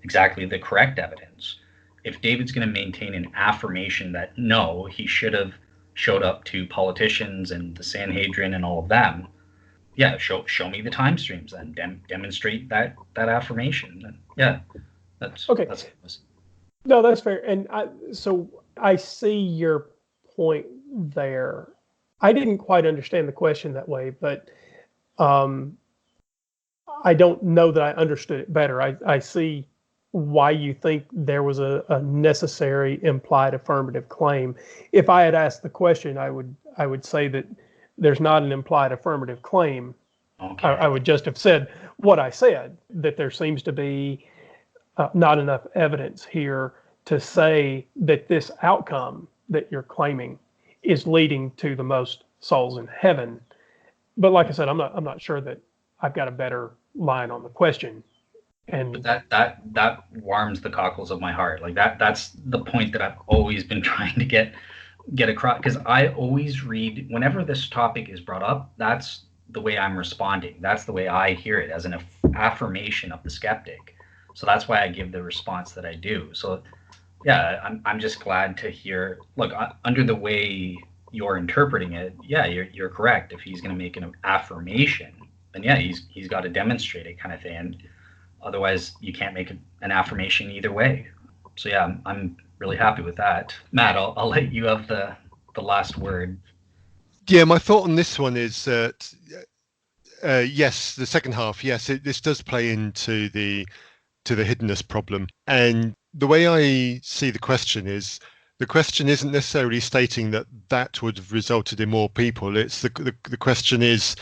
exactly the correct evidence. If David's going to maintain an affirmation that no, he should have showed up to politicians and the Sanhedrin and all of them, yeah, show me the time streams then, demonstrate that affirmation. And yeah, that's okay. No, that's fair. And I see your point there. I didn't quite understand the question that way, but I don't know that I understood it better. I see why you think there was a necessary implied affirmative claim. If I had asked the question, I would say that there's not an implied affirmative claim. Okay. I would just have said what I said, that there seems to be not enough evidence here to say that this outcome that you're claiming is leading to the most souls in heaven. But like I said, I'm not sure that I've got a better line on the question. And But that warms the cockles of my heart. Like that's the point that I've always been trying to get across, because I always read whenever this topic is brought up, that's the way I'm responding. That's the way I hear it, as an affirmation of the skeptic. So that's why I give the response that I do. So yeah, I'm just glad to hear. Look, under the way you're interpreting it, yeah, you're correct. If he's going to make an affirmation, then yeah, he's got to demonstrate it, kind of thing. And otherwise, you can't make an affirmation either way. So yeah, I'm really happy with that. Matt, I'll let you have the last word. Yeah, my thought on this one is that yes, the second half, yes, this does play into the hiddenness problem. And the way I see the question isn't necessarily stating that would have resulted in more people. It's the question is,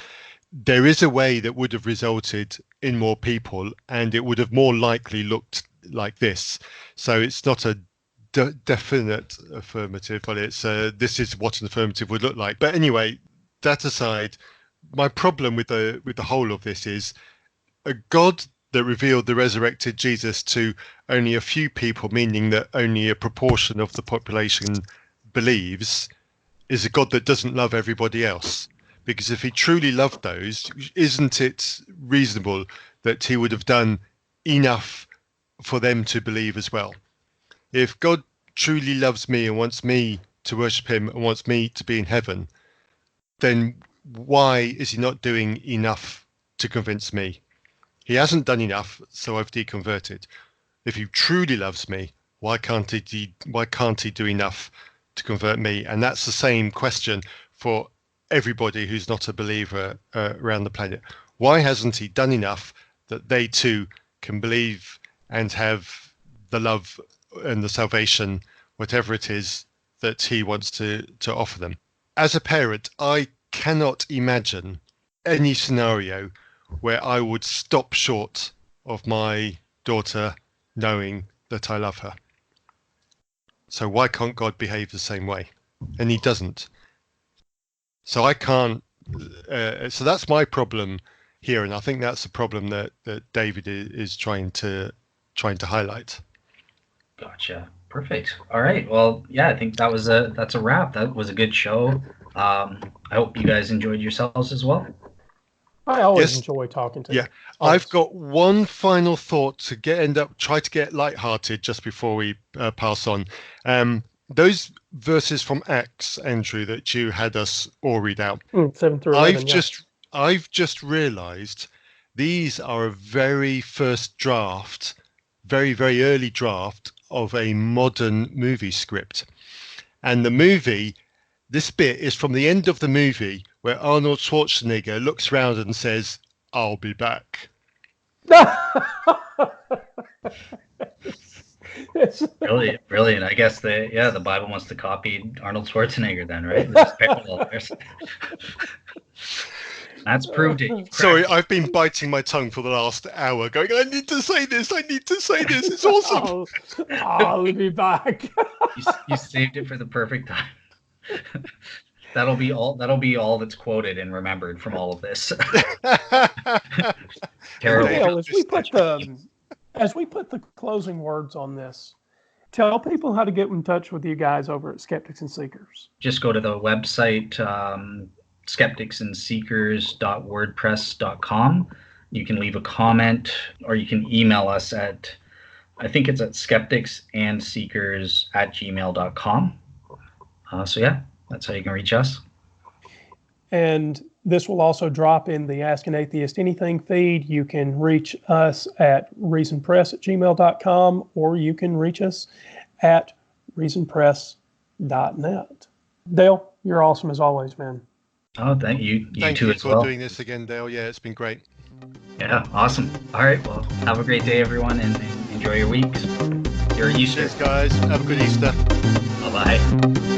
there is a way that would have resulted in more people, and it would have more likely looked like this. So it's not a definite affirmative, but it's this is what an affirmative would look like. But anyway, that aside, my problem with the whole of this is a God that revealed the resurrected Jesus to only a few people, meaning that only a proportion of the population believes, is a God that doesn't love everybody else. Because if he truly loved those, isn't it reasonable that he would have done enough for them to believe as well? If God truly loves me and wants me to worship him and wants me to be in heaven, then why is he not doing enough to convince me? He hasn't done enough, so I've deconverted. If he truly loves me, why can't he do enough to convert me? And that's the same question for everybody who's not a believer around the planet. Why hasn't he done enough that they too can believe and have the love and the salvation, whatever it is that he wants to offer them? As a parent, I cannot imagine any scenario where I would stop short of my daughter knowing that I love her. So why can't God behave the same way? And he doesn't. So I can't. So that's my problem here, and I think that's the problem that David is trying to highlight. Gotcha. Perfect. All right. Well, yeah, I think that's a wrap. That was a good show. I hope you guys enjoyed yourselves as well. I always enjoy talking to you. Yeah, I've got one final thought to try to get lighthearted just before we pass on. Those verses from Acts, Andrew, that you had us all read out. 7 through 11. I've just realised these are a very first draft, very, very early draft of a modern movie script. And the movie, this bit is from the end of the movie where Arnold Schwarzenegger looks around and says, "I'll be back." Brilliant. I guess the Bible must have copied Arnold Schwarzenegger then, right? There's parallel there. That's proved it. Sorry, I've been biting my tongue for the last hour going, I need to say this. It's awesome. I'll be back. You saved it for the perfect time. That'll be all that's quoted and remembered from all of this. Terrible. Dale, as we put the closing words on this, tell people how to get in touch with you guys over at Skeptics and Seekers. Just go to the website, skepticsandseekers.wordpress.com. You can leave a comment, or you can email us at, I think it's at skepticsandseekers@gmail.com. So yeah, that's how you can reach us. And this will also drop in the Ask an Atheist Anything feed. You can reach us at reasonpress@gmail.com, or you can reach us at reasonpress.net. Dale, you're awesome as always, man. Oh, thank you. Thank too you as for well. doing this again, Dale. Yeah, it's been great. Yeah, awesome. All right, well, have a great day, everyone, and Enjoy your weeks. Your Easter. Cheers, guys. Have a good Easter. Bye-bye.